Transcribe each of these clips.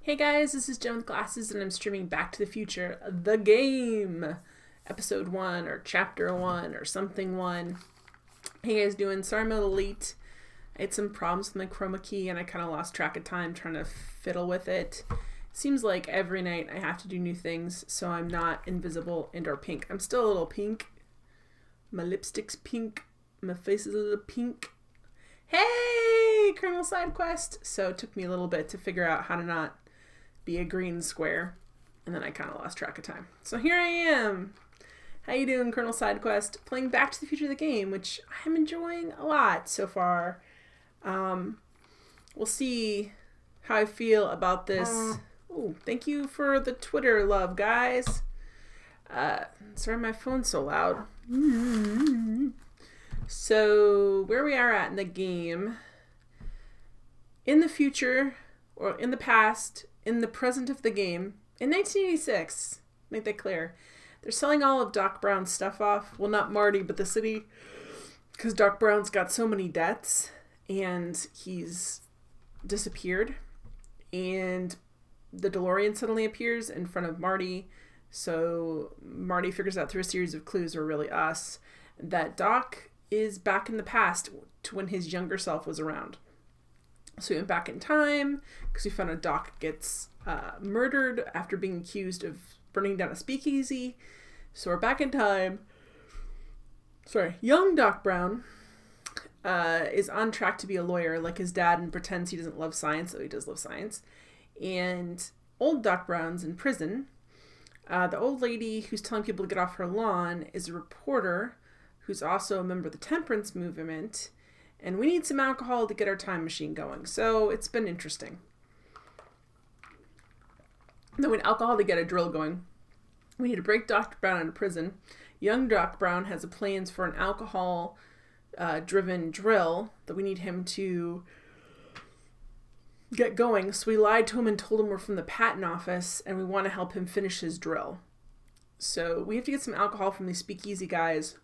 Hey guys, this is Jen with Glasses, and I'm streaming Back to the Future, the game, episode 1 or chapter 1 or something 1. Hey guys doing? Sorry I'm a little late. I had some problems with my chroma key and I kind of lost track of time trying to fiddle with it. Seems like every night I have to do new things, so I'm not invisible and or pink. I'm still a little pink. My lipstick's pink. My face is a little pink. Hey, Colonel Side Quest! So it took me a little bit to figure out how to not be a green square, and then I kind of lost track of time. So here I am. How you doing, Colonel Side Quest? Playing Back to the Future the game, which I'm enjoying a lot so far. We'll see how I feel about this. Oh, thank you for the Twitter love, guys. Sorry my phone's so loud. So where we are at in the game, in the future, or in the past, in the present of the game, in 1986, make that clear, they're selling all of Doc Brown's stuff off. Well, not Marty, but the city, because Doc Brown's got so many debts, and he's disappeared, and the DeLorean suddenly appears in front of Marty, so Marty figures out through a series of clues, or really us, that Doc is back in the past to when his younger self was around. So we went back in time because we found out Doc gets murdered after being accused of burning down a speakeasy. So we're back in time. Young Doc Brown is on track to be a lawyer like his dad and pretends he doesn't love science, though he does love science. And old Doc Brown's in prison. The old lady who's telling people to get off her lawn is a reporter who's also a member of the temperance movement. And we need some alcohol to get our time machine going. So it's been interesting. Then we need alcohol to get a drill going. We need to break Dr. Brown out of prison. Young Doc Brown has plans for an alcohol-driven drill that we need him to get going. So we lied to him and told him we're from the patent office and we want to help him finish his drill. So we have to get some alcohol from these speakeasy guys.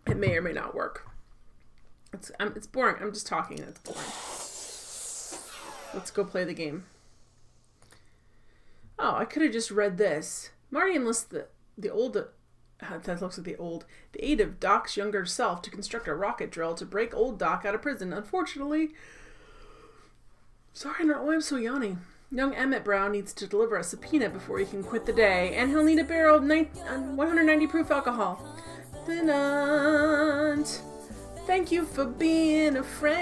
It may or may not work. It's boring. I'm just talking and it's boring. Let's go play the game. Oh, I could have just read this. Marty enlists the aid of Doc's younger self to construct a rocket drill to break old Doc out of prison. Unfortunately, sorry, I don't know why I'm so yawny. Young Emmett Brown needs to deliver a subpoena before he can quit the day, and he'll need a barrel of 190 proof alcohol. Thank you for being a friend.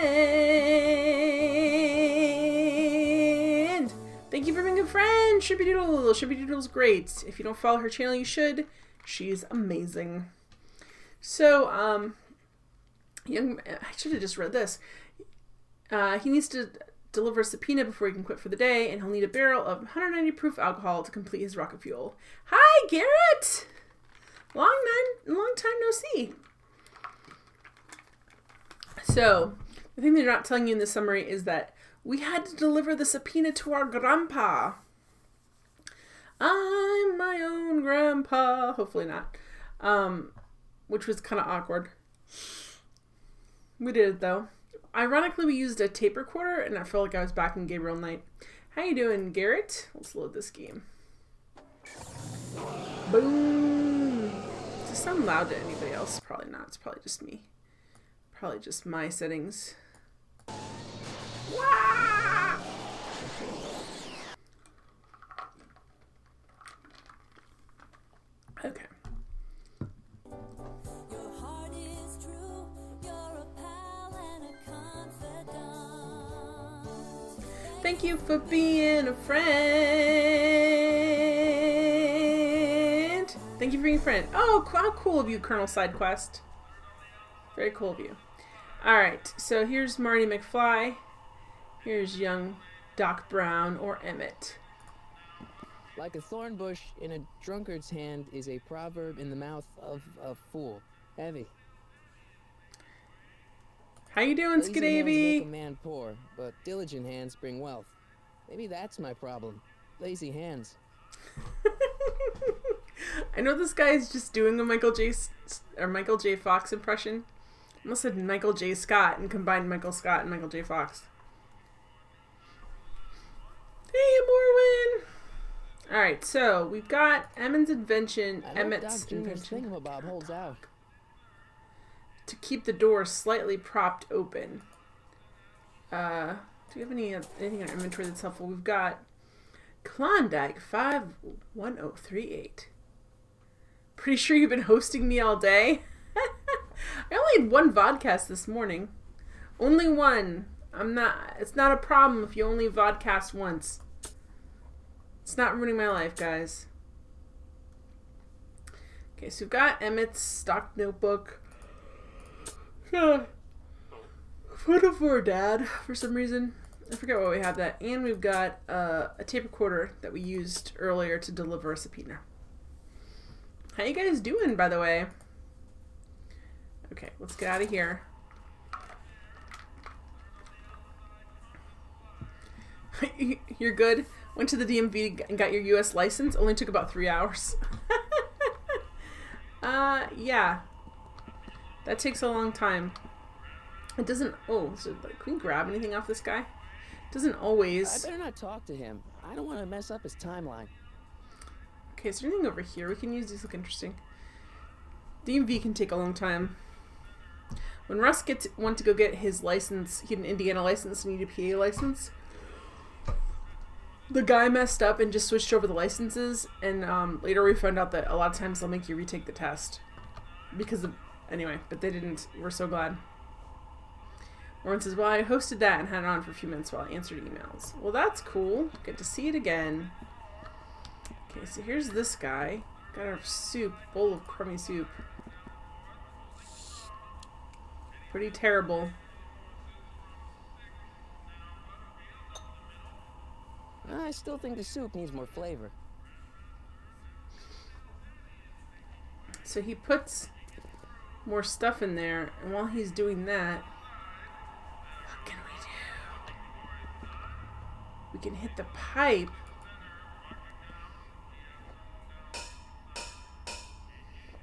Thank you for being a friend, Shippy Doodle. Shippy Doodle's great. If you don't follow her channel, you should. She's amazing. So, I should have just read this. He needs to deliver a subpoena before he can quit for the day, and he'll need a barrel of 190 proof alcohol to complete his rocket fuel. Hi, Garrett! Long time no see. So, the thing they're not telling you in the summary is that we had to deliver the subpoena to our grandpa. I'm my own grandpa. Hopefully not. Which was kind of awkward. We did it though. Ironically, we used a tape recorder and I felt like I was back in Gabriel Knight. How you doing, Garrett? Let's load this game. Boom. Does this sound loud to anybody else? Probably not. It's probably just me. Probably just my settings. Wah! Okay. Your heart is true. You're a pal and a confidant. Thank you for being a friend. Thank you for being a friend. Oh, how cool of you, Colonel Side Quest. Very cool of you. Alright, so here's Marty McFly. Here's young Doc Brown, or Emmett. Like a thorn bush in a drunkard's hand is a proverb in the mouth of a fool. Heavy. How you doing, Lazy hands make a Skidavy? man poor, but diligent hands bring wealth. Maybe that's my problem. Lazy hands. I know this guy is just doing a Michael J. Fox impression. I almost said Michael J. Scott and combined Michael Scott and Michael J. Fox. moving. All right, so we've got Emmett's invention. I hope Emmett's Doc Jr.'s invention thingamabob holds out. to keep the door slightly propped open. Do we have anything in our inventory that's helpful? We've got Klondike 51038. Pretty sure you've been hosting me all day. I only had one vodcast this morning. Only one. It's not a problem if you only vodcast once. It's not ruining my life, guys. Okay, so we've got Emmett's stock notebook. Photo for Dad, for some reason. I forget why we have that. And we've got a tape recorder that we used earlier to deliver a subpoena. How you guys doing, by the way? Okay, let's get out of here. You're good. Went to the DMV and got your U.S. license. Only took about 3 hours. Yeah. That takes a long time. It doesn't... Oh, so, can we grab anything off this guy? It doesn't always... I better not talk to him. I don't want to mess up his timeline. Okay, is there anything over here we can use? These look interesting. DMV can take a long time. When Russ went to go get his license, he had an Indiana license and he had a PA license. The guy messed up and just switched over the licenses, and later we found out that a lot of times they'll make you retake the test. Because of... Anyway, but they didn't. We're so glad. Warren says, well, I hosted that and had it on for a few minutes while I answered emails. Well, that's cool. Good to see it again. Okay, so here's this guy. Got our soup. Bowl of crummy soup. Pretty terrible. I still think the soup needs more flavor. So he puts more stuff in there, and while he's doing that, what can we do? We can hit the pipe.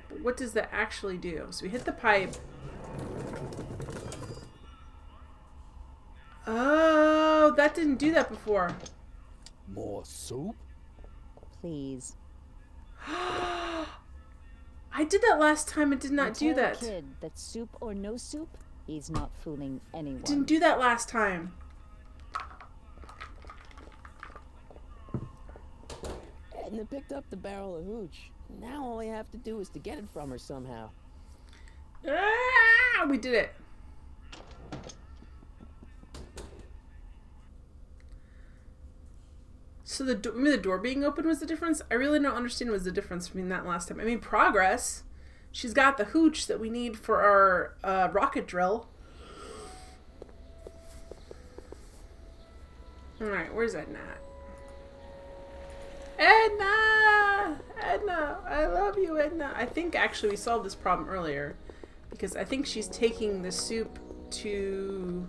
But what does that actually do? So we hit the pipe. Oh, that didn't do that before. More soup? Please. I did that last time. It did not do Tell the that. kid that soup or no soup, he's not fooling anyone. Didn't do that last time. Edna picked up the barrel of hooch. Now all I have to do is to get it from her somehow. Ah, we did it. So the door being open was the difference? I really don't understand what was the difference between that last time. I mean, progress. She's got the hooch that we need for our rocket drill. Alright, where's Edna at? Edna! Edna! I love you, Edna. I think actually we solved this problem earlier. Because I think she's taking the soup to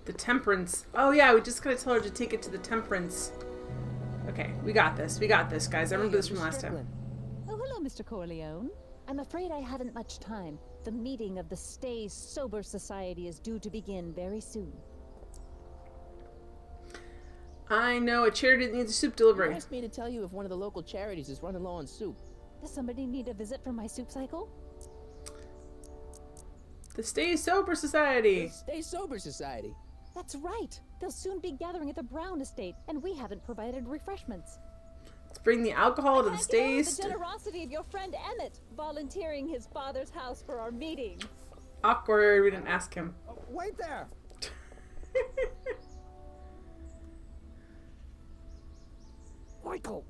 the Temperance. Oh yeah, we just gotta tell her to take it to the Temperance. Okay, we got this. We got this, guys. I remember this from last time. Oh, hello, Mr. Corleone. I'm afraid I haven't much time. The meeting of the Stay Sober Society is due to begin very soon. I know, a charity that needs a soup You delivery. asked me to tell you if one of the local charities is running low on soup. Does somebody need a visit from my soup cycle? The Stay Sober Society. Stay Sober Society. That's right. They'll soon be gathering at the Brown Estate, and we haven't provided refreshments. Let's bring the alcohol to the Can't get over Stays. the generosity of your friend Emmett, volunteering his father's house for our meeting. Awkward, we didn't ask him. Wait there! Michael!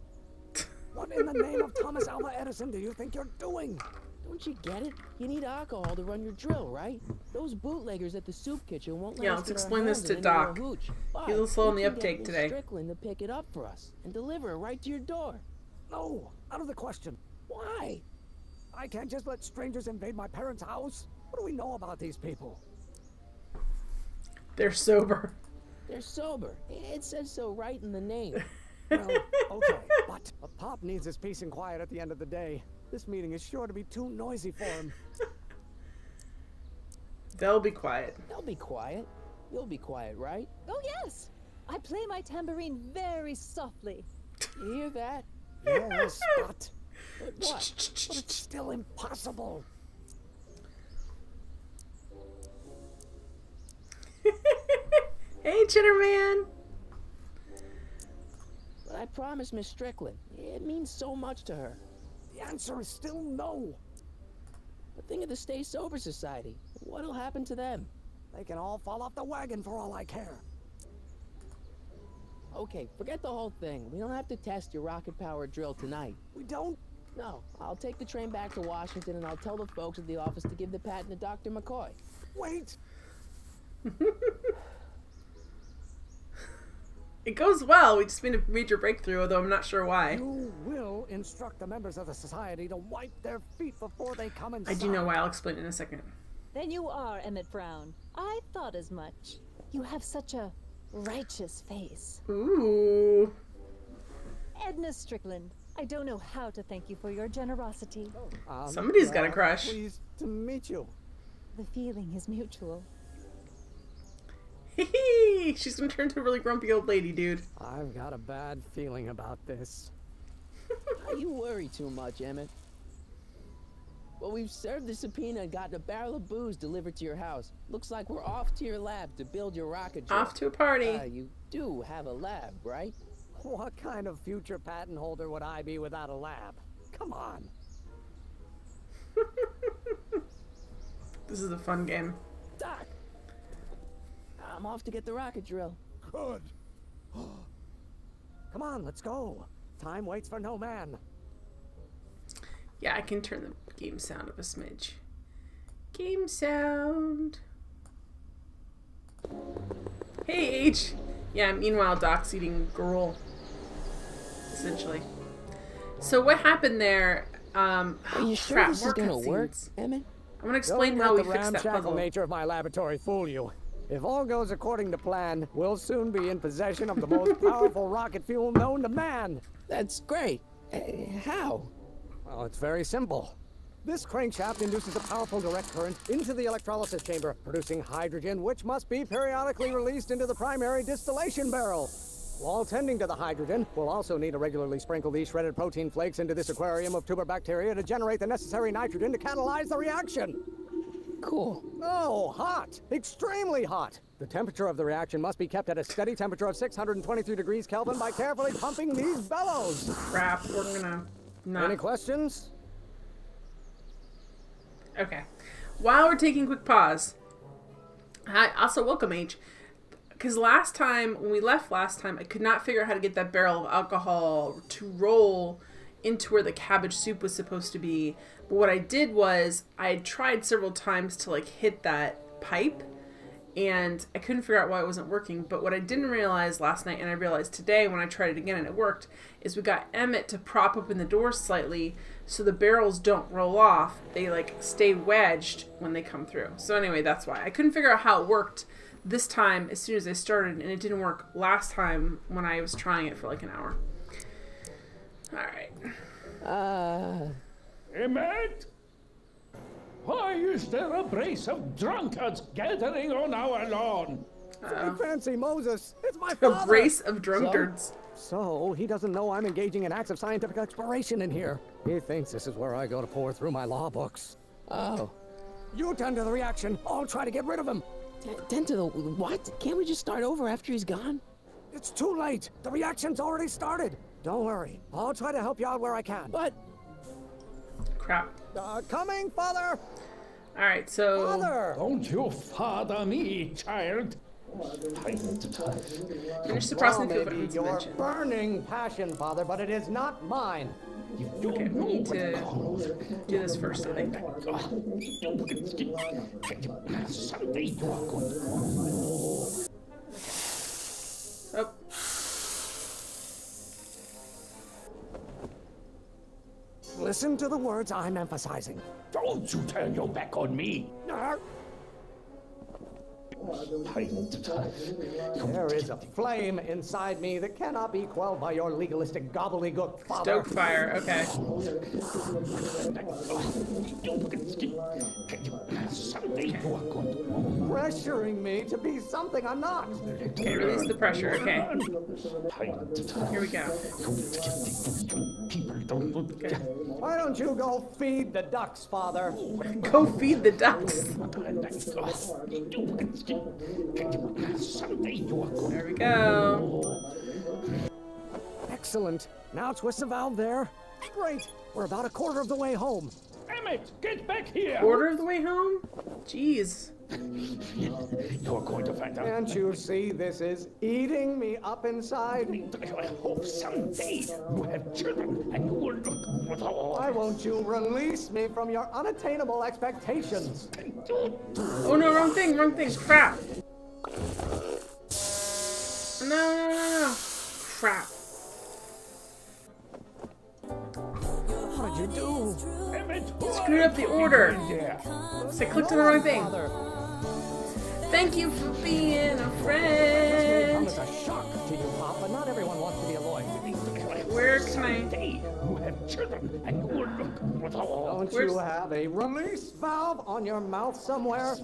What in the name of Thomas Alva Edison do you think you're doing? Don't you get it? You need alcohol to run your drill, right? Those bootleggers at the soup kitchen won't let Yeah, us let's get our explain this hands to on any more Doc. hooch. But He's a little slow on we the can get uptake Miss today. Strickland to pick it up for us and deliver it right to your door. No, out of the question. Why? I can't just let strangers invade my parents' house. What do we know about these people? They're sober. They're sober. It says so right in the name. Well, okay, but a pop needs his peace and quiet at the end of the day. This meeting is sure to be too noisy for him. They'll be quiet. They'll be quiet. You'll be quiet, right? Oh, yes. I play my tambourine very softly. You hear that? Yes, but What? it's still impossible. Hey, Chitterman. But I promised Miss Strickland. It means so much to her. The answer is still no. But think of the Stay Sober Society. What'll happen to them? They can all fall off the wagon for all I care. Okay, forget the whole thing. We don't have to test your rocket-powered drill tonight. We don't. No, I'll take the train back to Washington and I'll tell the folks at the office to give the patent to Dr. McCoy. Wait. It goes well. We just made a major breakthrough, although I'm not sure why. You will instruct the members of the society to wipe their feet before they come inside. I do know why. I'll explain in a second. Then you are Emmett Brown. I thought as much. You have such a righteous face. Ooh. Edna Strickland, I don't know how to thank you for your generosity. Somebody's got a crush. Pleased to meet you. The feeling is mutual. Hee. She's gonna turn into a really grumpy old lady, dude. I've got a bad feeling about this. You worry too much, Emmett. Well, we've served the subpoena and gotten a barrel of booze delivered to your house. Looks like we're off to your lab to build your rocket drill. Off to a party. You do have a lab, right? What kind of future patent holder would I be without a lab? Come on. This is a fun game. Doc! I'm off to get the rocket drill. Good. Come on, let's go. Time waits for no man. Yeah, I can turn the game sound up a smidge. Game sound. Hey, H. Yeah, meanwhile, Doc's eating gruel. Essentially. So what happened there? Are you sure crap, this is more gonna work, cutscenes. Emmett? I'm gonna explain Don't how we let the fixed that ramshackle puzzle. nature of my laboratory fool you. If all goes according to plan, we'll soon be in possession of the most powerful rocket fuel known to man. That's great. How? Well, it's very simple. This crankshaft induces a powerful direct current into the electrolysis chamber, producing hydrogen, which must be periodically released into the primary distillation barrel. While tending to the hydrogen, we'll also need to regularly sprinkle these shredded protein flakes into this aquarium of tuberbacteria to generate the necessary nitrogen to catalyze the reaction. Cool. Oh, hot! Extremely hot! The temperature of the reaction must be kept at a steady temperature of 623 degrees Kelvin by carefully pumping these bellows. Crap, we're gonna not. Any questions? Okay. While we're taking a quick pause, hi, also welcome H. Because last time, when we left last time, I could not figure out how to get that barrel of alcohol to roll into where the cabbage soup was supposed to be. But what I did was, I had tried several times to like hit that pipe, and I couldn't figure out why it wasn't working. But what I didn't realize last night, and I realized today when I tried it again and it worked, is we got Emmett to prop open the door slightly so the barrels don't roll off. They like stay wedged when they come through. So anyway, that's why. I couldn't figure out how it worked this time as soon as I started, and it didn't work last time when I was trying it for like an hour. Alright. Emmett? Why is there a brace of drunkards gathering on our lawn? Say, fancy Moses, it's my A father! brace of drunkards. So, he doesn't know I'm engaging in acts of scientific exploration in here. He thinks this is where I go to pour through my law books. Oh. You tend to the reaction. I'll try to get rid of him. Tend to the what? Can't we just start over after he's gone? It's too late. The reaction's already started. Don't worry. I'll try to help you out where I can. But Crap. Coming, father! Alright, so... Father! Don't you father me, child. Finish the processing Well, field maybe buttons your mentioned. burning passion, father, but it is not mine. Okay, we need to do this first, I think. Someday you are going to... Oh. Listen to the words I'm emphasizing. Don't you turn your back on me. There is a flame inside me that cannot be quelled by your legalistic gobbledygook, father. Stoke fire, okay. Someday you are going to... pressuring me to be something I'm not. Okay, release the pressure. Okay. Here we go. Okay. Why don't you go feed the ducks, Father? Go feed the ducks. There we go. Excellent. Now twist the valve there. Great. We're about a quarter of the way home. Emmett, get back here! Quarter of the way home? Jeez. You're going to find out. Can't you see this is eating me up inside? I hope someday you have children and you will look. Why won't you release me from your unattainable expectations? Oh no, wrong thing, wrong thing. Crap. No. Crap. What did you do? Emmett, Screwed up the order. Yeah. I clicked on the wrong thing. Father, Thank you for being a come friend. as a shock to you, Pop, but not everyone wants to be a lawyer. Where can I... Someday you have children and you will look. Don't Where's- you have a release valve on your mouth somewhere?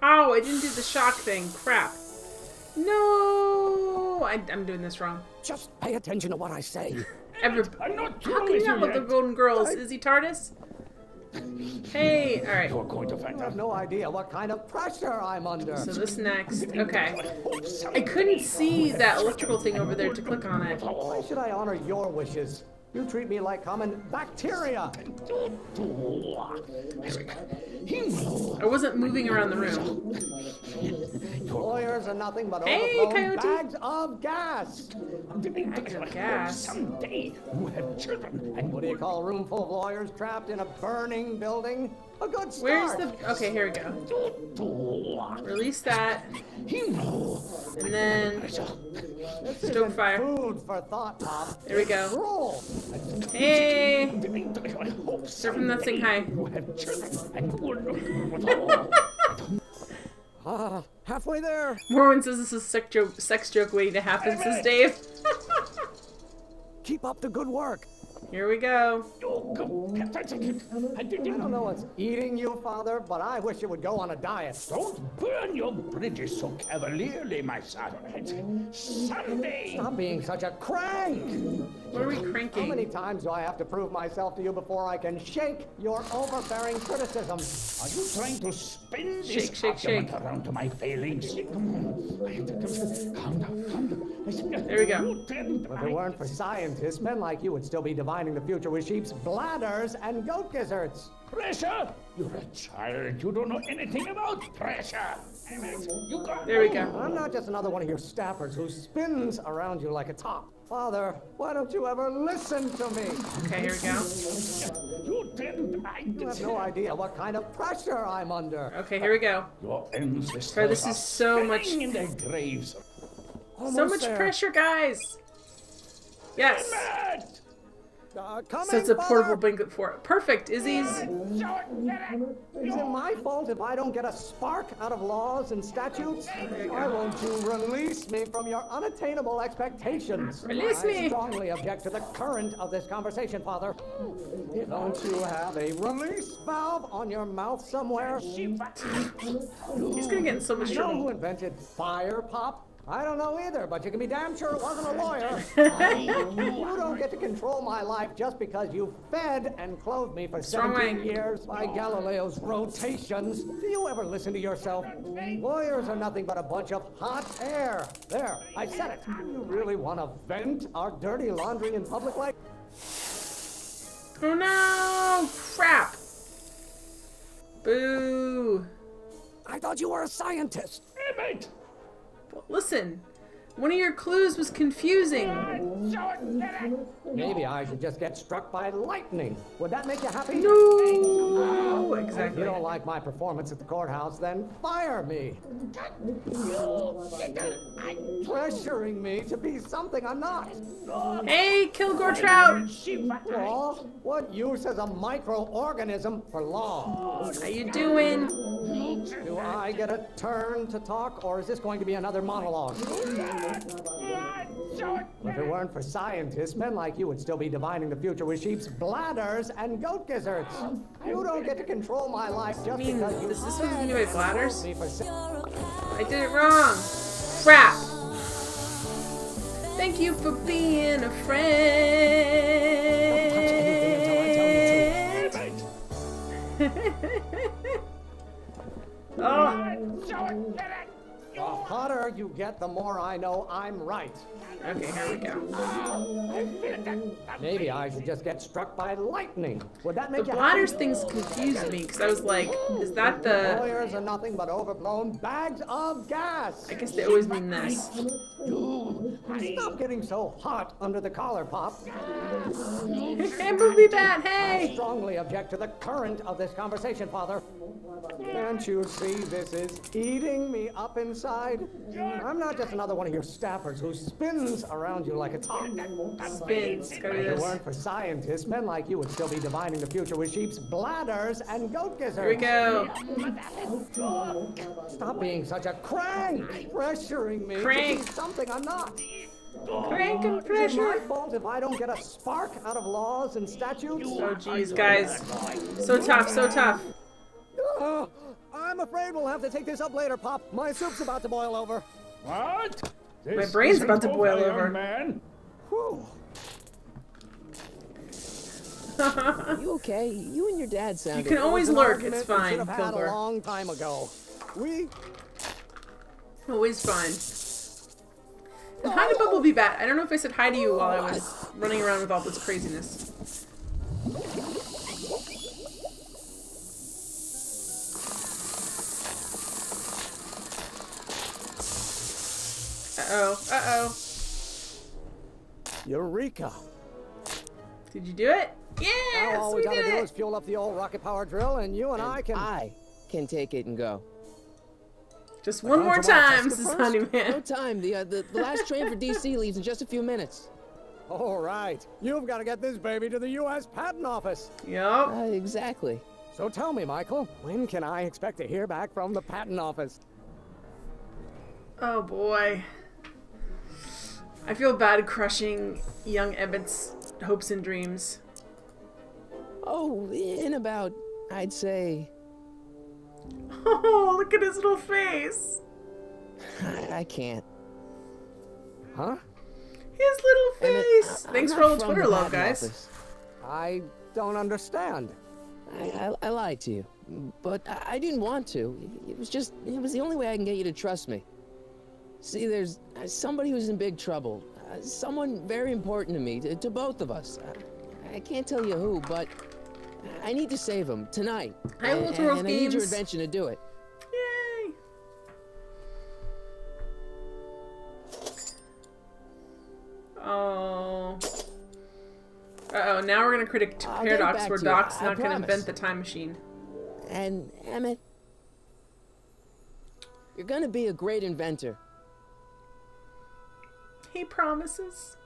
Oh, I didn't do the shock thing. Crap. No! I'm doing this wrong. Just pay attention to what I say. I'm not How through can with you not you love the yet. Golden Girls? Is he TARDIS? Hey, alright. You're going to find I have out. no idea what kind of pressure I'm under. So this next. Okay. I couldn't see that electrical thing over there to click on it. Why should I honor your wishes? You treat me like common bacteria. I wasn't moving around the room. Lawyers are nothing but Hey, overflowing Coyote. bags of gas. Bags of gas. Someday you have children and What do you call a room full of lawyers trapped in a burning building? A good start. Where's the... Okay, here we go. Release that. And then... This Stoke isn't fire. food for thought, Pop. There we go. Roll. Hey! Start from that thing high. you have children and you will look. Halfway there. Morwen says this is a sex joke waiting to happen, says Dave. Keep up the good work. Here we go. I don't know what's eating you, Father, but I wish you would go on a diet. Don't burn your bridges so cavalierly, my son. Someday. Stop being such a crank. What are we How many cranking? times do I have to prove myself to you before I can shake your overbearing criticism? Are you trying to spin Shake, this shake, argument shake. around to my failings? Calm down. There we go. If it weren't for scientists, men like you would still be divining the future with sheep's bladders and goat gizzards. Pressure? You're a child. You don't know anything about pressure. You got There we go. I'm not just another one of your staffers who spins around you like a top. Father, why don't you ever listen to me? Okay, here we go. You didn't. I You have no idea what kind of pressure I'm under. Okay, here we go. Your ancestors Bro, this are is so much- spinning in their graves. So Almost much there. pressure, guys! Yes! Matt! Coming, So it's a portable Father. blanket for it. Perfect, Izzy's. Is it my fault if I don't get a spark out of laws and statutes? Why won't you release me from your unattainable expectations? Release I me. strongly object to the current of this conversation, Father. Don't you have a release valve on your mouth somewhere? He's gonna get in so much You know who trouble. invented fire pop? I don't know either, but you can be damn sure it wasn't a lawyer. You don't get to control my life just because you fed and clothed me for Strong 17 way. years by Galileo's rotations. Do you ever listen to yourself? Lawyers are nothing but a bunch of hot air. There, I said it. You really want to vent our dirty laundry in public like? Oh no! Crap! Boo! I thought you were a scientist. Emmett! Well, listen, one of your clues was confusing. Maybe I should just get struck by lightning. Would that make you happy? No! If Exactly. you don't like my performance at the courthouse, then fire me. Pressuring me to be something I'm not. Hey, Kilgore Trout! Law? What use is a microorganism for law? How you doing? Do I get a turn to talk, or is this going to be another monologue? If it weren't for scientists, men like you would still be divining the future with sheep's bladders and goat gizzards. You don't get to control my life just because you Is this said supposed to be my bladders? me for I did it wrong. Crap. Thank you for being a friend. Oh. The hotter you get, the more I know I'm right. Okay, here we go. Maybe I should just get struck by lightning. Would that make The you bladders happy? things confused me because I was like, is that the... Lawyers are nothing but overblown bags of gas. I guess they always mean this. Stop getting so hot under the collar, Pop. Hey, movie bat, I hey! strongly object to the current of this conversation, Father. Can't you see this is eating me up inside? I'm not just another one of your staffers who spins around you like a top. Spins. Gotta be If it this. weren't for scientists, men like you would still be divining the future with sheep's bladders and goat gizzards. Here we go. Stop being such a crank, pressuring me Crank. to be something I'm not. Crank and Is it my pressure. fault if I don't get a spark out of laws and statutes? Oh, jeez, guys. So tough, so tough. I'm afraid we'll have to take this up later, Pop. My soup's about to boil over. What? My brain's about to boil over. Man. Whew. You okay? You and your dad You sounded... can always An lurk, argument it's we fine, should have had a Kilgore. long time ago. We Always fine. And hi to Bumblebee Bat. I don't know if I said hi to you while I was running around with all this craziness. Uh-oh, uh-oh. Eureka! Did you do it? Now Yes, all we we gotta did do it! is fuel up the old rocket power drill, and you and I can. I can take it and go. Just one don't more you want time, Jessica Mrs. first? Honeyman. No time. The last train for DC leaves in just a few minutes. All right, you've got to get this baby to the U.S. Patent Office. Yup. Exactly. So tell me, Michael, when can I expect to hear back from the Patent Office? Oh boy. I feel bad crushing young Emmett's hopes and dreams. Oh, in about, I'd say... Oh, look at his little face. I can't. Huh? His little Emmett, face. I'm Thanks not for all the from Twitter love, patent guys. office. I don't understand. I lied to you, but I didn't want to. It was the only way I can get you to trust me. See, there's somebody who's in big trouble. Someone very important to me, to both of us. I can't tell you who, but I need to save him tonight. I will throw and I need your games. invention to do it. Yay. Oh. Uh-oh, now we're gonna critic I'll get it Paradox back where to you, Doc's I not gonna promise. invent the time machine. And Emmett, you're gonna be a great inventor. He promises.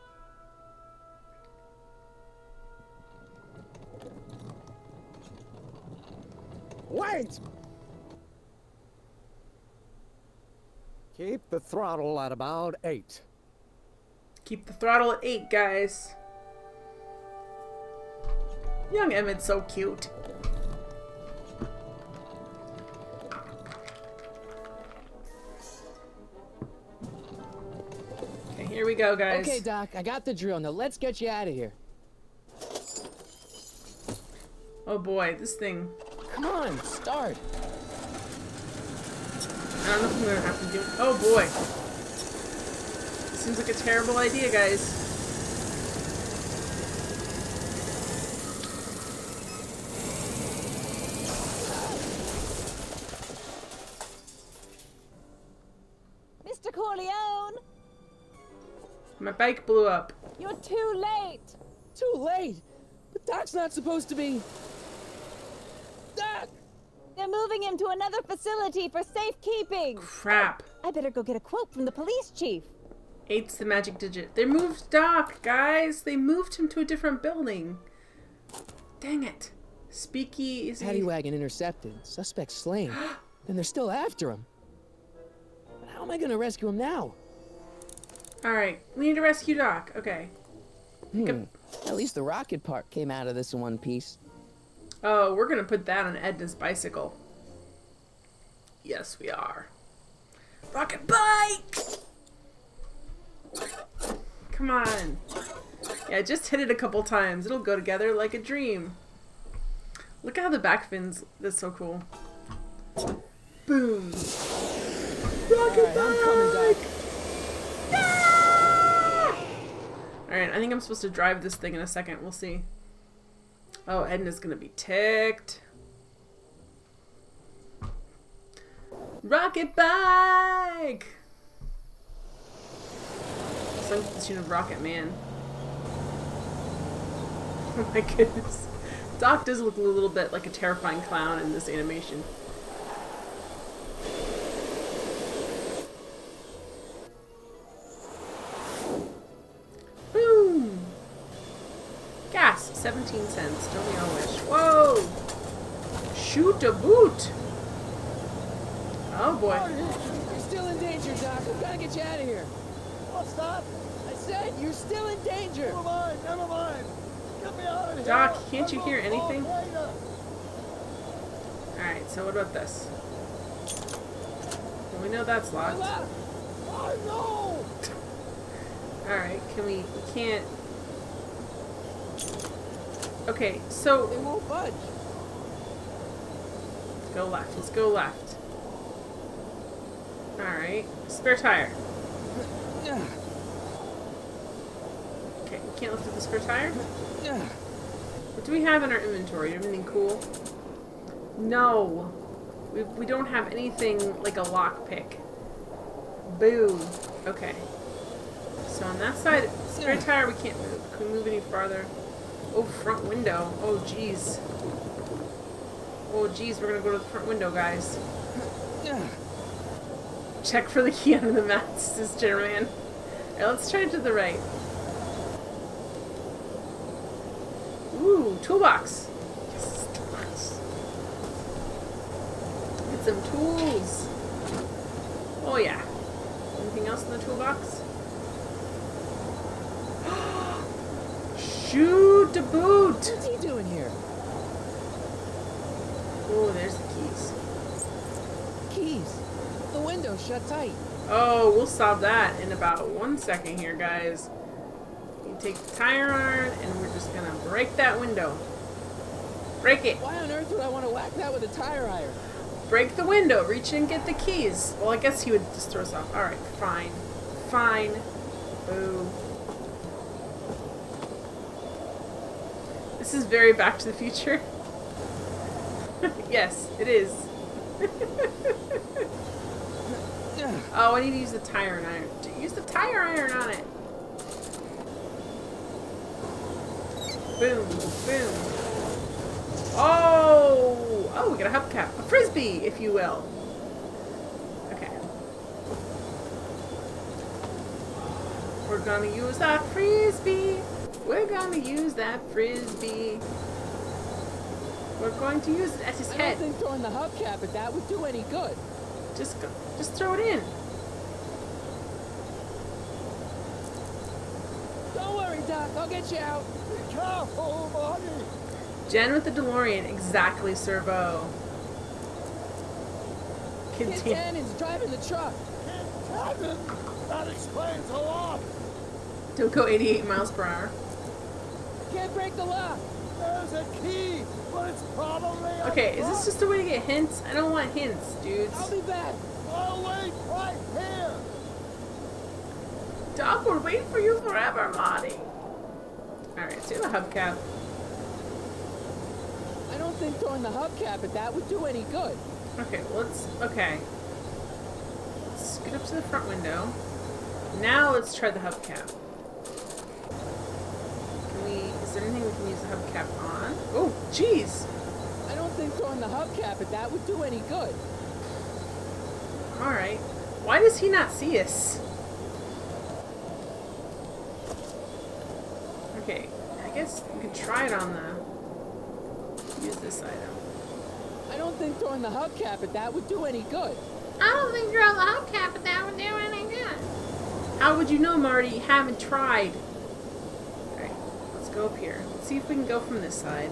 Wait! Keep the throttle at about 8. Keep the throttle at 8, guys. Young Emmett's so cute. Okay, here we go, guys. Okay, Doc, I got the drill. Now let's get you out of here. Oh boy, this thing. Come on, start. I don't know if I'm gonna have to do. Oh boy. This seems like a terrible idea, guys. Mr. Corleone, My bike blew up. you're too late. Too late. But Doc's not supposed to be. Doc! They're moving him to another facility for safekeeping. Crap. I better go get a quote from the police chief. 8's the magic digit. They moved Doc, guys. They moved him to a different building. Dang it. Speakeasy. Paddy wagon intercepted. Suspect slain. Then they're still after him. How am I gonna rescue him now? Alright, we need to rescue Doc. Okay. At least the rocket part came out of this in one piece. Oh, we're gonna put that on Edna's bicycle. Yes, we are. Rocket bike! Come on. Yeah, just hit it a couple times. It'll go together like a dream. Look at how the back fins. That's so cool. Boom. Rocket Alright, I'm coming, Doc. Yeah! Alright, I think I'm supposed to drive this thing in a second. We'll see. Oh, Edna's gonna be ticked. Rocket bike! Some tune of Rocket Man. Oh my goodness. Doc does look a little bit like a terrifying clown in this animation. Boom! Gas, 17 cents. Don't we all wish? Whoa! Shoot a boot! Oh boy. You're still in danger, Doc. I've got to get you out of here. What's that? I said you're still in danger. Never mind, never mind. Get me out of here. Doc, can't you hear anything? Later. Alright, so what about this? Well, we know that's locked. Oh no! Alright, we can't... Okay, so... They won't budge. Go left, let's go left. Alright, spare tire. Okay, we can't lift up the spare tire? What do we have in our inventory? Anything cool? No! We don't have anything like a lockpick. Boo! Okay. So on that side, spare tire we can't move. Can we move any farther? Oh, front window. Oh, jeez. Oh, jeez, we're gonna go to the front window, guys. Check for the key under the mat, Sister Man. Alright, let's try to the right. Ooh, toolbox. Yes, toolbox. Get some tools. Oh yeah. Anything else in the toolbox? Shoot a boot! What's he doing here? Oh, there's the keys. Keys. The window's shut tight. Oh, we'll solve that in about 1 second here, guys. You take the tire iron, and we're just gonna break that window. Break it. Why on earth would I want to whack that with a tire iron? Break the window. Reach in and get the keys. Well, I guess he would just throw us off. Alright, fine. Fine. Boo. This is very Back to the Future. Yes, it is. Oh, I need to use the tire iron. Use the tire iron on it. Boom, boom. Oh! Oh, we got a hubcap. A frisbee, if you will. Okay. We're gonna use that frisbee. We're gonna use that frisbee. We're going to use it at his I head. don't think throwing the hubcap at that would do any good. Just throw it in. Don't worry, Doc. I'll get you out. Be careful, Marty. Jen with the DeLorean. Exactly, Servo. Kid Continue. Cannon's driving the truck. Captain, that explains a lot. Don't go 88 miles per hour. Can't break the lock. There's a key, but it's probably Okay, is this just a way to get hints? I don't want hints, dudes. I'll be back. I'll wait right here. Doc will wait for you forever, Marty. Alright, so the hubcap. I don't think throwing the hubcap at that would do any good. Okay, well, okay. Let's scoot up to the front window. Now let's try the hubcap. Is there anything we can use the hubcap on? Oh, jeez! I don't think throwing the hubcap at that would do any good. Alright. Why does he not see us? Okay, I guess we could try it on the... Use this item. I don't think throwing the hubcap at that would do any good. I don't think throwing the hubcap at that would do any good. How would you know, Marty? You haven't tried. Alright, let's go up here. Let's see if we can go from this side.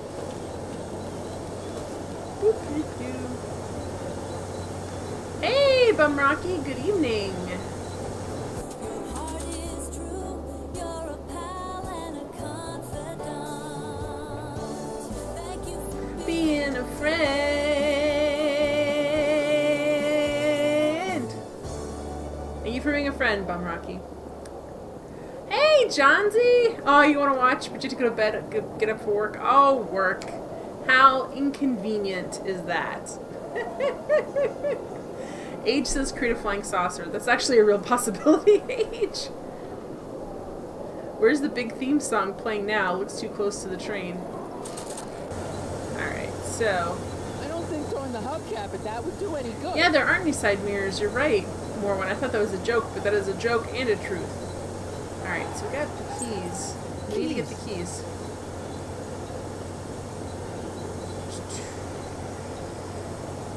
Boop, boop, boop. Hey, Bum Rocky, good evening. Your heart is true. You're a pal and a confidant. Thank you for Being a friend. Thank you for being a friend, Bum Rocky. Hey, Johnsy! Oh, you want to watch, but you have to go to bed, get up for work. Oh, work. How inconvenient is that? Age says create a flying saucer. That's actually a real possibility, Age. Where's the big theme song playing now? Looks too close to the train. Alright, so... I don't think throwing the hubcap at that would do any good. Yeah, there aren't any side mirrors. You're right, Morwen. I thought that was a joke, but that is a joke and a truth. Alright, so we got the keys. We need to get the keys.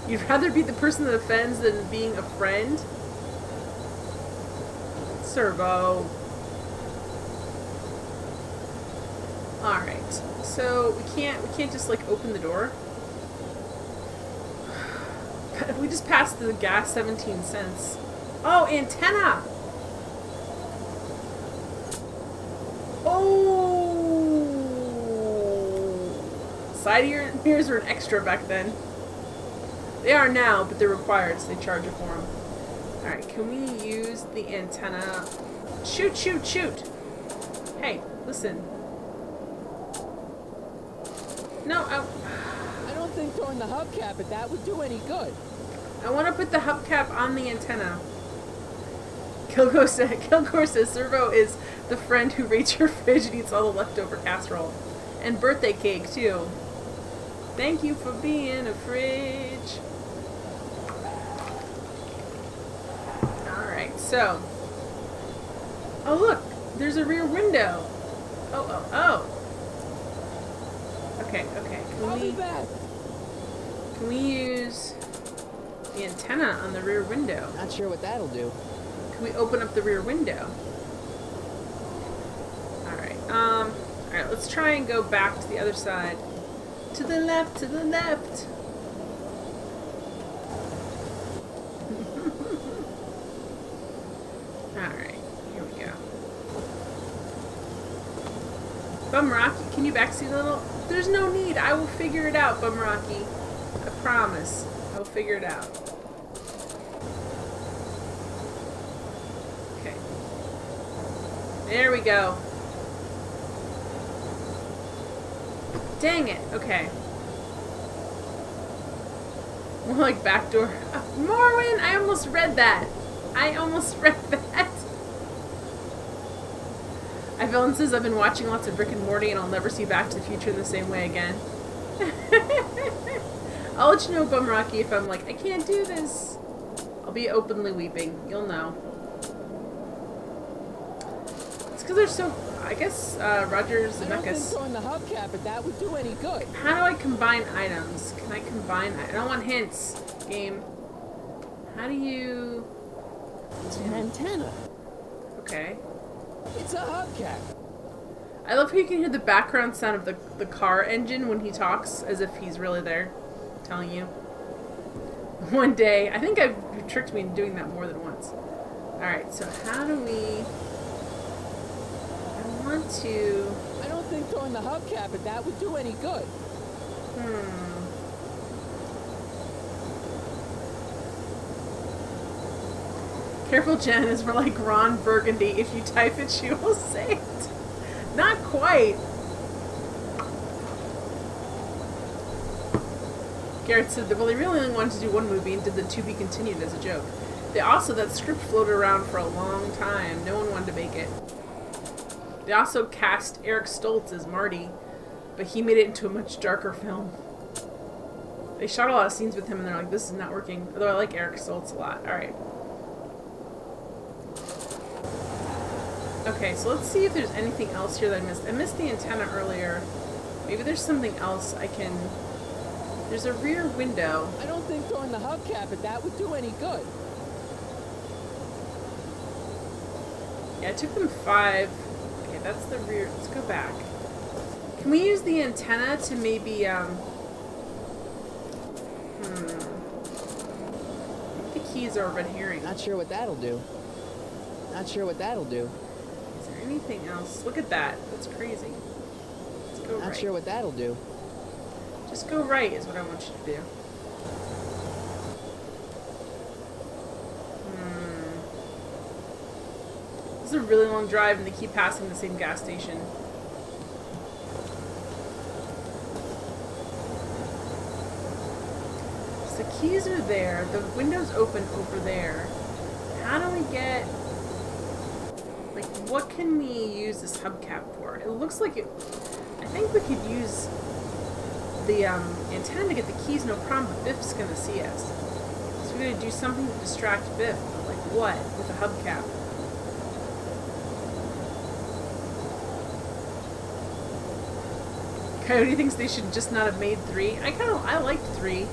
You'd rather be the person that offends than being a friend? Servo. Alright. So we can't just like open the door. We just passed the gas 17 cents. Oh, antenna! Oh! Side mirrors were an extra back then. They are now, but they're required, so they charge you for them. Alright, can we use the antenna? Shoot, shoot, shoot! Hey, listen. No, I don't think throwing the hubcap at that would do any good. I want to put the hubcap on the antenna. Kilgore says Servo is the friend who rates your fridge and eats all the leftover casserole. And birthday cake, too. Thank you for being a fridge. Alright, so. Oh, look. There's a rear window. Oh, oh, oh. Okay, okay. I'll be back. Can we use the antenna on the rear window? Not sure what that'll do. Can we open up the rear window? Alright, alright, let's try and go back to the other side. To the left, to the left! Alright, here we go. Bum Rocky, can you backseat a little? There's no need, I will figure it out, Bum Rocky. I promise. I will figure it out. Okay. There we go. Dang it. Okay. More like backdoor. Morwen, I almost read that. I almost read that. Evelyn says I've been watching lots of Rick and Morty and I'll never see Back to the Future in the same way again. I'll let you know, Bum Rocky, if I'm like, I can't do this. I'll be openly weeping. You'll know. It's because they're so... I guess Roger Zemeckis. I don't think throwing the hubcap at that would do any good. How do I combine items? Can I combine... I don't want hints, game. How do you... It's an antenna. Okay. It's a hubcap. I love how you can hear the background sound of the car engine when he talks, as if he's really there, telling you. One day, I think I've tricked me into doing that more than once. Alright, so how do we... I want to... I don't think throwing the hubcap at that would do any good. Careful, Jen, is for like Ron Burgundy. If you type it, she will say it. Not quite. Garrett said that, well, they really only wanted to do one movie and did the to be continued as a joke. They also, that script floated around for a long time. No one wanted to make it. They also cast Eric Stoltz as Marty, but he made it into a much darker film. They shot a lot of scenes with him and they're like, this is not working. Although I like Eric Stoltz a lot. Alright. Okay, so let's see if there's anything else here that I missed. I missed the antenna earlier. Maybe there's something else I can... There's a rear window. I don't think throwing the hubcap at that would do any good. Yeah, it took them 5. Okay, that's the rear. Let's go back. Can we use the antenna to maybe, the keys are red herring. Not sure what that'll do. Not sure what that'll do. Is there anything else? Look at that. That's crazy. Let's go Not right. sure what that'll do. Just go right is what I want you to do. This is a really long drive and they keep passing the same gas station. So the keys are there. The window's open over there. How do we get... Like, what can we use this hubcap for? It looks like it... I think we could use the antenna to get the keys, no problem, but Biff's gonna see us. So we're gonna do something to distract Biff. But like what? With a hubcap. Coyote thinks they should just not have made 3. I liked 3.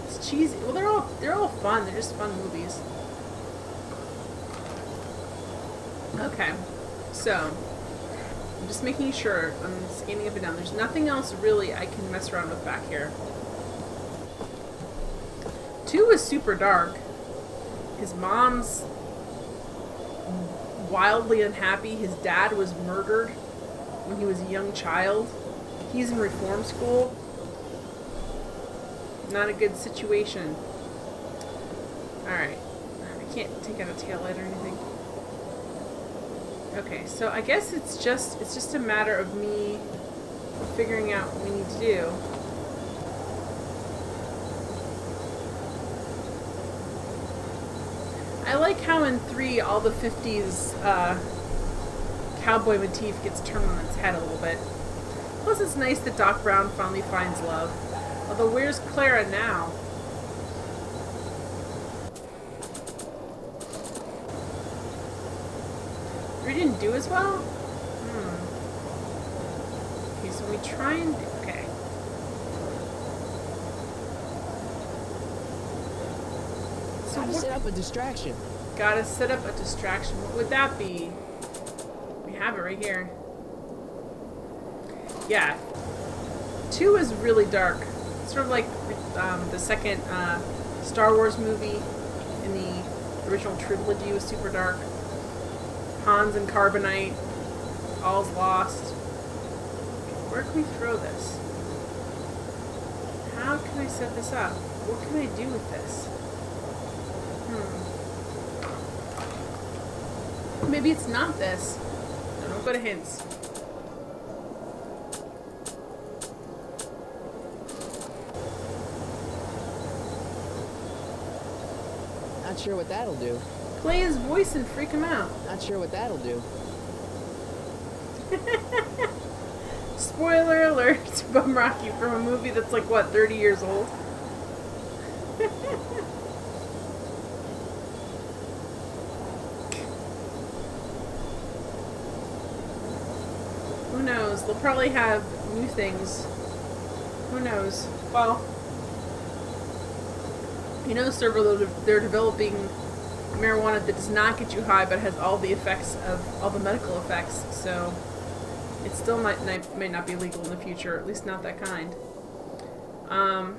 It's cheesy. Well, they're all fun. They're just fun movies. Okay, so I'm just making sure I'm scanning up and down. There's nothing else really I can mess around with back here. 2 is super dark. His mom's wildly unhappy. His dad was murdered when he was a young child. He's in reform school. Not a good situation. Alright. I can't take out a taillight or anything. Okay, so I guess it's just a matter of me figuring out what we need to do. I like how in 3 all the 50s cowboy motif gets turned on its head a little bit. Plus it's nice that Doc Brown finally finds love. Although where's Clara now? We didn't do as well? Okay, so we try and... Okay. So Gotta set up a distraction. gotta set up a distraction. What would that be? We have it right here. Yeah. 2 is really dark. Sort of like the second Star Wars movie in the original trilogy was super dark. Hans and Carbonite. All's lost. Where can we throw this? How can I set this up? What can I do with this? Maybe it's not this. No, don't go to hints. Not sure what that'll do. Play his voice and freak him out. Not sure what that'll do. Spoiler alert, Bum Rocky from a movie that's like, what, 30 years old? Who knows? They'll probably have new things. Who knows? Well, you know, they're developing marijuana that does not get you high, but has all the effects of all the medical effects. So it still might not be legal in the future, at least not that kind. I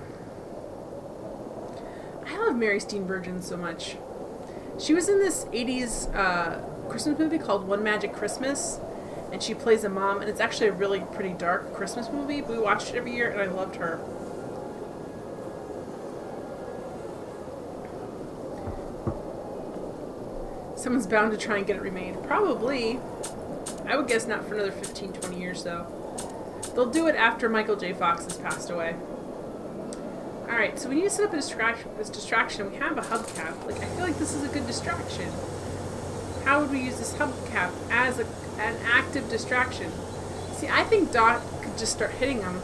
love Mary Steenburgen so much. She was in this 80s Christmas movie called One Magic Christmas, and she plays a mom, and it's actually a really pretty dark Christmas movie. We watched it every year, and I loved her. Someone's bound to try and get it remade. Probably. I would guess not for another 15, 20 years, though. They'll do it after Michael J. Fox has passed away. Alright, so we need to set up a distraction. We have a hubcap. Like, I feel like this is a good distraction. How would we use this hubcap as an active distraction? See, I think Doc could just start hitting them.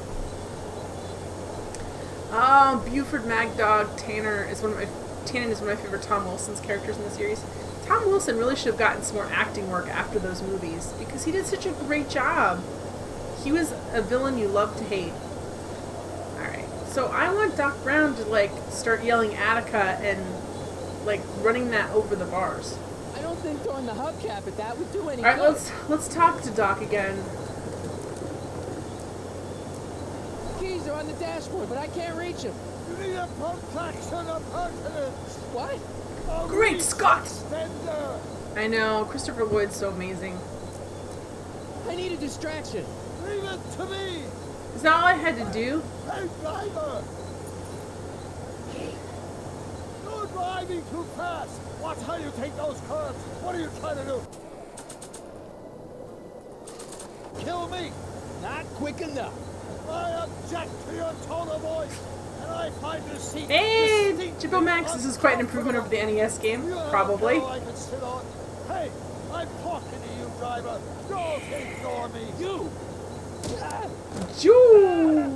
Oh, Buford Magdog Tannen is one of my favorite Tom Wilson's characters in the series. Tom Wilson really should have gotten some more acting work after those movies because he did such a great job. He was a villain you love to hate. Alright, so I want Doc Brown to, like, start yelling Attica and, like, running that over the bars. I don't don't think throwing the hubcap at that would do any All right, good. let's talk to Doc again. Keys are on the dashboard, but I can't reach them. You need a protection appurtenance. What? A Great reach Scott! extender. I know, Christopher Lloyd's so amazing. I need a distraction. Leave it to me. Is that all I had to do? Hey, driver. You're driving too fast. Watch how you take those curves. What are you trying to do? Kill me. Not quick enough. I object to your tone of voice. And I find this seat Hey, distinctly Chippo Max, this is quite an improvement over the NES game, You have a probably. pillow I can sit on. Hey, I'm talking to you, driver. Don't ignore me. You! Choo!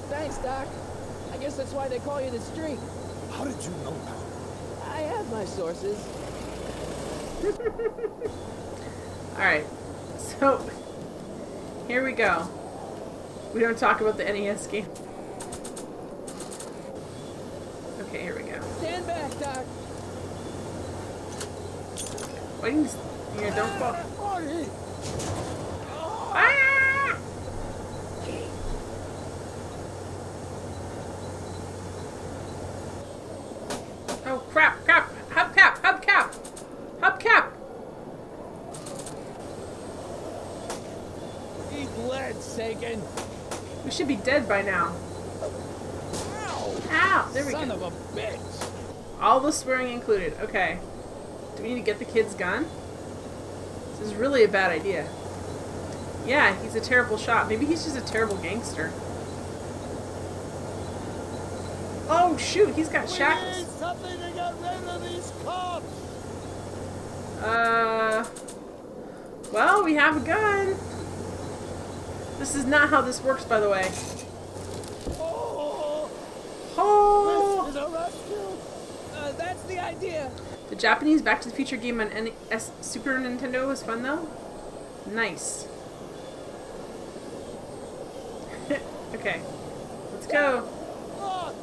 Thanks, Doc. I guess that's why they call you the Streak. How did you know that? I have my sources. Alright, so here we go. We don't talk about the NES game. Okay, here we go. Stand back, Doc. Why didn't you... Here, don't fall. Marty! Ah! Oh, crap. Hubcap! Eat lead, Sagan. We should be dead by now. Ow! There we Son go. of a bitch. All the swearing included. Okay. Do we need to get the kid's gun? This is really a bad idea. Yeah, he's a terrible shot. Maybe he's just a terrible gangster. Oh, shoot. He's got We need shackles. something to get rid of these cops! Well, we have a gun. This is not how this works, by the way. Oh! Oh! This is a rescue! That's the idea. The Japanese Back to the Future game on NES Super Nintendo was fun, though. Nice. Okay. Let's go. Look!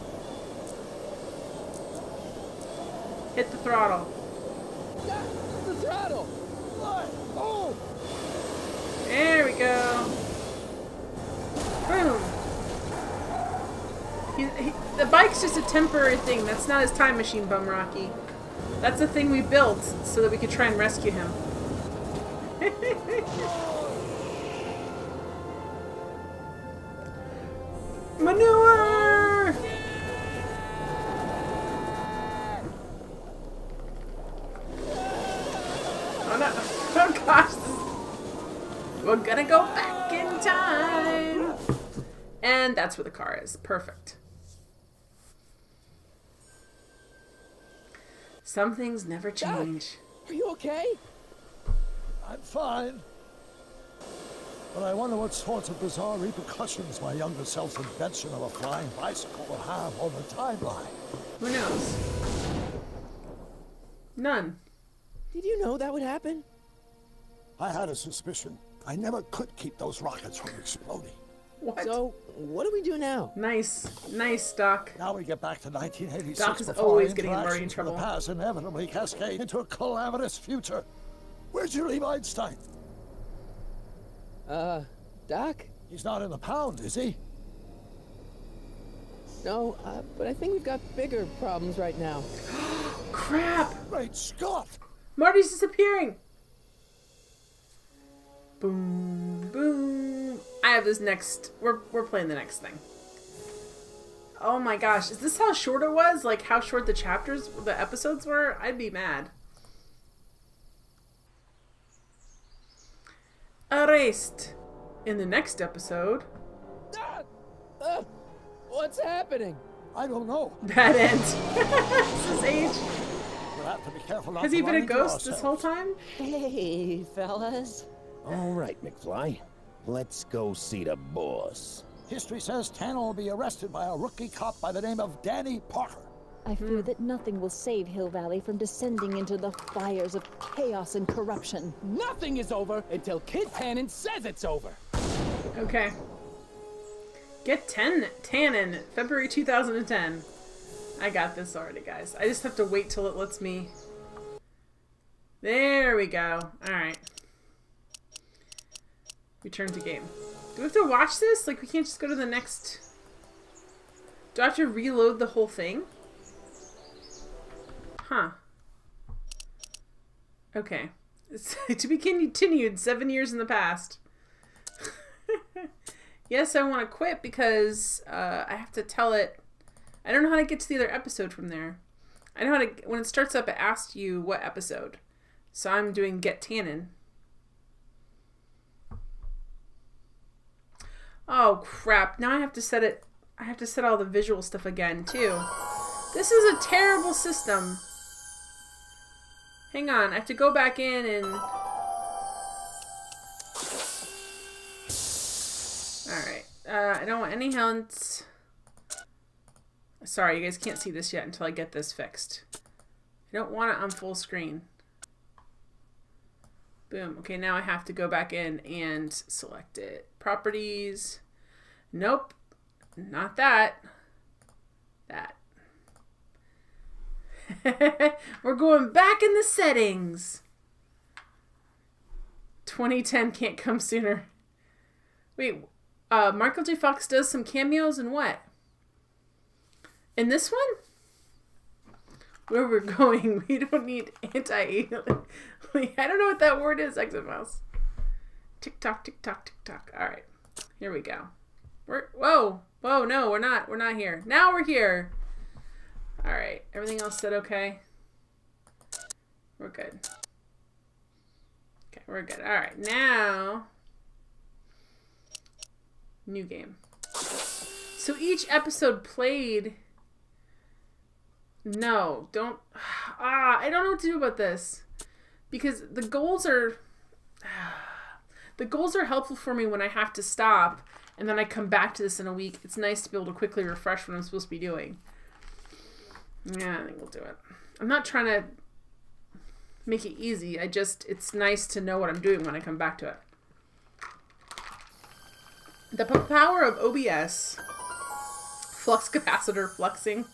Hit the throttle. Yeah, the throttle. Look! Oh! There we go. Boom. The bike's just a temporary thing. That's not his time machine, Bum Rocky. That's the thing we built so that we could try and rescue him. Manure! Oh no. Oh gosh. We're gonna go back in time. And that's where the car is. Perfect. Some things never change. Are you okay? I'm fine. But I wonder what sorts of bizarre repercussions my younger self's invention of a flying bicycle will have on the timeline. Who knows? None. Did you know that would happen? I had a suspicion. I never could keep those rockets from exploding. What? So, what do we do now? Nice. Nice, Doc. Now we get back to 1986. Doc is before always our getting Marty in interactions with trouble. The past inevitably cascade into a calamitous future. Where'd you leave Einstein? Doc? He's not in the pound, is he? No, but I think we've got bigger problems right now. Crap! Great Scott! Marty's disappearing! Boom, boom. I have this next... We're playing the next thing. Oh my gosh. Is this how short it was? Like how short the chapters, the episodes were? I'd be mad. Erased. In the next episode... What's happening? I don't know. Bad end. This is age. We'll have to be careful not Has to he been run a into ghost this whole ourselves. time? Hey, fellas. All right, McFly. Let's go see the boss. History says Tanner will be arrested by a rookie cop by the name of Danny Parker. I fear that nothing will save Hill Valley from descending into the fires of chaos and corruption. Nothing is over until Kid Tannen says it's over. Okay. Get Tannen, February 2010. I got this already, guys. I just have to wait till it lets me There we go. Alright. Return to game. Do we have to watch this? Like, we can't just go to the next... Do I have to reload the whole thing? Huh. Okay. It's to be continued 7 years in the past. Yes, I want to quit because I have to tell it... I don't know how to get to the other episode from there. I know how to... When it starts up, it asks you what episode. So I'm doing Get Tannen. Oh, crap. Now I have to set it... I have to set all the visual stuff again, too. This is a terrible system. Hang on. I have to go back in and... Alright. I don't want any hints. Sorry, you guys can't see this yet until I get this fixed. I don't want it on full screen. Boom. Okay, now I have to go back in and select it. Properties. Nope. Not that. That. We're going back in the settings. 2010 can't come sooner. Wait, Michael J. Fox does some cameos in what? In this one? Where we're going, we don't need anti-alien. I don't know what that word is, Exit Mouse. Tick-tock, tick-tock, tick-tock. Alright, here we go. Whoa, no, we're not here. Now we're here. Alright, everything else said okay? We're good. Okay, we're good. Alright, now... New game. So each episode played... No, don't... I don't know what to do about this. Because the goals are... The goals are helpful for me when I have to stop and then I come back to this in a week. It's nice to be able to quickly refresh what I'm supposed to be doing. Yeah, I think we'll do it. I'm not trying to make it easy. It's nice to know what I'm doing when I come back to it. The power of OBS. Flux capacitor fluxing.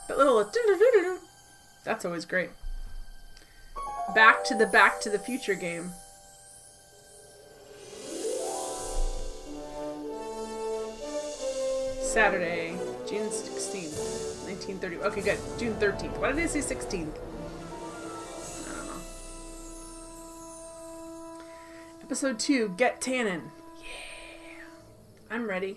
That little... That's always great. Back to the Future game. Saturday, June 16th, 1930. Okay, good. June 13th. Why did I say 16th? I don't know. Episode 2, Get Tannen. Yeah. I'm ready.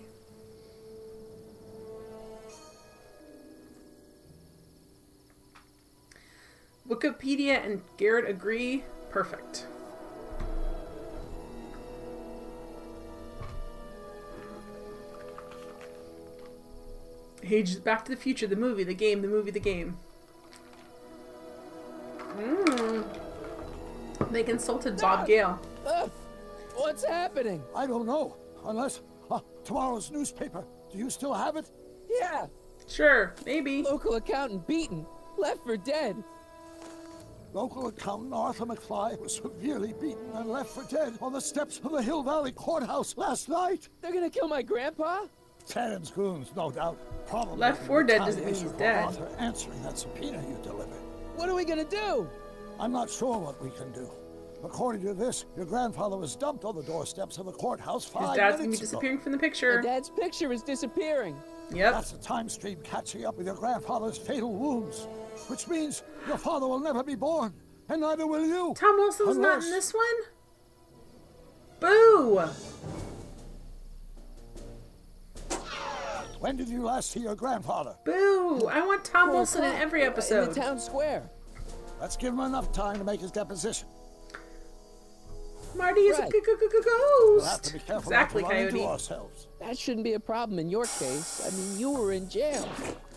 Wikipedia and Garrett agree. Perfect. Age Back to the Future, the movie, the game, the movie, the game. They consulted Bob Gale. What's happening? I don't know. Unless tomorrow's newspaper. Do you still have it? Yeah. Sure, maybe. Local accountant beaten. Left for dead. Local accountant Arthur McFly was severely beaten and left for dead on the steps of the Hill Valley Courthouse last night. They're gonna kill my grandpa? Tannen's goons, no doubt. Probably Left for dead doesn't mean he's retaliation for dead. Arthur answering that subpoena you delivered. What are we gonna do? I'm not sure what we can do. According to this, your grandfather was dumped on the doorsteps of the courthouse 5 His minutes dad's gonna be ago. disappearing from the My picture. dad's picture is disappearing. Yep. That's a time stream catching up with your grandfather's fatal wounds, which means your father will never be born, and neither will you. Tom Wilson's not in Unless- this one? Boo! When did you last see your grandfather? Boo! I want Tom Wilson in every In episode. the town square. Let's give him enough time to make his deposition. Marty is Right. a We'll have to be ghost. careful Exactly, not to run into Coyote. ourselves. That shouldn't be a problem in your case. I mean, you were in jail.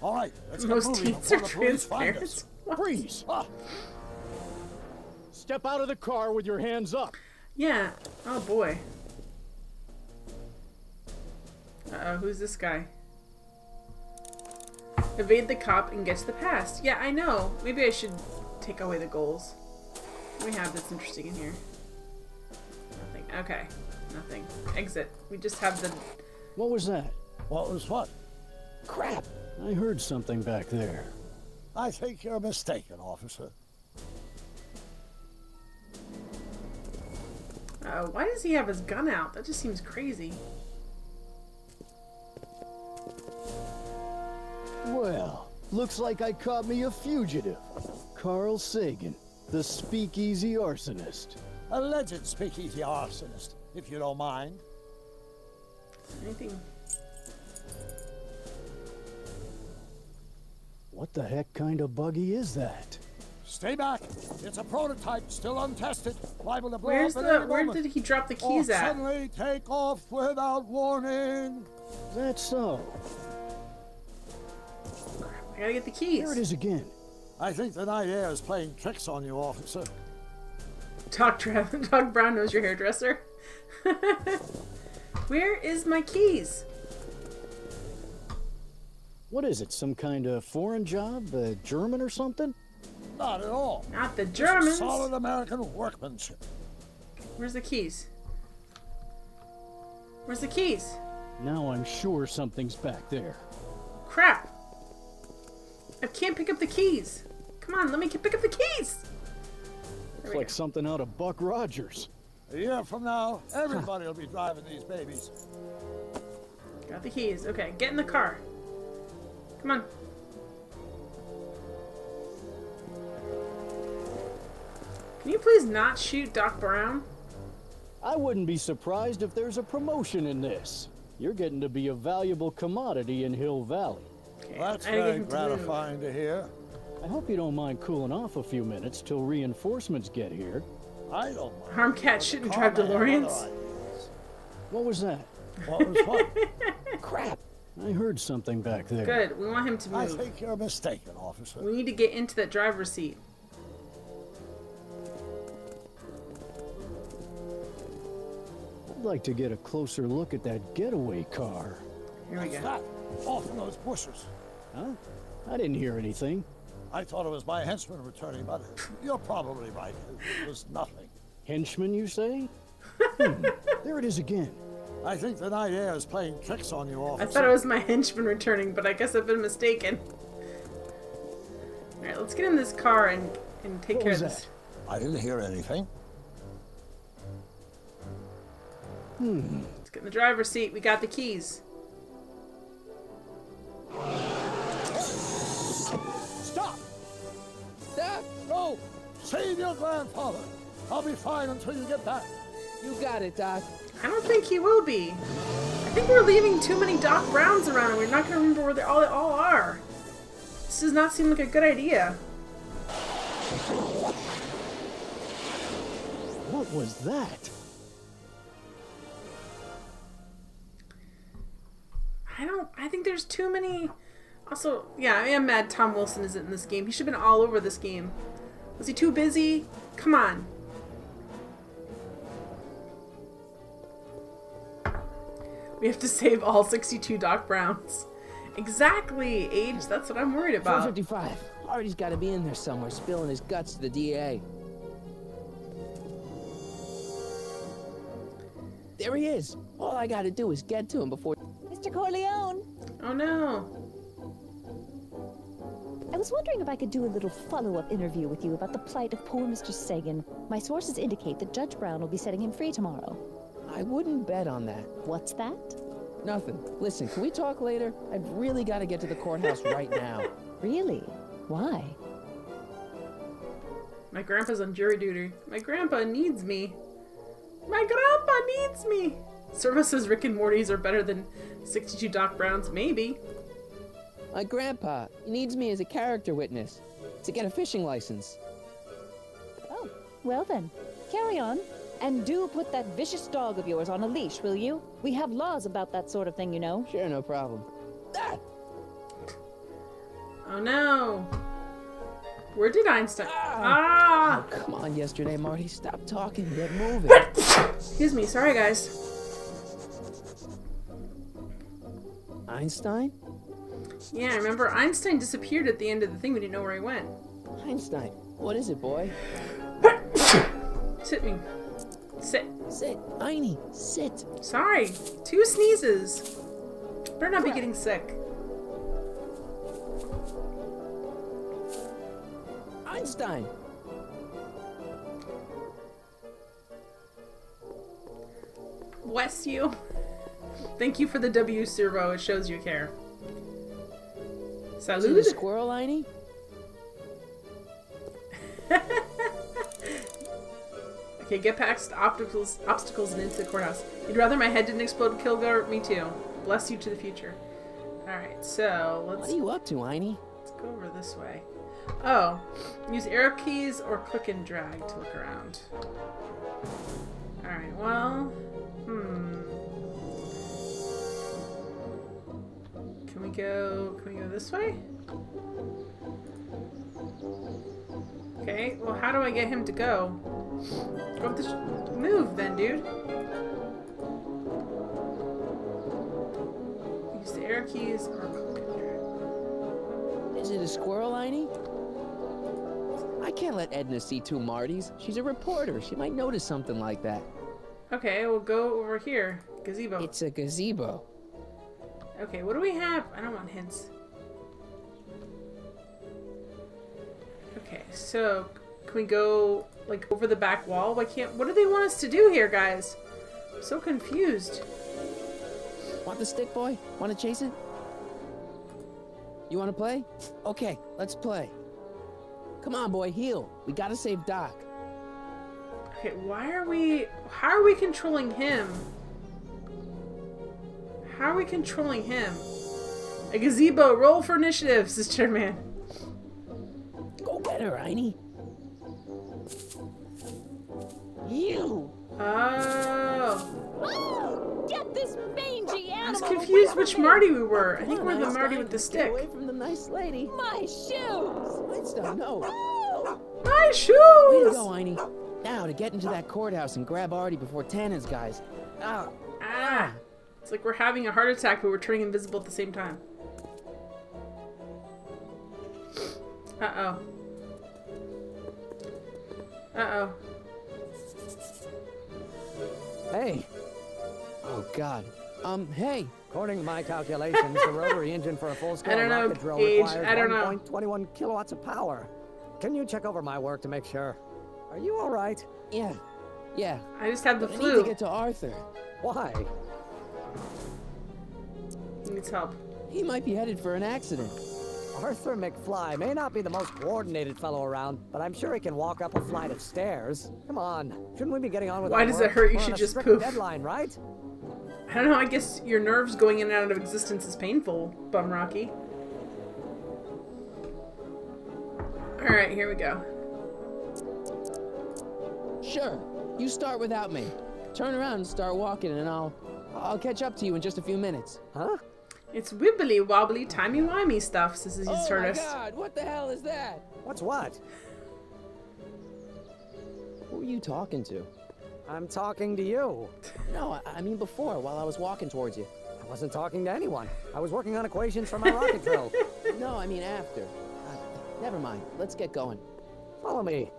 All right, let's get Most moving teens before are the police find transparent. us. Freeze! Ah, Step out of the car with your hands up. Yeah. Oh boy. Uh-oh, who's this guy? Evade the cop and get to the past. Yeah, I know. Maybe I should take away the goals. What do we have that's interesting in here? Nothing. Okay. Nothing. Exit. We just have the... What was that? what was what? Crap. I heard something back there. I think you're mistaken, officer. Why does he have his gun out? That just seems crazy. Well, looks like I caught me a fugitive. Carl Sagan, the speakeasy arsonist. Alleged speakeasy arsonist, if you don't mind. Anything? What the heck kind of buggy is that? Stay back. It's a prototype, still untested. Liable to blow Where's up at any the? Where moment. did he drop the keys Or at? suddenly take off without warning. That's so. I gotta get the keys. Here it is again. I think the night air is playing tricks on you, officer. Doc Brown knows your hairdresser. Where is my keys? What is it, some kind of foreign job? German or something? Not at all. Not the This is Germans. solid American workmanship. Where's the keys? Where's the keys? Now I'm sure something's back there. Crap! I can't pick up the keys. Come on, let me pick up the keys. There It's we like go. something out of Buck Rogers. A year from now, everybody will be driving these babies. Got the keys. Okay, get in the car. Come on. Can you please not shoot Doc Brown? I wouldn't be surprised if there's a promotion in this. You're getting to be a valuable commodity in Hill Valley. Okay, That's I gotta get very him to move. gratifying to hear. I hope you don't mind cooling off a few minutes till reinforcements get here. I don't mind. Armcat shouldn't drive Carl may have DeLoreans. other ideas. What was that? What was what? Crap! I heard something back there. Good, we want him to I move. think you're mistaken, officer. We need to get into that driver's seat. I'd like to get a closer look at that getaway car. Here we What's go. that? Off in those bushes. Huh? I didn't hear anything. I thought it was my henchman returning, but you're probably right. It was nothing. Henchman, you say? There it is again. I think the night air is playing tricks on you, I officer. thought it was my henchman returning, but I guess I've been mistaken. Alright, let's get in this car and take What care was of this. that? I didn't hear anything. Let's get in the driver's seat. We got the keys. Stop! Doc, No! Save your grandfather. I'll be fine until you get back. you got it, Doc. I don't think he will be. I think we're leaving too many Doc Browns around and we're not going to remember where they all are. This does not seem like a good idea. What was that? I think there's too many. Also, yeah, I am mad Tom Wilson isn't in this game. He should have been all over this game. Was he too busy? Come on. We have to save all 62 Doc Browns. Exactly, Age. That's what I'm worried about. 455. Artie's got to be in there somewhere, spilling his guts to the DA. There he is. All I got to do is get to him before... Mr. Corleone, Oh no. I was wondering if I could do a little follow-up interview with you about the plight of poor Mr. Sagan. My sources indicate that Judge Brown will be setting him free tomorrow. I wouldn't bet on that. What's that? Nothing. Listen, can we talk later? I've really got to get to the courthouse right now. Really? Why? My grandpa's on jury duty. My grandpa needs me. My grandpa needs me. Servo says Rick and Morty's are better than 62 Doc Browns. Maybe. My grandpa needs me as a character witness to get a fishing license. Oh, well then, carry on. And do put that vicious dog of yours on a leash, will you? We have laws about that sort of thing, you know. Sure, no problem. Ah! Oh no. Where did Einstein? Oh, come on, yesterday, Marty. Stop talking. Get moving. Excuse me. Sorry, guys. Einstein? Yeah, remember Einstein disappeared at the end of the thing. We didn't know where he went. Einstein. What is it, boy? Sit me. Sit. Sit. Einie, sit. Sorry. 2 sneezes. Better not be getting sick. Einstein. Bless you. Thank you for the W servo. It shows you care. Is it a Salud. squirrel, Einie? Okay, get past obstacles and into the courthouse. You'd rather my head didn't explode, Kilgore? Me too. Bless you to the future. Alright, so What let's are you up to, Einie? go over this way. Oh, use arrow keys or click and drag to look around. Alright, well, Can we go this way? Okay, well, how do I get him to go? Go up the move then, dude. Use the arrow keys or click and drag. Is it a squirrel, Einie? I can't let Edna see two Martys. She's a reporter. She might notice something like that. Okay, we'll go over here. Gazebo. It's a gazebo. Okay, what do we have? I don't want hints. Okay, so can we go like over the back wall? Why can't? What do they want us to do here, guys? I'm so confused. Want the stick, boy? Want to chase it? You want to play? Okay, let's play. Come on, boy, heal. We gotta save Doc. Okay, how are we controlling him? How are we controlling him? A gazebo, roll for initiative, Sister Man. Go get her, Einie. You. Oh. Get this mangy I was animal confused away which from me. Marty we were. I Come think on, we're the Einstein. Marty with the Get stick. away from the nice lady. My shoes! Einstein, no. My shoes! Way to go, Einie. Now to get into that courthouse and grab Artie before Tannen's guys. Ah. Ah! It's like we're having a heart attack, but we're turning invisible at the same time. Uh-oh. Uh-oh. Hey, Oh God. Hey. according to my calculations, the rotary engine for a full-scale I don't know, rocket drill Paige, requires I don't know. 1.21 kilowatts of power. Can you check over my work to make sure? Are you all right? Yeah. Yeah. I just had the I need flu. to get to Arthur. Why? He needs help. He might be headed for an accident. Arthur McFly may not be the most coordinated fellow around, but I'm sure he can walk up a flight of stairs. Come on, shouldn't we be getting on with Why our does work? it hurt? You We're on should a just strict poof. deadline, right? I don't know, I guess your nerves going in and out of existence is painful, Bum Rocky. Alright, here we go. Sure. You start without me. Turn around and start walking, and I'll catch up to you in just a few minutes. Huh? It's wibbly wobbly timey wimey stuff, says his Oh my tortoise. God! What the hell is that? What's what? Who are you talking to? I'm talking to you. No, I mean before, while I was walking towards you. I wasn't talking to anyone. I was working on equations for my rocket drill. No, I mean after. Never mind. Let's get going. Follow me.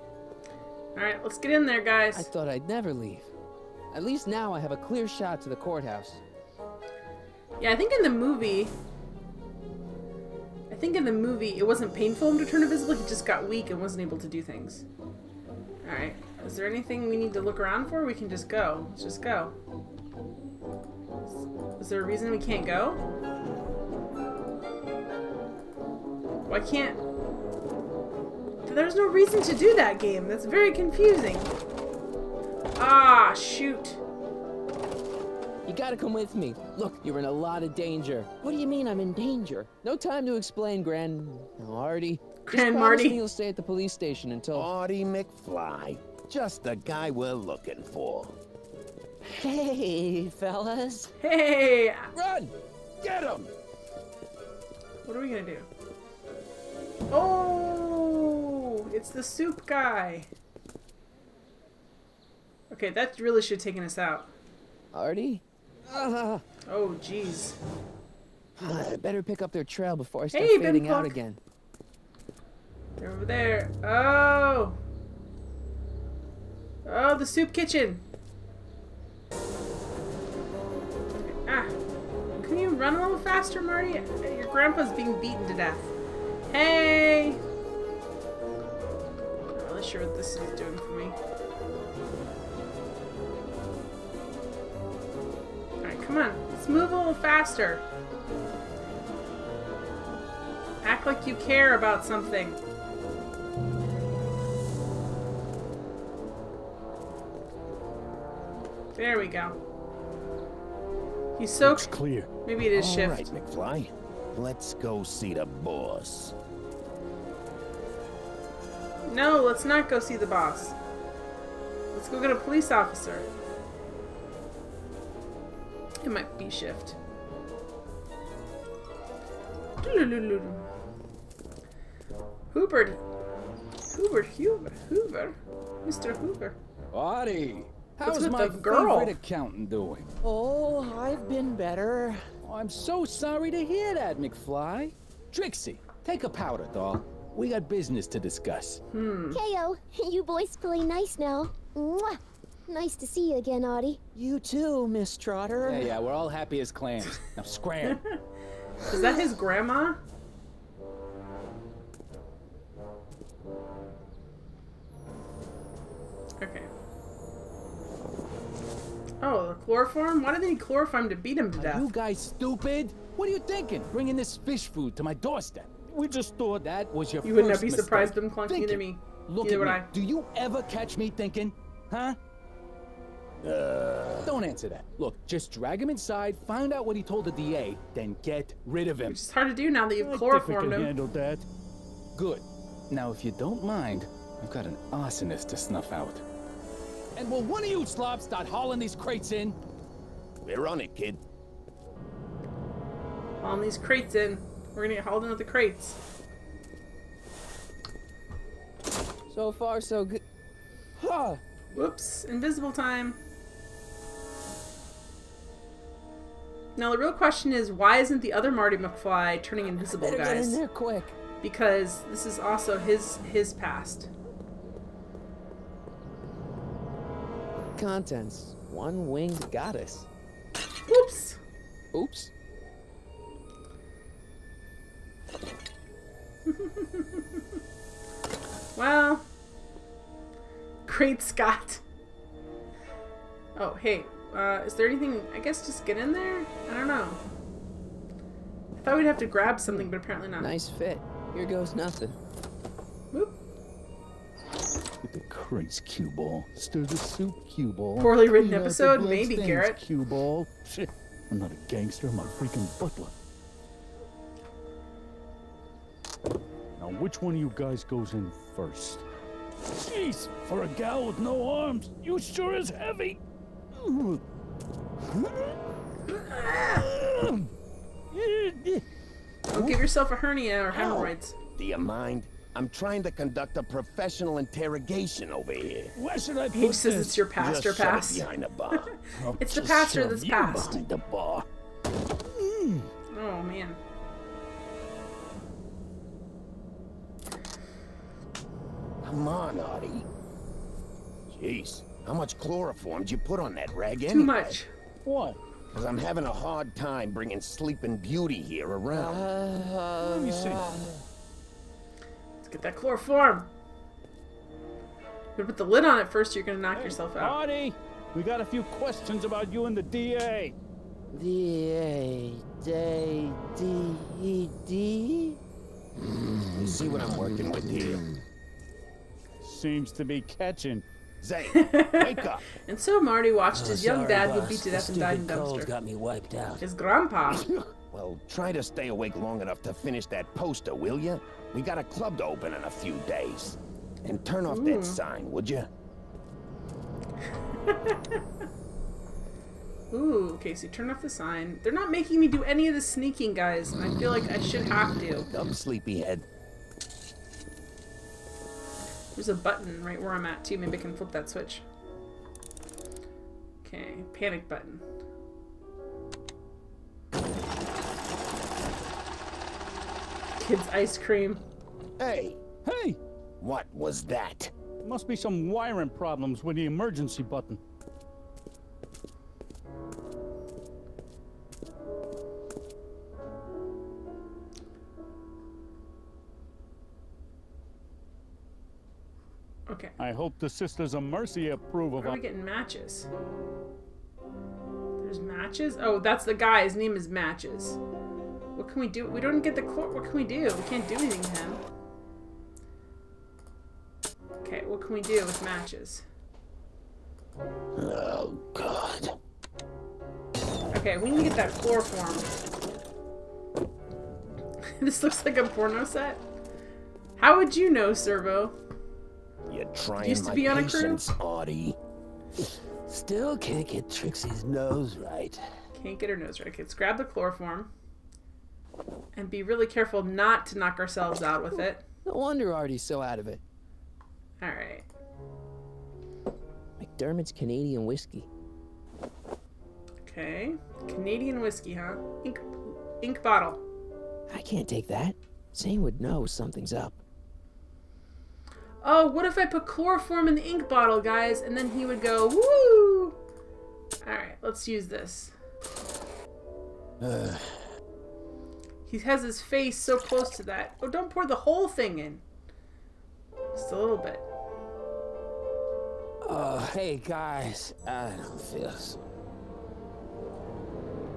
Alright, let's get in there, guys. I thought I'd never leave. At least now I have a clear shot to the courthouse. Yeah, I think in the movie, it wasn't painful for him to turn invisible. He just got weak and wasn't able to do things. Alright, is there anything we need to look around for? We can just go. Let's just go. Is there a reason we can't go? Why can't... There's no reason to do that game. That's very confusing. Ah, shoot. You gotta come with me. Look, you're in a lot of danger. What do you mean I'm in danger? No time to explain, Artie. Grand Just promise Marty. me you'll stay at the police station until... Artie McFly. Just the guy we're looking for. Hey, fellas. Hey! Run! Get him! What are we gonna do? Oh! It's the soup guy. Okay, that really should have taken us out. Artie? Oh, jeez. I better pick up their trail before I start Hey, fading out Bimpuck. again. They're over there. Oh! Oh, the soup kitchen. Ah. Can you run a little faster, Marty? Your grandpa's being beaten to death. Hey! sure what this is doing for me. Alright, come on. Let's move a little faster. Act like you care about something. There we go. He's so Looks clear. Maybe it is All shift. right, McFly. Let's go see the boss. No, let's not go see the boss. Let's go get a police officer. It might be shift. Hoover. Mr. Hoover. Marty, What's how's with my the girl? favorite accountant doing? Oh, I've been better. Oh, I'm so sorry to hear that, McFly. Trixie, take a powder, doll. We got business to discuss. Heyo, you boys play nice now. Mwah. Nice to see you again, Audie. You too, Miss Trotter. Yeah, we're all happy as clams. Now scram. Is that his grandma? Okay. Oh, the chloroform? Why do they need chloroform to beat him to Are death? you guys stupid? What are you thinking? Bringing this fish food to my doorstep? We just thought that was your You would not first be mistake. surprised them clunking Think either it. me. Look Either at would me. I. Do you ever catch me thinking? Huh? Don't answer that. Look, just drag him inside, find out what he told the DA, then get rid of him. Which is hard to do now that you've I think I chloroformed can him. handle that. Good. Now, if you don't mind, I've got an arsonist to snuff out. And will one of you slobs start hauling these crates in? We're on it, kid. Hauling these crates in. We're gonna get hauled in with the crates. So far, so good. Huh. Whoops. Invisible time. Now the real question is, why isn't the other Marty McFly turning invisible, Better get in guys? there quick. Because this is also his past. Contents. One winged goddess. Oops. Oops. Well, great Scott. Oh, hey, is there anything? I guess just get in there? I don't know. I thought we'd have to grab something, but apparently not. Nice fit. Here goes nothing. Whoop. Get the crates, cue ball. Stir the soup, cue ball. Poorly written Clean out the episode? blood Maybe, stains, Garrett. Cue ball. Shit. I'm not a gangster, I'm a freaking butler. Now, which one of you guys goes in first? Jeez, for a gal with no arms, you sure is heavy. Don't give yourself a hernia or hemorrhoids. Do you mind? I'm trying to conduct a professional interrogation over here. Where should I put He says this? it's your pastor Just shove it pass. behind the bar. I'll It's the just pastor shove that's you passed. behind the bar. Oh, man. Come on, Artie. Jeez, how much chloroform did you put on that rag anyway? Too much. What? Because I'm having a hard time bringing Sleeping Beauty here around. Let me see. Let's get that chloroform. You put the lid on it first, you're gonna knock yourself out. Marty, we got a few questions about you and the DA. D-A, D, D, D? You see what I'm working with here? Seems to be catching. Zane, wake up. And so Marty watched his young dad get beat to death and died in cold dumpster. got me wiped out. His grandpa. Well, try to stay awake long enough to finish that poster, will you? We got a club to open in a few days. And turn off that sign, would you? Ooh, okay, so turn off the sign. They're not making me do any of the sneaking, guys. And I feel like I should have to. Up, sleepyhead. There's a button right where I'm at, too. Maybe I can flip that switch. Okay, panic button. Kids ice cream. Hey, Hey, what was that? must be some wiring problems with the emergency button. Okay. I hope the Sisters of Mercy approve of Where are we our... getting matches? There's matches? Oh, that's the guy. His name is Matches. What can we do? We don't get the what can we do? We can't do anything to him. Okay, what can we do with Matches? Oh, God. Okay, we need to get that chloroform. This looks like a porno set. How would you know, Servo? You're trying Used to my be on a crew? patience, Artie. Still can't get Trixie's nose right. Can't get her nose right. Okay, let's grab the chloroform. And be really careful not to knock ourselves out with it. No wonder Artie's so out of it. Alright. McDermott's Canadian whiskey. Okay. Canadian whiskey, huh? Ink bottle. I can't take that. Zane would know something's up. Oh, what if I put chloroform in the ink bottle, guys? And then he would go, woo! Alright, let's use this. He has his face so close to that. Oh, don't pour the whole thing in. Just a little bit. Oh, hey, guys. I don't feel so...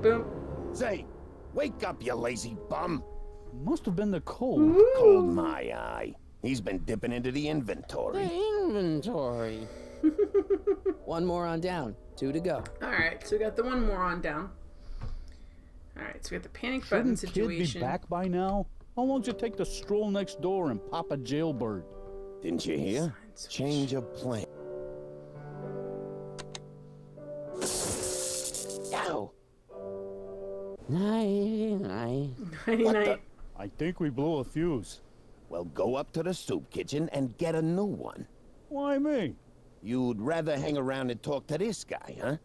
Boom. Zane, wake up, you lazy bum. Must have been the cold. Ooh. Cold my eye. He's been dipping into the inventory. The inventory. One more on down. 2 to go. Alright, so we got the one more on down. Alright, so we got the panic button Shouldn't Kid situation. be back by now? How long did it take to stroll next door and pop a jailbird? Didn't you hear? Change of plan. Ow. Night. Night. I think we blew a fuse. Well, go up to the soup kitchen and get a new one. Why me? You'd rather hang around and talk to this guy, huh?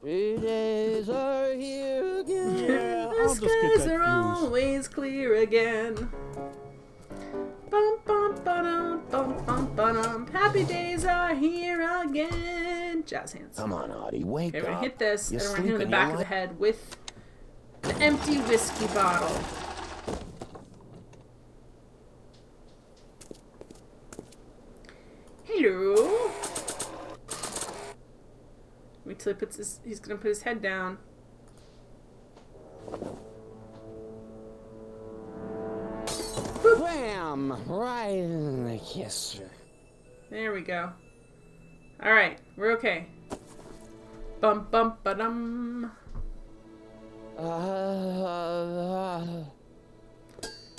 3 days are here again. Yeah, The I'll just get skies that are fuse. always clear again. Bum bum ba-dum, bum bum ba-dum. Happy days are here again. Jazz hands. Come on, Artie, wake Okay, we're up. gonna hit this, You're and we're gonna hit him in the sleeping, back you of the like- head with the empty whiskey bottle. Hello. Wait till he puts his. He's gonna put his head down. Wham! Right in the kisser. There we go. All right, we're okay. Bum bum ba dum.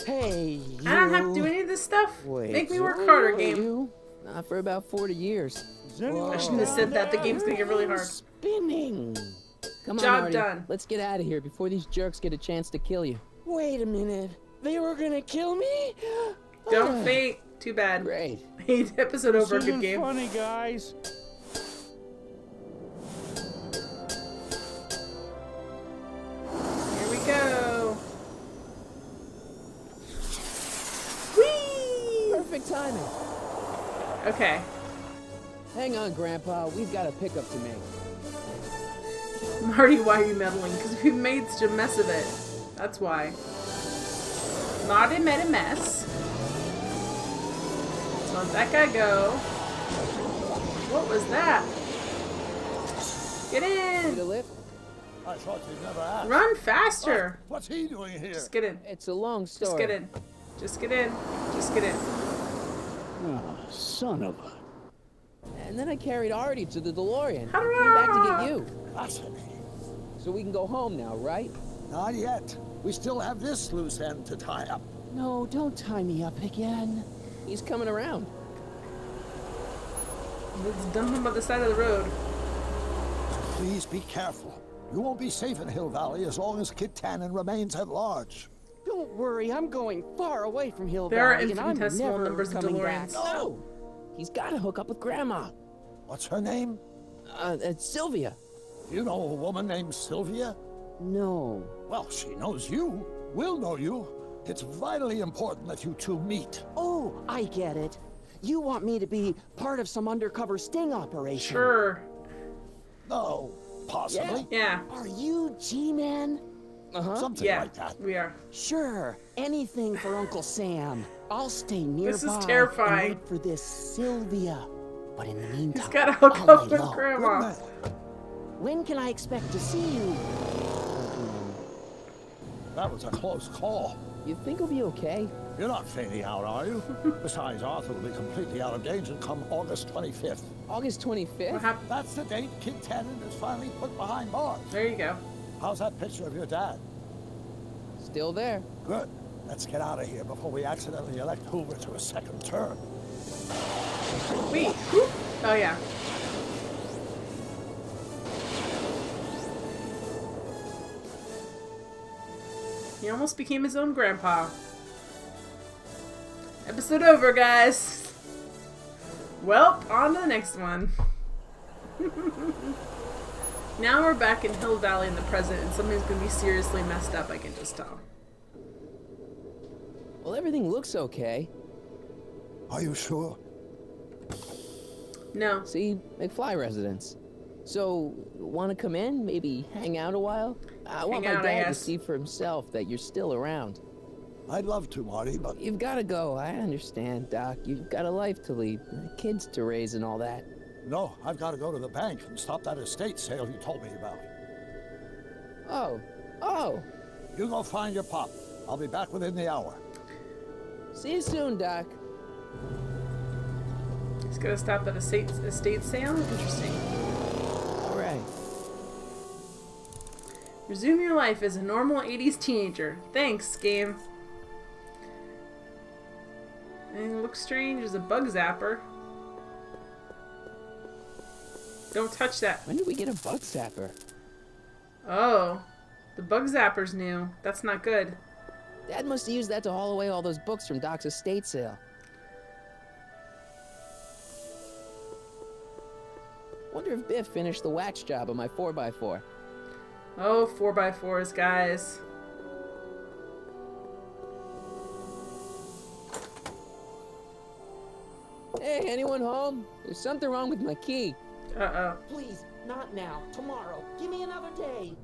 Hey, I don't have to do you. any of this stuff. Wait, Make me work harder, game. You? Not for about 40 years. Is anyone I shouldn't have said that. The game's gonna get really hard. Spinning. Come on, Job Marty. done. Let's get out of here before these jerks get a chance to kill you. Wait a minute. They were gonna kill me? Don't faint. Too bad. Great. Hey, episode over. This Good isn't game. funny, guys. Here we go. Whee! Perfect timing. Okay. Hang on, Grandpa. We've got a pickup to make. Marty, why are you meddling? Because we made such a mess of it. That's why. Marty made a mess. Let's let that guy go. What was that? Get Need a in! lift? I thought you'd never ask. Run faster! What's he doing here? Just get in. It's a long story. Just get in. Just get in. Just get in. Oh, son of a... And then I carried Artie to the DeLorean. Hurrah! Came back to get you. Fascinating. So we can go home now, right? Not yet. We still have this loose end to tie up. No, don't tie me up again. He's coming around. Let's dump him by the side of the road. Please be careful. You won't be safe in Hill Valley as long as Kit Tannen remains at large. Don't worry, I'm going far away from Hill There are Valley, and I'm infinitesimal never numbers of coming back. DeLoreans. No! He's got to hook up with Grandma. What's her name? It's Sylvia. You know a woman named Sylvia? No. Well, she knows you. Will know you. It's vitally important that you two meet. Oh, I get it. You want me to be part of some undercover sting operation. Sure. No, possibly. Yeah. Are you G-Man? Something like that. We are. Sure, anything for Uncle Sam. I'll stay nearby. This is terrifying. And wait for this Sylvia. But in the meantime, He's gotta hook I'll up lay with low. Grandma. When can I expect to see you? That was a close call. You think he'll be okay? You're not fading out, are you? Besides, Arthur will be completely out of danger come August 25th. August 25th? What happened? That's the date Kid Tannen is finally put behind bars. There you go. How's that picture of your dad? Still there. Good. Let's get out of here before we accidentally elect Hoover to a second term. Wait. Whoop. Oh, yeah. He almost became his own grandpa. Episode over, guys. Well, on to the next one. Now we're back in Hill Valley in the present, and something's going to be seriously messed up, I can just tell. Well, everything looks okay. Are you sure? No. See, McFly residence. So, want to come in? Maybe hang out a while? I want my dad to see for himself that you're still around. I'd love to, Marty, but... You've got to go. I understand, Doc. You've got a life to lead, kids to raise and all that. No, I've got to go to the bank and stop that estate sale you told me about. Oh. You go find your pop. I'll be back within the hour. See you soon, Doc. He's gonna stop at estate sale? Interesting. Alright. Resume your life as a normal 80s teenager. Thanks, game. Anything looks strange? There's a bug zapper. Don't touch that. When did we get a bug zapper? Oh. The bug zapper's new. That's not good. Dad must have used that to haul away all those books from Doc's estate sale. Wonder if Biff finished the wax job on my 4x4. Oh, 4x4s, guys. Hey, anyone home? There's something wrong with my key. Uh-oh. Please, not now. Tomorrow. Give me another day.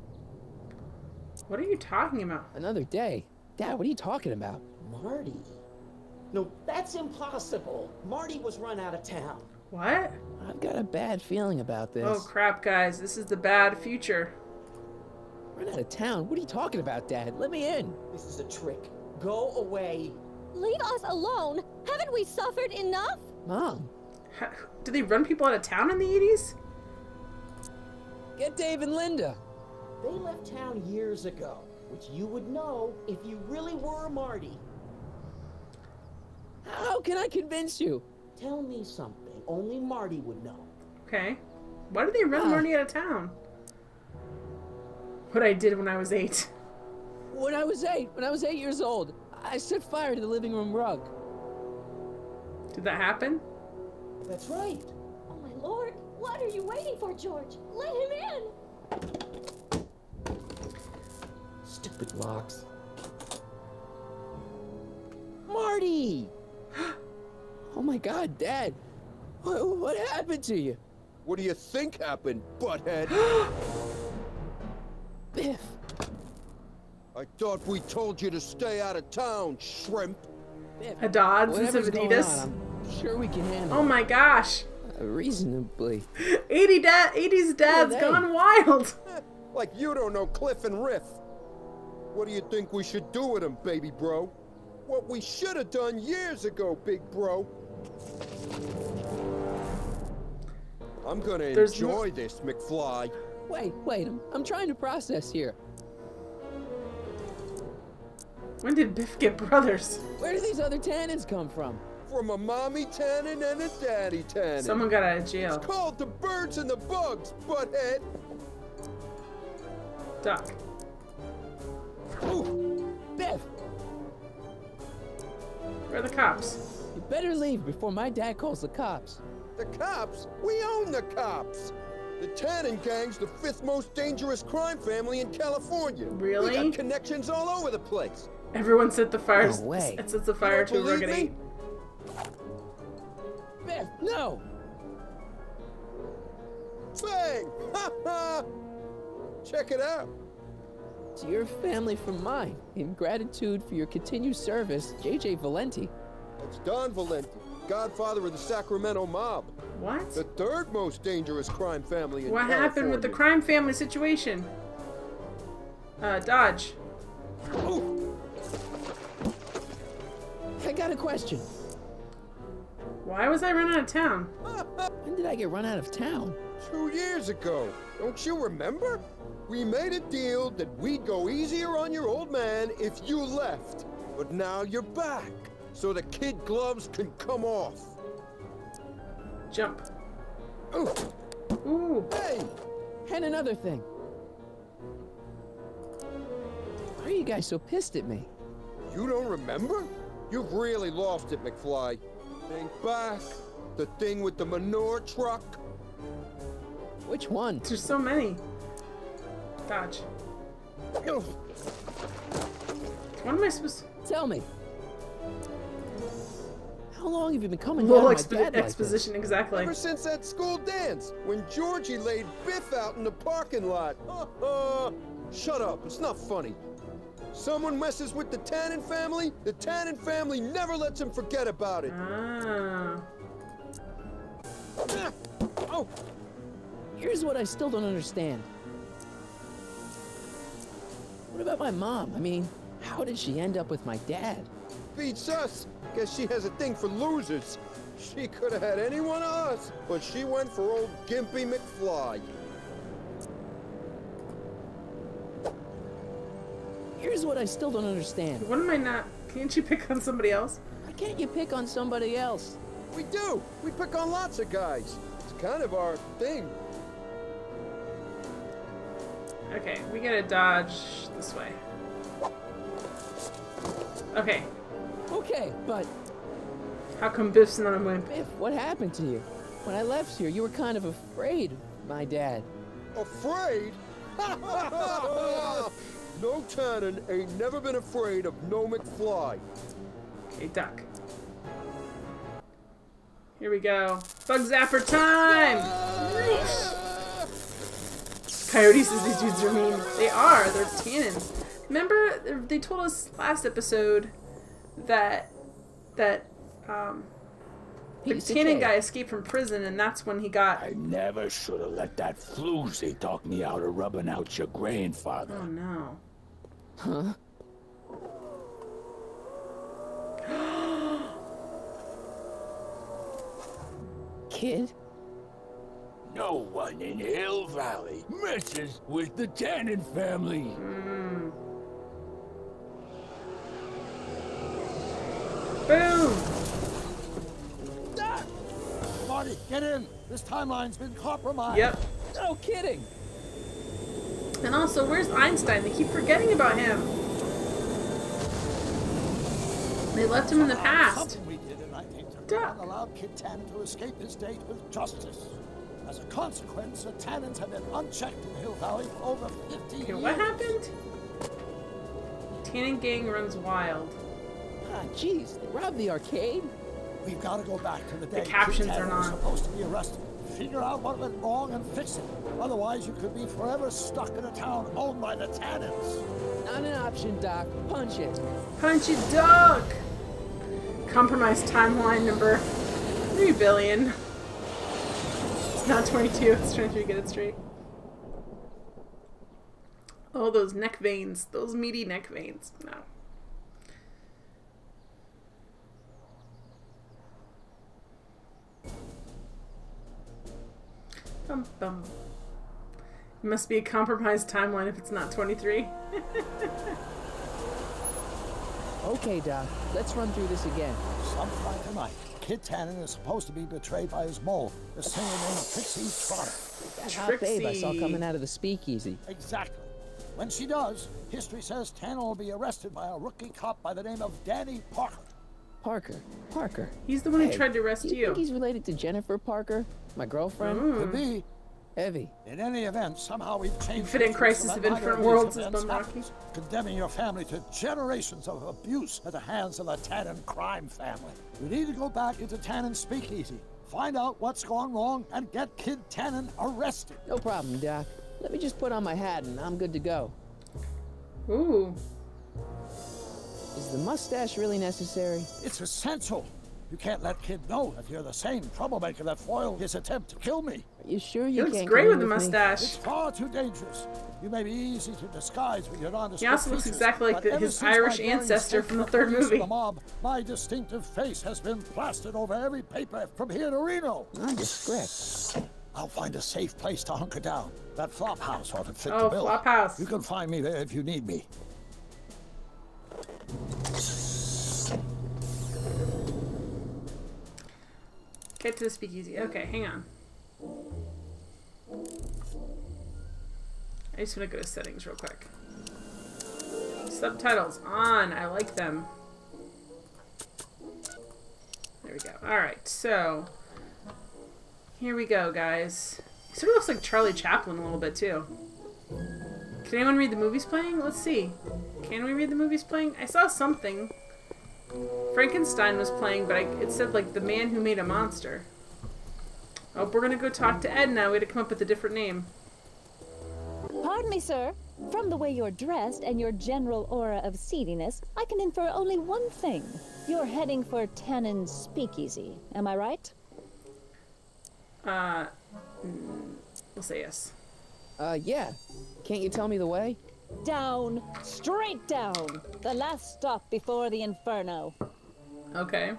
What are you talking about? Another day? Dad, what are you talking about? Marty? No, that's impossible. Marty was run out of town. What? I've got a bad feeling about this. Oh, crap, guys. This is the bad future. Run out of town? What are you talking about, Dad? Let me in. This is a trick. Go away. Leave us alone. Haven't we suffered enough? Mom. Did they run people out of town in the 80s? Get Dave and Linda. They left town years ago, which you would know if you really were Marty. How can I convince you? Tell me something only Marty would know. Okay. Why did they run Marty out of town? What I did when I was 8. When I was 8 years old, I set fire to the living room rug. Did that happen? That's right. Oh my lord, what are you waiting for, George? Let him in! Stupid locks. Marty! Oh my God, Dad. What happened to you? What do you think happened, butthead? Biff. I thought we told you to stay out of town, shrimp. Biff. A Dodds and some Whatever's going Adidas. on, I'm sure we can handle Oh my gosh. reasonably. 80s dad's Hey. gone wild. Like you don't know Cliff and Riff. What do you think we should do with him, baby bro? What we should have done years ago, big bro. I'm gonna enjoy this, McFly. Wait, I'm trying to process here. When did Biff get brothers? Where do these other Tannins come from? From a mommy Tannen and a daddy Tannen. Someone got out of jail. It's called the birds and the bugs, butthead. Doc. Ooh, Biff! Where are the cops? You better leave before my dad calls the cops. The cops? We own the cops. The Tannen gang's the 5th most dangerous crime family in California. Really? We got connections all over the place. Everyone set the fire. No way. It sets the fire to a believe rugged me? 8. Biff, no! Bang! Ha ha! Check it out. To your family from mine. In gratitude for your continued service, J.J. Valenti. It's Don Valenti, godfather of the Sacramento mob. What? The third most dangerous crime family in What California. happened with the crime family situation? Dodge. Oh. I got a question. Why was I run out of town? When did I get run out of town? 2 years ago. Don't you remember? We made a deal that we'd go easier on your old man if you left. But now you're back, so the kid gloves can come off. Jump. Ooh. Ooh. Hey! And another thing. Why are you guys so pissed at me? You don't remember? You've really lost it, McFly. Think back. The thing with the manure truck. Which one? There's so many. Dodge. What am I supposed to... Tell me. How long have you been coming Little down on my dad like this? exposition, exactly. Ever since that school dance, when Georgie laid Biff out in the parking lot. Shut up, it's not funny. Someone messes with the Tannen family, the Tannen family never lets him forget about it. Ah. Oh. Here's what I still don't understand. What about my mom? I mean, how did she end up with my dad? Beats us. Guess she has a thing for losers. She could have had any one of us, but she went for old Gimpy McFly. Here's what I still don't understand. What am I not... Can't you pick on somebody else? Why can't you pick on somebody else? We do. We pick on lots of guys. It's kind of our thing. Okay, we gotta dodge this way. Okay. Okay, but... How come Biff's not a wimp? Biff, what happened to you? When I left here, you were kind of afraid of my dad. Afraid? No Tannen ain't never been afraid of no McFly. Okay, duck. Here we go. Bug zapper time! Coyote says these dudes are mean. They are. They're Tannins. Remember, they told us last episode that the Tannen guy escaped from prison, and that's when he got... I never should have let that floozy talk me out of rubbing out your grandfather. Oh, no. Huh? Kid? No one in Hill Valley messes with the Tannen family. Boom! Ah! Marty, get in! This timeline's been compromised. Yep. No kidding! And also, where's Einstein? They keep forgetting about him. They left him in the past. Something we did in 1931 allowed Kid Tannen to escape his date with justice. As a consequence, the Tannens have been unchecked in Hill Valley for over 50 years. Okay, what happened? Tannen gang runs wild. Ah, jeez, they robbed the arcade? We've got to go back to the day captions Kid are Tannen was not. supposed to be arrested. Figure out what went wrong and fix it. Otherwise, you could be forever stuck in a town owned by the Tannens. Not an option, Doc. Punch it. Punch it, dog! Compromised timeline number 3 billion. It's not 22, it's 23, get it straight. Oh, those neck veins. Those meaty neck veins. No. Bum, bum. It must be a compromised timeline if it's not 23. Okay, Doc. Let's run through this again. Sometime tonight, Kid Tannen is supposed to be betrayed by his mole, the singer named Trixie Trotter. That hot babe I saw coming out of the speakeasy. Exactly. When she does, history says Tannen will be arrested by a rookie cop by the name of Danny Parker. Parker. He's the one who tried to arrest you. Think he's related to Jennifer Parker, my girlfriend? Could be. Heavy. In any event, somehow we've changed... Infinite Crisis of Infinite Worlds is Bumrocky. Condemning your family to generations of abuse at the hands of the Tannen crime family. We need to go back into Tannen's speakeasy, find out what's gone wrong, and get Kid Tannen arrested. No problem, Doc. Let me just put on my hat and I'm good to go. Ooh. Is the mustache really necessary? It's essential. You can't let Kid know that you're the same troublemaker that foiled his attempt to kill me. Are you sure He you looks can't great come with in the me? mustache. It's far too dangerous. You may be easy to disguise with your nondescript He also looks features, exactly like but ever his since my Irish daring ancestor escape from the the third police and movie. The mob, my distinctive face has been plastered over every paper from here to Reno. Nondescript. I'll find a safe place to hunker down. That flop house ought to fit Oh, the bill. flop house. You can find me there if you need me. Get to the speakeasy. Okay, hang on. I just want to go to settings real quick. Subtitles on. I like them. There we go. Alright, so here we go, guys. He sort of looks like Charlie Chaplin a little bit, too. Can anyone read the movies playing? Let's see. Can we read the movies playing? I saw something. Frankenstein was playing, but it said, like, The Man Who Made a Monster. Oh, we're gonna go talk to Ed now. We had to come up with a different name. Pardon me, sir. From the way you're dressed and your general aura of seediness, I can infer only one thing. You're heading for Tannen's Speakeasy. Am I right? We'll say yes. Yeah. Can't you tell me the way? Down. Straight down. The last stop before the Inferno. Okay.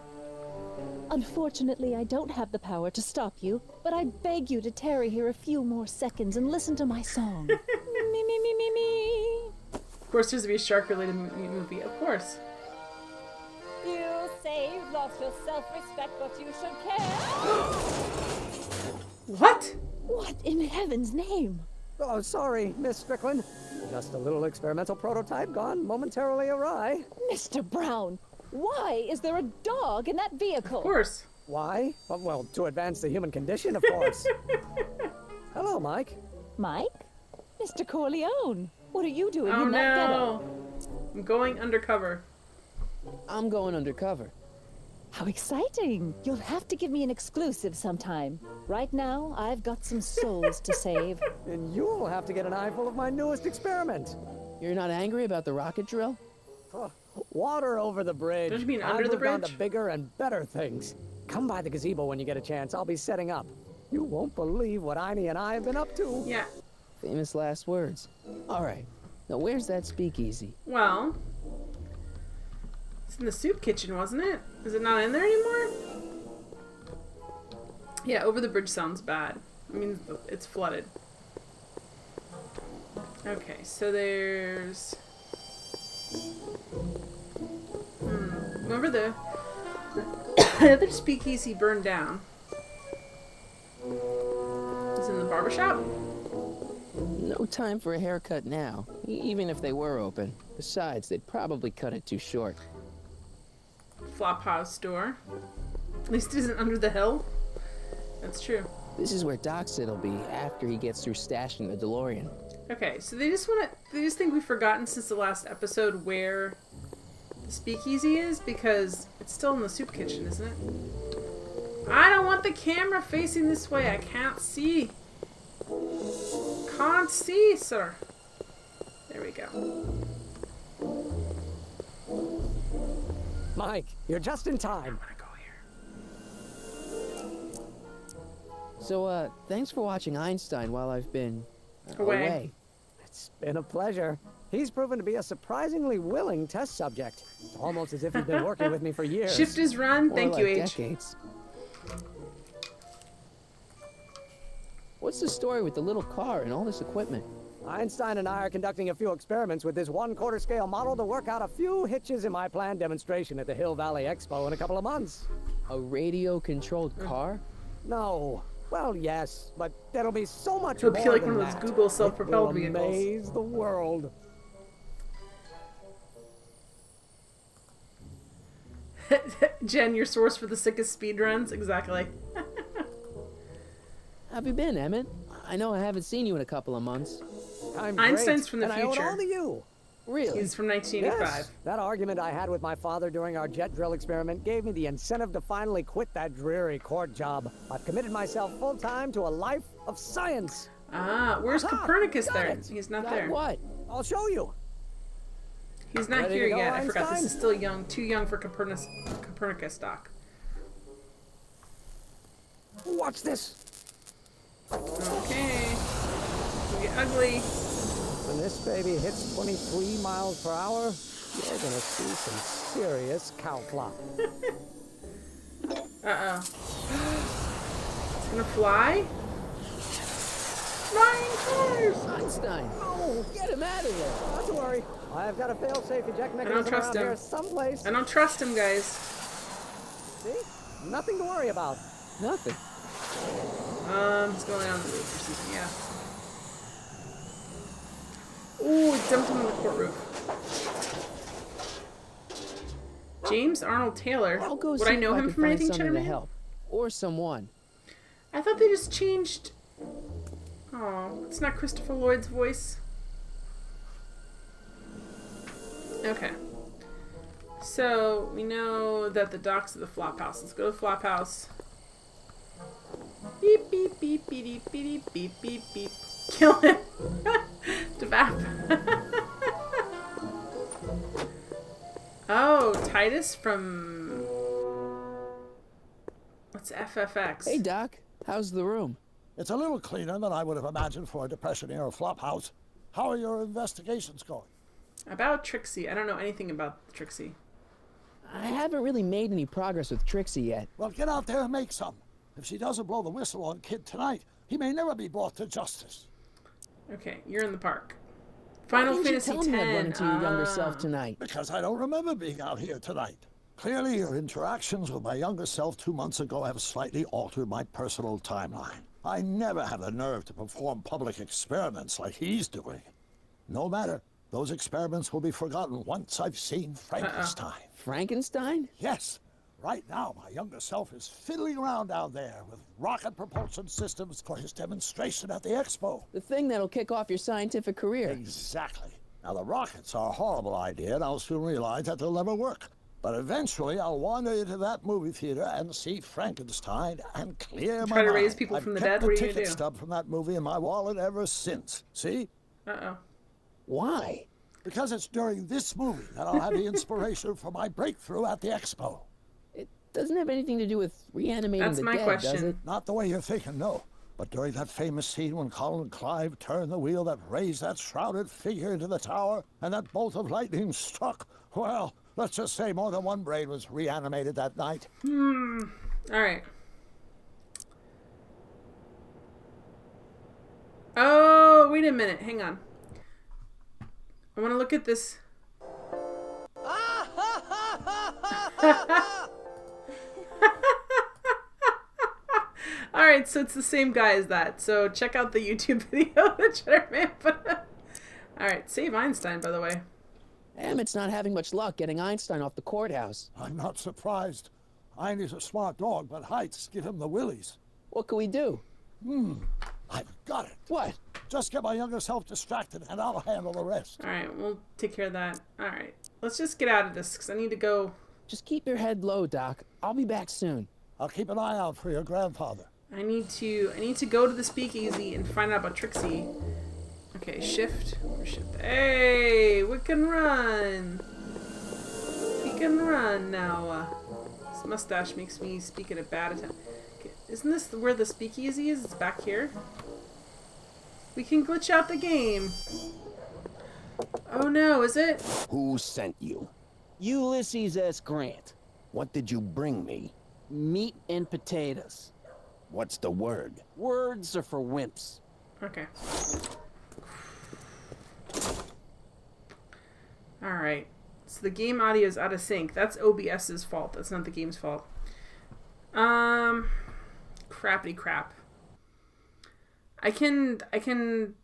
Unfortunately, I don't have the power to stop you, but I beg you to tarry here a few more seconds and listen to my song. Me, me, me, me, me. Of course, there's to be a shark-related movie. Of course. You say you've lost your self-respect, but you should care. What? What in heaven's name? Oh, sorry, Miss Strickland. Just a little experimental prototype gone momentarily awry. Mr. Brown, why is there a dog in that vehicle? Of course. Why? Well, to advance the human condition, of course. Hello, Mike. Mike? Mr. Corleone, what are you doing Oh in that ghetto? no! I'm going undercover. I'm going undercover. How exciting! You'll have to give me an exclusive sometime. Right now, I've got some souls to save. And you'll have to get an eyeful of my newest experiment. You're not angry about the rocket drill? Water over the bridge. Don't you mean under the I've moved on bridge? to bigger and better things. Come by the gazebo when you get a chance. I'll be setting up. You won't believe what Einie and I have been up to. Yeah. Famous last words. All right. Now, where's that speakeasy? Well, it's in the soup kitchen, wasn't it? Is it not in there anymore? Yeah, over the bridge sounds bad. I mean, it's flooded. Okay, so there's... Remember the other speakeasy burned down? It's in the barbershop? No time for a haircut now, even if they were open. Besides, they'd probably cut it too short. Flophouse store. At least it isn't under the hill. That's true. This is where Doc said it'll be after he gets through stashing the DeLorean. Okay, so they just think we've forgotten since the last episode where the speakeasy is, because it's still in the soup kitchen, isn't it? I don't want the camera facing this way. I can't see. Can't see, sir. There we go. Mike, you're just in time. I want to go here. So, thanks for watching Einstein while I've been Away. It's been a pleasure. He's proven to be a surprisingly willing test subject. It's almost as if he's been working with me for years. Shift is run. More Thank you, like H. decades. What's the story with the little car and all this equipment? Einstein and I are conducting a few experiments with this 1/4 scale model to work out a few hitches in my planned demonstration at the Hill Valley Expo in a couple of months. A radio-controlled car? No. Well, yes, but it'll be so much It'll more be like than one of those that. Google self-propelled It will vehicles. amaze the world. Jen, your source for the sickest speedruns? Exactly. How have you been, Emmett? I know I haven't seen you in a couple of months. I'm Einstein's great, from the and I owe it future. all to you. Really? He's from 1985. Yes, that argument I had with my father during our jet drill experiment gave me the incentive to finally quit that dreary court job. I've committed myself full-time to a life of science. Ah, where's Aha, Copernicus got there? it. He's not Got there. what? I'll show you. He's not Ready here to go, yet. I forgot this Einstein? is still young. Too young for Copernicus stock. Watch this. Okay. It's gonna get ugly. When this baby hits 23 miles per hour, you're gonna see some serious cow flop. Uh-oh. It's gonna fly? Flying cars! Einstein, no, get him out of there. Not to worry. I've got a fail-safe eject I mechanism don't trust around him. here someplace. I don't trust him, guys. See? Nothing to worry about. Nothing. He's going on the roof or something, yeah. Ooh, it dumped him on the court roof. James Arnold Taylor. I'll go Would see I if know him can from find anything, something to Cheddarman? help. Or someone. I thought they just changed... Oh, it's not Christopher Lloyd's voice. Okay. So, we know that the docks are the flop house. Let's go to the flop house. Beep, beep, beep, beep, beep, beep, beep, beep, beep. Kill him. Devap. Oh, Titus from... What's FFX? Hey, Doc. How's the room? It's a little cleaner than I would have imagined for a Depression-era flop house. How are your investigations going? About Trixie. I don't know anything about Trixie. I haven't really made any progress with Trixie yet. Well, get out there and make some. If she doesn't blow the whistle on Kid tonight, he may never be brought to justice. Okay, you're in the park. Why Final didn't you Fantasy tell X. me I'd run into your younger self tonight? Because I don't remember being out here tonight. Clearly, your interactions with my younger self 2 months ago have slightly altered my personal timeline. I never have the nerve to perform public experiments like he's doing. No matter. Those experiments will be forgotten once I've seen Frankenstein. Frankenstein? Yes. Right now, my younger self is fiddling around down there with rocket propulsion systems for his demonstration at the expo. The thing that'll kick off your scientific career. Exactly. Now, the rockets are a horrible idea, and I'll soon realize that they'll never work. But eventually, I'll wander into that movie theater and see Frankenstein and clear my Try to mind. raise people I've from the kept dead? What are you ticket gonna do? stub from that movie in my wallet ever since. See? Uh-oh. Why? Because it's during this movie that I'll have the inspiration for my breakthrough at the expo. It doesn't have anything to do with reanimating That's the my dead, question. does it? Not the way you're thinking, no. But during that famous scene when Colin and Clive turned the wheel that raised that shrouded figure into the tower, and that bolt of lightning struck, well, let's just say more than one brain was reanimated that night. All right. Oh, wait a minute. Hang on. I want to look at this. All right, so it's the same guy as that. So check out the YouTube video that Cheddarman put up. All right, save Einstein, by the way. Emmett's not having much luck getting Einstein off the courthouse. I'm not surprised. Einstein's a smart dog, but heights give him the willies. What can we do? I've got it. What? Just get my younger self distracted, and I'll handle the rest. All right, we'll take care of that. All right, let's just get out of this because I need to go. Just keep your head low, Doc. I'll be back soon. I'll keep an eye out for your grandfather. I need to go to the speakeasy and find out about Trixie. Okay, shift. Or shift. Hey, we can run. We can run now. This mustache makes me speak at a bad time. Okay, isn't this where the speakeasy is? It's back here. We can glitch out the game. Oh no, is it? Who sent you? Ulysses S. Grant. What did you bring me? Meat and potatoes. What's the word? Words are for wimps. Okay. Alright. So the game audio is out of sync. That's OBS's fault. That's not the game's fault. Crappity crap. I can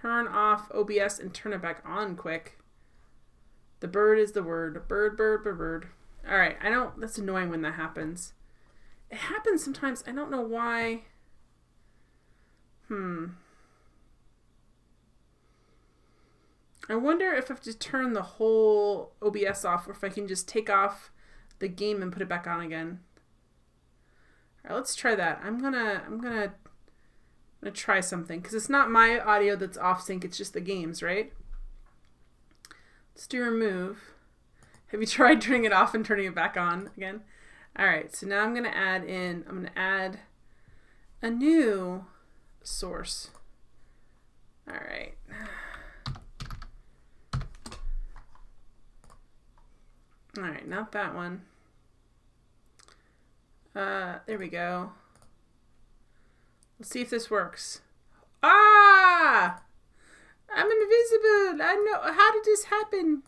turn off OBS and turn it back on quick. The bird is the word. Bird, bird, bird, bird. Alright, that's annoying when that happens. It happens sometimes. I don't know why. I wonder if I have to turn the whole OBS off or if I can just take off the game and put it back on again. All right, let's try that. I'm gonna try something because it's not my audio that's off sync. It's just the game's, right? Let's do remove. Have you tried turning it off and turning it back on again? All right, so now I'm going to add a new source. All right. All right, not that one. There we go. Let's see if this works. Ah! I'm invisible. I know. How did this happen?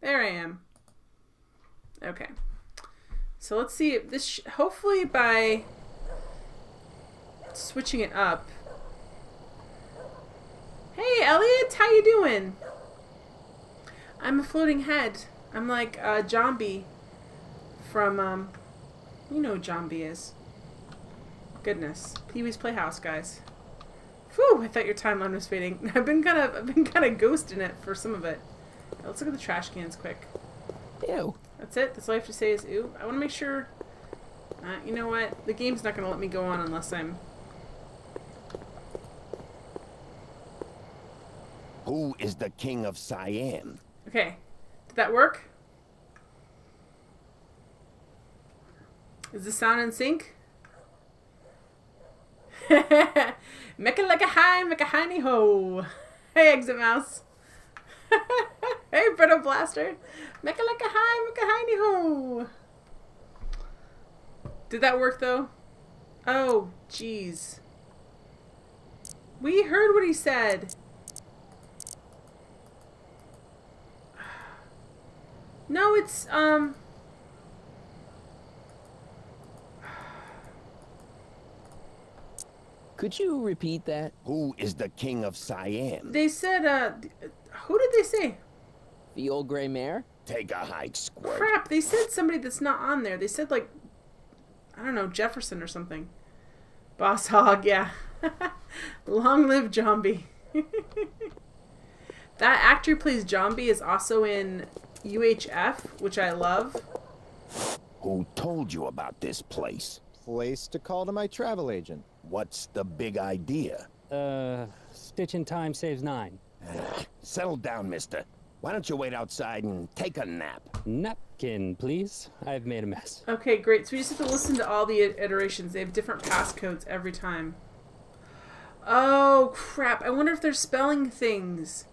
There I am. Okay. So let's see if this, hopefully by switching it up. Hey, Elliot, how you doing? I'm a floating head. I'm like Zombie from, you know who Zombie is. Goodness. Pee-wee's Playhouse, guys. Whew, I thought your timeline was fading. I've been kind of ghosting it for some of it. Let's look at the trash cans quick. Ew. That's it? That's all I have to say is ew? I want to make sure... you know what? The game's not going to let me go on unless I'm... Who is the king of Siam? Okay. Did that work? Is the sound in sync? Make it like a high, make a hiney ho. Hey, Exit Mouse. Hey, Brittle Blaster. Make it like a high, make a hiney ho. Did that work though? Oh, jeez. We heard what he said. No, it's, Could you repeat that? Who is the king of Siam? They said, who did they say? The old gray mare? Take a hike, Squirt. Crap, they said somebody that's not on there. They said, like, I don't know, Jefferson or something. Boss Hog, yeah. Long live Zombie. That actor who plays Zombie is also in UHF, which I love. Who told you about this place? Place to call to my travel agent. What's the big idea? Stitch in time saves 9. Settle down, mister. Why don't you wait outside and take a nap? Napkin, please. I've made a mess. Okay, great. So we just have to listen to all the iterations. They have different passcodes every time. Oh, crap. I wonder if they're spelling things.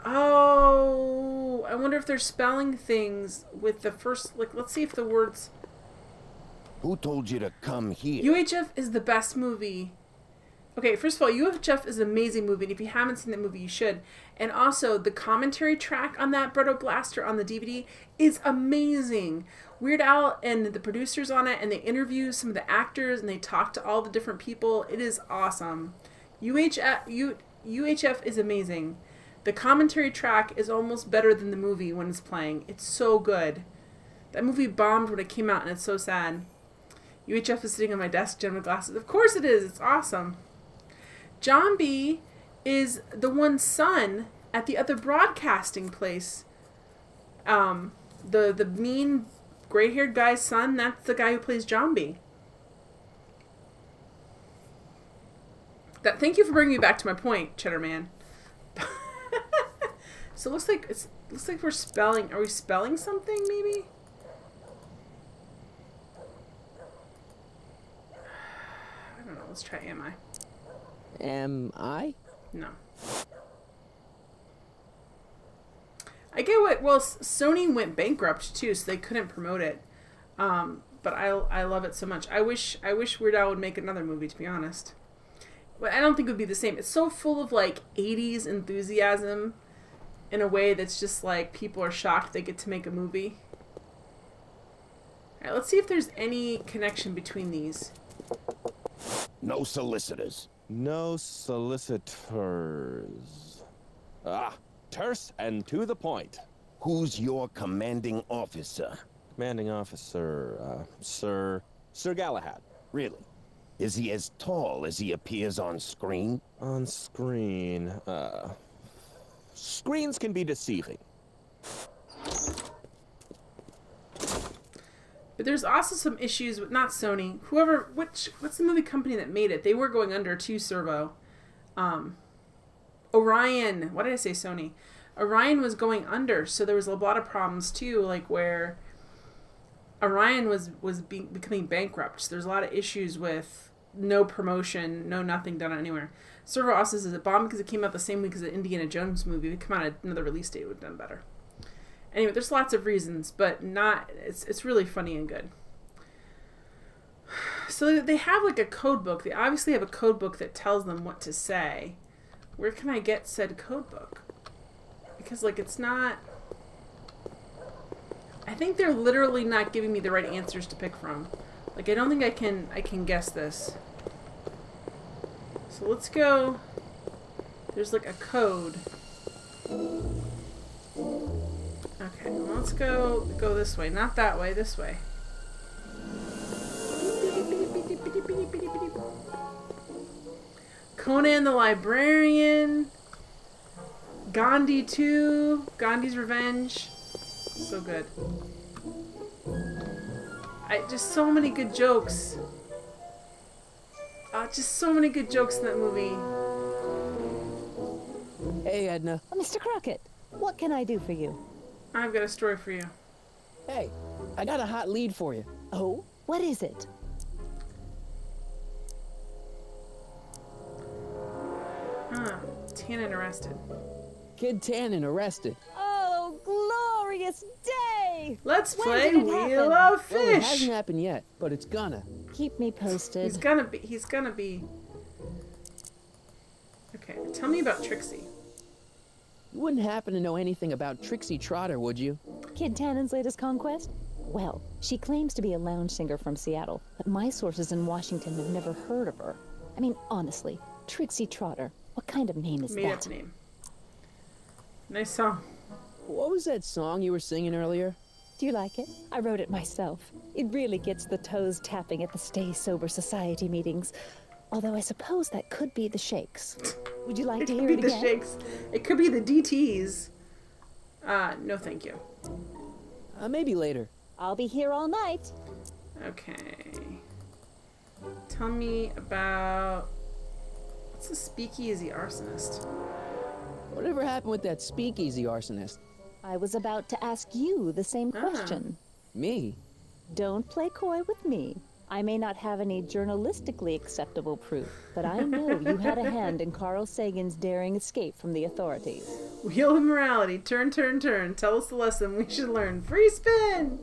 Oh, I wonder if they're spelling things with the first, like, let's see if the words... Who told you to come here? UHF is the best movie. Okay, first of all, UHF is an amazing movie, and if you haven't seen that movie, you should. And also, the commentary track on that Bretto Blaster on the DVD is amazing. Weird Al and the producers on it, and they interview some of the actors, and they talk to all the different people. It is awesome. UHF is amazing. The commentary track is almost better than the movie when it's playing. It's so good. That movie bombed when it came out, and it's so sad. UHF is sitting on my desk, gem glasses. Of course it is. It's awesome. Zombie is the one son at the other broadcasting place. The mean gray-haired guy's son, that's the guy who plays Zombie. Thank you for bringing me back to my point, Cheddar Man. So it looks like we're spelling. Are we spelling something maybe? I don't know. Let's try am I? Am I? No. I get what. Well, Sony went bankrupt too, so they couldn't promote it. But I love it so much. I wish Weird Al would make another movie. To be honest, but I don't think it would be the same. It's so full of like '80s enthusiasm, in a way that's just like people are shocked they get to make a movie. All right, let's see if there's any connection between these. No solicitors. No solicitors. Ah, terse and to the point. Who's your commanding officer? Commanding officer, Sir Galahad. Really? Is he as tall as he appears on screen? On screen, screens can be deceiving. But there's also some issues with not Sony. What's the movie company that made it? They were going under too, Servo. Orion. Why did I say Sony? Orion was going under, so there was a lot of problems too, like where Orion was becoming bankrupt. So there's a lot of issues with no promotion, no nothing done anywhere. Server also says it bombed because it came out the same week as the Indiana Jones movie. If it come out at another release date, it would have done better. Anyway, there's lots of reasons, but it's really funny and good. So they have like a code book. They obviously have a code book that tells them what to say. Where can I get said code book? Because like it's not... I think they're literally not giving me the right answers to pick from. Like I don't think I can guess this. So let's go... There's like a code. Okay, well, let's go this way. Not that way, this way. Conan the Librarian. Gandhi 2. Gandhi's Revenge. So good. Just so many good jokes. Just so many good jokes in that movie. Hey, Edna. Mr. Crockett, what can I do for you? I've got a story for you. Hey, I got a hot lead for you. Oh? What is it? Tannen arrested. Kid Tannen arrested. Oh, glorious day! Let's When play did it Wheel happen? of Fish. Well, it hasn't happened yet, but it's gonna. Keep me posted. He's gonna be. Okay, tell me about Trixie. You wouldn't happen to know anything about Trixie Trotter, would you? Kid Tannen's latest conquest? Well, she claims to be a lounge singer from Seattle, but my sources in Washington have never heard of her. I mean, honestly, Trixie Trotter, what kind of name is Made that? up name. Nice song. What was that song you were singing earlier? Do you like it? I wrote it myself. It really gets the toes tapping at the Stay Sober Society meetings. Although I suppose that could be the Shakes. Would you like to hear it again? It could be the Shakes. It could be the DTs. No thank you. Maybe later. I'll be here all night. Okay. Tell me about... What's a speakeasy arsonist? Whatever happened with that speakeasy arsonist? I was about to ask you the same question. Me? Don't play coy with me. I may not have any journalistically acceptable proof, but I know you had a hand in Carl Sagan's daring escape from the authorities. Wheel of morality. Turn, turn, turn. Tell us the lesson we should learn. Free spin!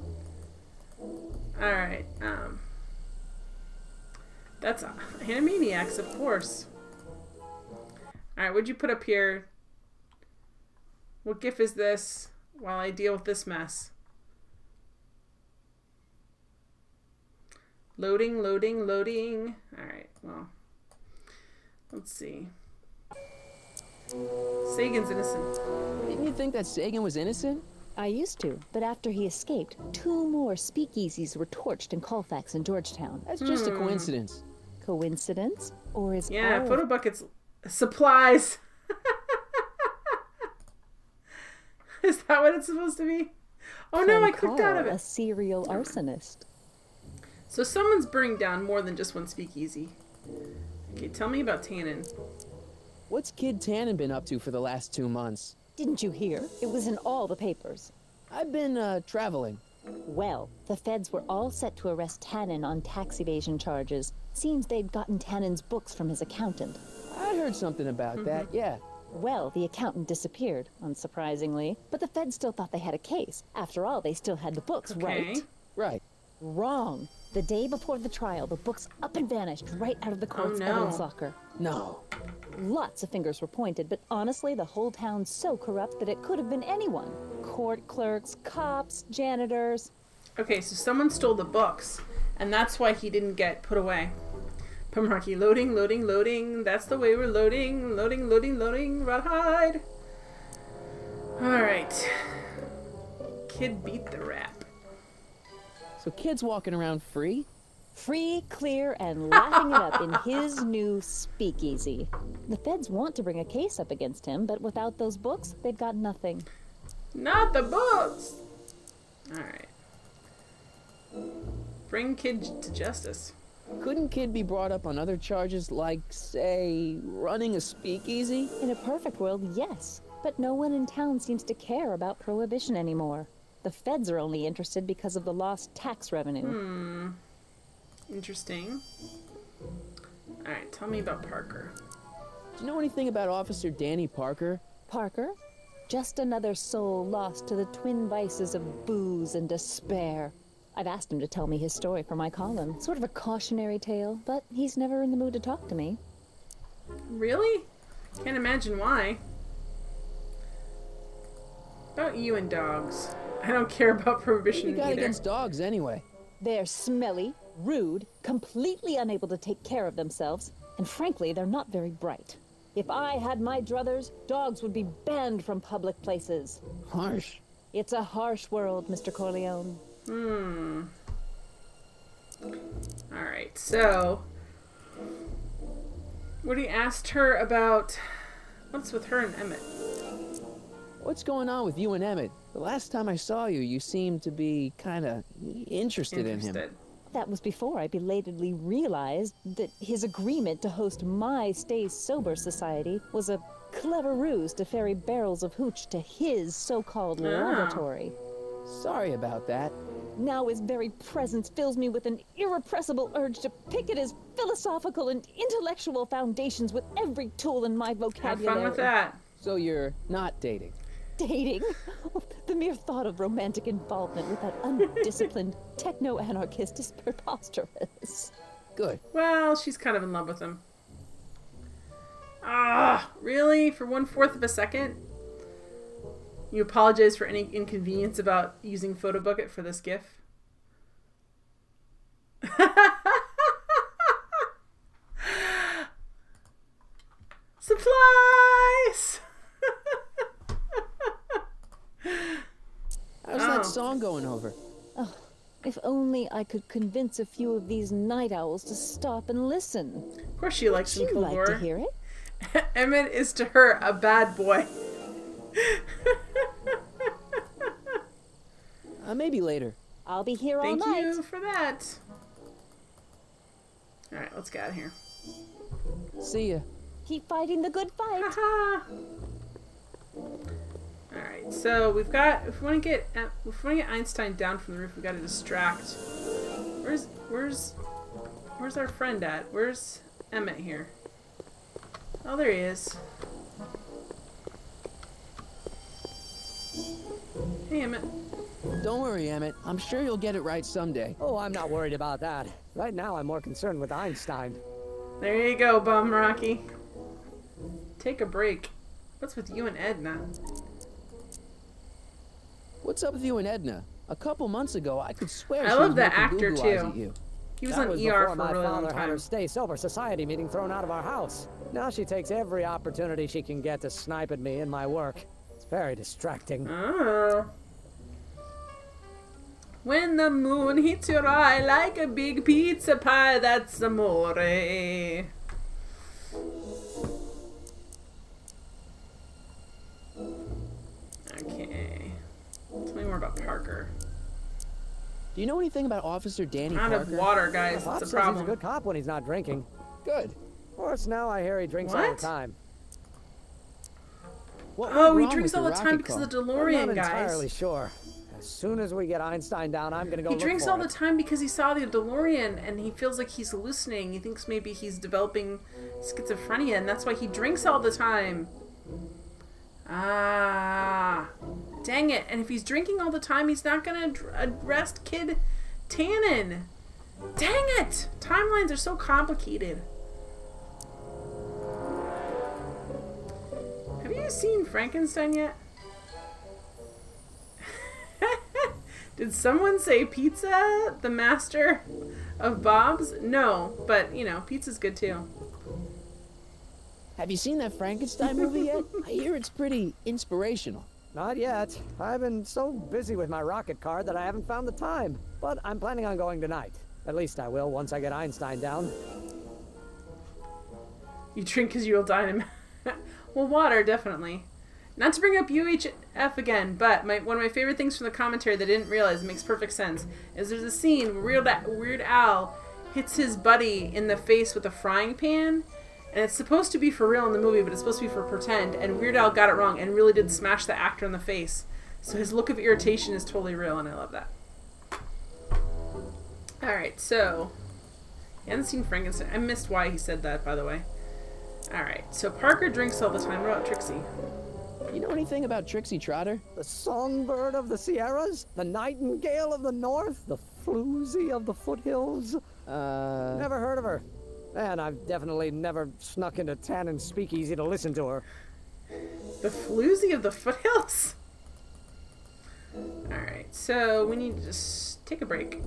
Alright, that's Animaniacs, of course. Alright, what'd you put up here? What gif is this while I deal with this mess? Loading, loading, loading. Alright, well. Let's see. Sagan's innocent. Didn't you think that Sagan was innocent? I used to, but after he escaped, 2 more speakeasies were torched in Colfax and Georgetown. That's just a coincidence. Coincidence? Or is Yeah, all photo buckets. Supplies. Is that what it's supposed to be? Oh no, I clicked out of it. A serial arsonist. So someone's burning down more than just one speakeasy. Okay, tell me about Tannen. What's Kid Tannen been up to for the last 2 months? Didn't you hear? It was in all the papers. I've been, traveling. Well, the feds were all set to arrest Tannen on tax evasion charges. Seems they'd gotten Tannen's books from his accountant. I heard something about that, yeah. Well, the accountant disappeared, unsurprisingly. But the feds still thought they had a case. After all, they still had the books, right? Right. Wrong. The day before the trial, the books up and vanished right out of the court's evidence locker. No. Lots of fingers were pointed, but honestly, the whole town's so corrupt that it could have been anyone. Court clerks, cops, janitors. Okay, so someone stole the books, and that's why he didn't get put away. Marky, loading, loading, loading. That's the way we're loading. Loading, loading, loading. Rawhide. Alright. Kid beat the rap. So Kid's walking around free? Free, clear, and laughing it up in his new speakeasy. The feds want to bring a case up against him, but without those books, they've got nothing. Not the books! Alright. Bring Kid to justice. Couldn't Kid be brought up on other charges like, say, running a speakeasy? In a perfect world, yes. But no one in town seems to care about prohibition anymore. The feds are only interested because of the lost tax revenue. Interesting. Alright, tell me about Parker. Do you know anything about Officer Danny Parker? Parker? Just another soul lost to the twin vices of booze and despair. I've asked him to tell me his story for my column. Sort of a cautionary tale, but he's never in the mood to talk to me. Really? Can't imagine why. About you and dogs. I don't care about prohibition What you got either. against dogs anyway? They're smelly, rude, completely unable to take care of themselves, and frankly, they're not very bright. If I had my druthers, dogs would be banned from public places. Harsh. It's a harsh world, Mr. Corleone. Alright, so Woody asked her about what's with her and Emmett. What's going on with you and Emmett? The last time I saw you, you seemed to be kind of interested in him. That was before I belatedly realized that his agreement to host my Stay Sober Society was a clever ruse to ferry barrels of hooch to his so-called laboratory. Sorry about that. Now his very presence fills me with an irrepressible urge to pick at his philosophical and intellectual foundations with every tool in my vocabulary. Have fun with that. So you're not dating? Dating? The mere thought of romantic involvement with that undisciplined techno-anarchist is preposterous. Good. Well, she's kind of in love with him. Ah, really? For 1/4 of a second? You apologize for any inconvenience about using Photo Bucket for this GIF? Supplies! How's that song going over? Oh, if only I could convince a few of these night owls to stop and listen. Of course she likes some Would you like to hear it? Emmett is to her a bad boy. Maybe later. I'll be here all Thank night. you for that. Alright, let's get out of here. See ya. Keep fighting the good fight. Alright, so we've got, if we want to get Einstein down from the roof, we got to distract. Where's our friend at? Where's Emmett here? Oh, there he is. Hey, Emmett. Don't worry, Emmett. I'm sure you'll get it right someday. Oh, I'm not worried about that. Right now, I'm more concerned with Einstein. There you go, Bum Rocky. Take a break. What's with you and Edna? What's up with you and Edna? A couple months ago, I could swear I she love was that making actor, goo-goo eyes too. at you. He was That on was ER before for a my really long father had her time. Stay Sober Society meeting thrown out of our house. Now she takes every opportunity she can get to snipe at me and my work. It's very distracting. Oh. When the moon hits your eye like a big pizza pie, that's amore. Okay. Tell me more about Parker. Do you know anything about Officer Danny Out Parker? of water, guys. Pop That's a says problem. he's a good cop when he's not drinking. Good. Of course, now I hear he drinks all What? the time. What Oh, went he wrong drinks with all the rocket time because car? of the I'm DeLorean, not guys. entirely sure. As soon as we get Einstein down, I'm gonna go He look drinks for all it. the time because he saw the DeLorean and he feels like he's hallucinating. He thinks maybe he's developing schizophrenia and that's why he drinks all the time. Ah, dang it. And if he's drinking all the time, he's not going to arrest Kid Tannen. Dang it. Timelines are so complicated. Have you seen Frankenstein yet? Did someone say pizza, the master of Bob's? No, but, you know, pizza's good too. Have you seen that Frankenstein movie yet? I hear it's pretty inspirational. Not yet. I've been so busy with my rocket car that I haven't found the time. But I'm planning on going tonight. At least I will once I get Einstein down. You drink because you'll die in a Well, water, definitely. Not to bring up UHF again, but one of my favorite things from the commentary that I didn't realize makes perfect sense is there's a scene where Weird Al hits his buddy in the face with a frying pan, And it's supposed to be for real in the movie, but it's supposed to be for pretend. And Weird Al got it wrong and really did smash the actor in the face. So his look of irritation is totally real, and I love that. Alright, so... I haven't seen Frankenstein. I missed why he said that, by the way. Alright, so Parker drinks all the time. What about Trixie? You know anything about Trixie Trotter? The songbird of the Sierras? The nightingale of the north? The floozy of the foothills? Never heard of her. And I've definitely never snuck into Tannen's speakeasy to listen to her. The floozy of the foothills? Alright, so we need to just take a break.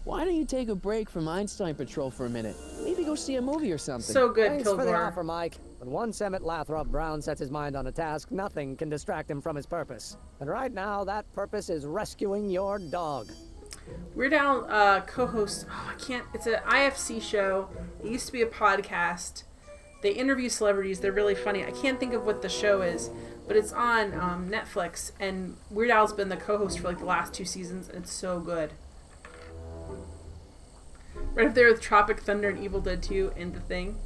Why don't you take a break from Einstein Patrol for a minute? Maybe go see a movie or something. So good, Thanks for the Kilgore. offer, Mike. When once Emmett Lathrop Brown sets his mind on a task, nothing can distract him from his purpose. And right now, that purpose is rescuing your dog. Weird Al co-hosts, it's an IFC show. It used to be a podcast. They interview celebrities. They're really funny. I can't think of what the show is, but it's on Netflix, and Weird Al's been the co-host for like the last 2 seasons, and it's so good. Right up there with Tropic Thunder and Evil Dead 2 and The Thing.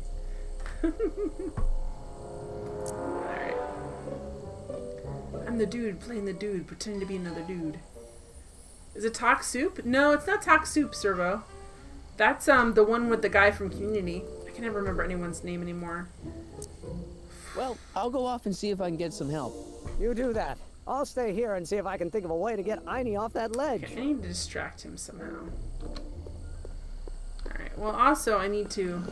Alright. I'm the dude playing the dude, pretending to be another dude. Is it Talk Soup? No, it's not Talk Soup, Servo. That's the one with the guy from Community. I can never remember anyone's name anymore. Well, I'll go off and see if I can get some help. You do that. I'll stay here and see if I can think of a way to get Einie off that ledge. Okay, I need to distract him somehow. Alright, well also I need to...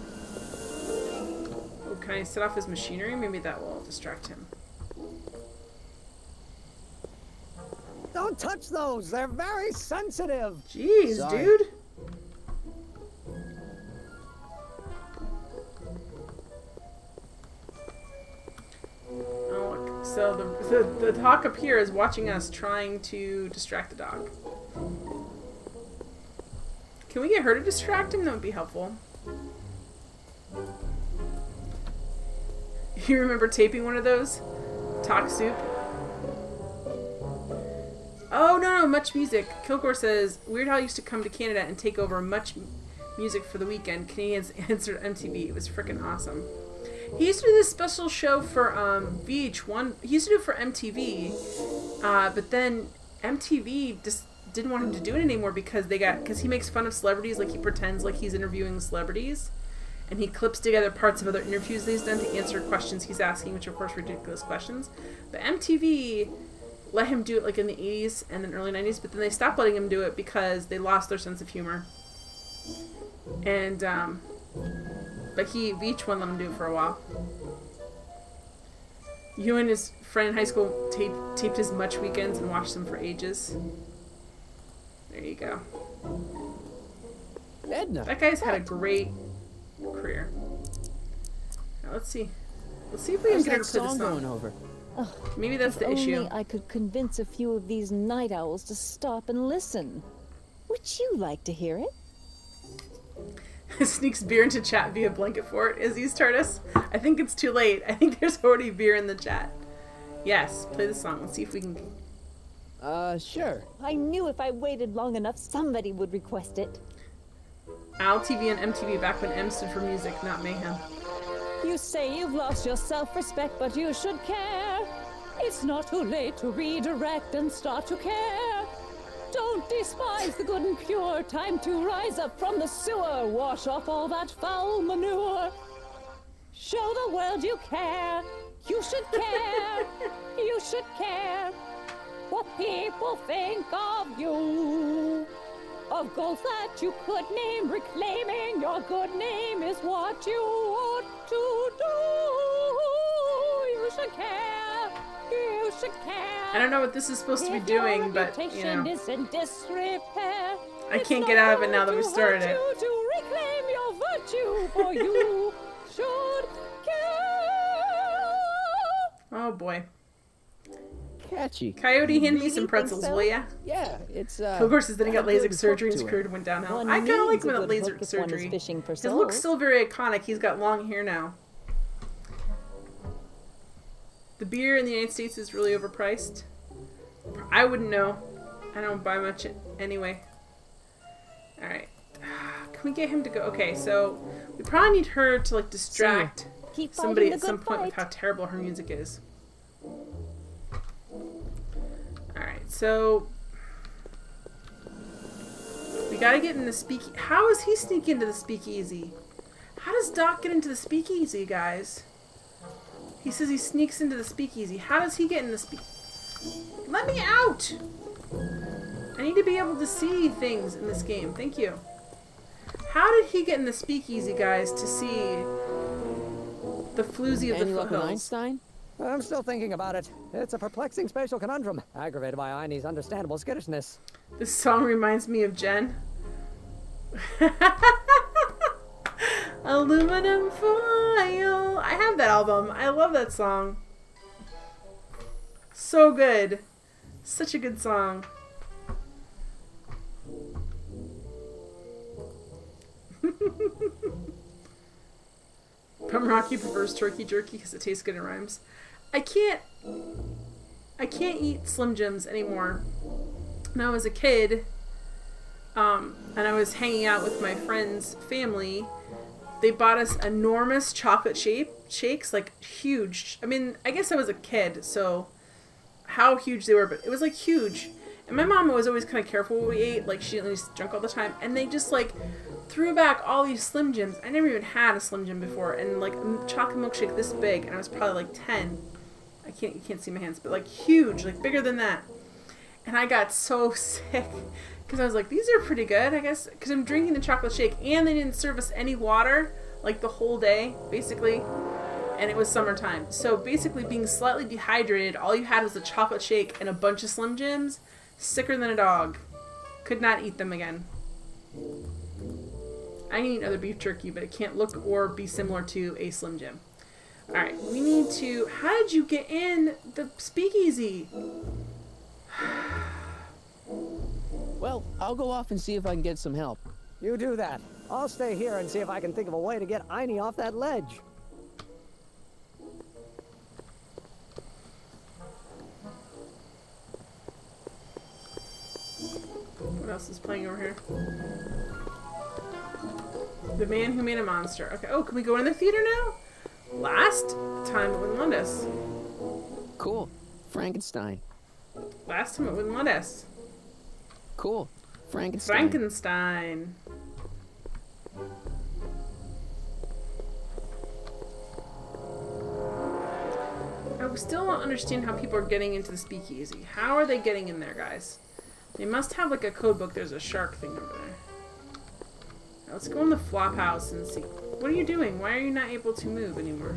Oh, can I set off his machinery? Maybe that will distract him. Don't touch those! They're very sensitive! Jeez, Sorry. dude! Oh, look. So the hawk up here is watching us trying to distract the dog. Can we get her to distract him? That would be helpful. You remember taping one of those? Talk Soup? Oh, no, Much Music. Kilgore says, Weird Al used to come to Canada and take over Much Music for the weekend. Canadians answered MTV. It was freaking awesome. He used to do this special show for VH1. He used to do it for MTV, but then MTV just didn't want him to do it anymore because he makes fun of celebrities. Like, he pretends like he's interviewing celebrities, and he clips together parts of other interviews that he's done to answer questions he's asking, which are, of course, ridiculous questions. But MTV let him do it like in the 80s and then early 90s, but then they stopped letting him do it because they lost their sense of humor. And but VH1 let him do it for a while. You and his friend in high school taped his Much weekends and watched them for ages. There you go. Edna. That guy's had a great career. Now, let's see. Let's see if we can How's get her that to play the song song. going over? Maybe that's the issue. Only I could convince a few of these night owls to stop and listen. Would you like to hear it? Sneaks beer into chat via blanket fort. Izzy's TARDIS. I think it's too late. I think there's already beer in the chat. Yes, play the song. Let's see if we can... Sure. I knew if I waited long enough, somebody would request it. Al TV and MTV back when M stood for music, not mayhem. You say you've lost your self-respect, but you should care. It's not too late to redirect and start to care. Don't despise the good and pure. Time to rise up from the sewer. Wash off all that foul manure. Show the world you care. You should care. You should care what people think of you. Of goals that you could name, reclaiming your good name is what you ought to do. You should care. You should care. I don't know what this is supposed to be doing, but, you know. Is in disrepair. I can't get out of it now that we started it. To reclaim your virtue, for you should care. Oh boy. Catchy. Coyote, hand me Really some think pretzels, so? will ya? Yeah, it's Kilgore says that he got got a good LASIK surgery and hook his to career it. went downhill. One I kind of like needs a him at good laser hook if one is surgery. fishing for His souls. look's still very iconic. He's got long hair now. The beer in the United States is really overpriced. I wouldn't know. I don't buy much anyway. Alright. Can we get him to go? Okay, so We probably need her to like distract Keep somebody fighting at the some good point with fight. how terrible her music is. Alright, so we gotta get in the speakeasy. How does he sneak into the speakeasy? How does Doc get into the speakeasy, guys? He says he sneaks into the speakeasy. How does he get in the Let me out! I need to be able to see things in this game. Thank you. How did he get in the speakeasy, guys, to see the floozy of the Any luck with foothills? Einstein? I'm still thinking about it. It's a perplexing spatial conundrum, aggravated by Einie's understandable skittishness. This song reminds me of Jen. Aluminum foil. I have that album. I love that song. So good. Such a good song. Pum Rocky prefers turkey jerky because it tastes good and rhymes. I can't eat Slim Jims anymore. When I was a kid, and I was hanging out with my friend's family, they bought us enormous chocolate shakes, like huge. I mean, I guess I was a kid, so how huge they were, but it was like huge. And my mom was always kind of careful what we ate, like she didn't always drink all the time. And they just like threw back all these Slim Jims. I never even had a Slim Jim before, and like a chocolate milkshake this big, and I was probably like 10. You can't see my hands, but like huge, like bigger than that. And I got so sick because I was like, these are pretty good, I guess, because I'm drinking the chocolate shake, and they didn't serve us any water like the whole day, basically. And it was summertime, so basically being slightly dehydrated, all you had was a chocolate shake and a bunch of Slim Jims. Sicker than a dog. Could not eat them again. I can eat other beef jerky, but it can't look or be similar to a Slim Jim. Alright, we need to... How did you get in the speakeasy? Well, I'll go off and see if I can get some help. You do that. I'll stay here and see if I can think of a way to get Einie off that ledge. What else is playing over here? The Man Who Made a Monster. Okay. Oh, can we go in the theater now? Last time it wouldn't let us. Cool. Frankenstein. Last time it wouldn't let us. Cool. Frankenstein. Frankenstein. I still don't understand how people are getting into the speakeasy. How are they getting in there, guys? They must have like a code book. There's a shark thing over there. Now, let's go in the flop house and see. What are you doing? Why are you not able to move anymore?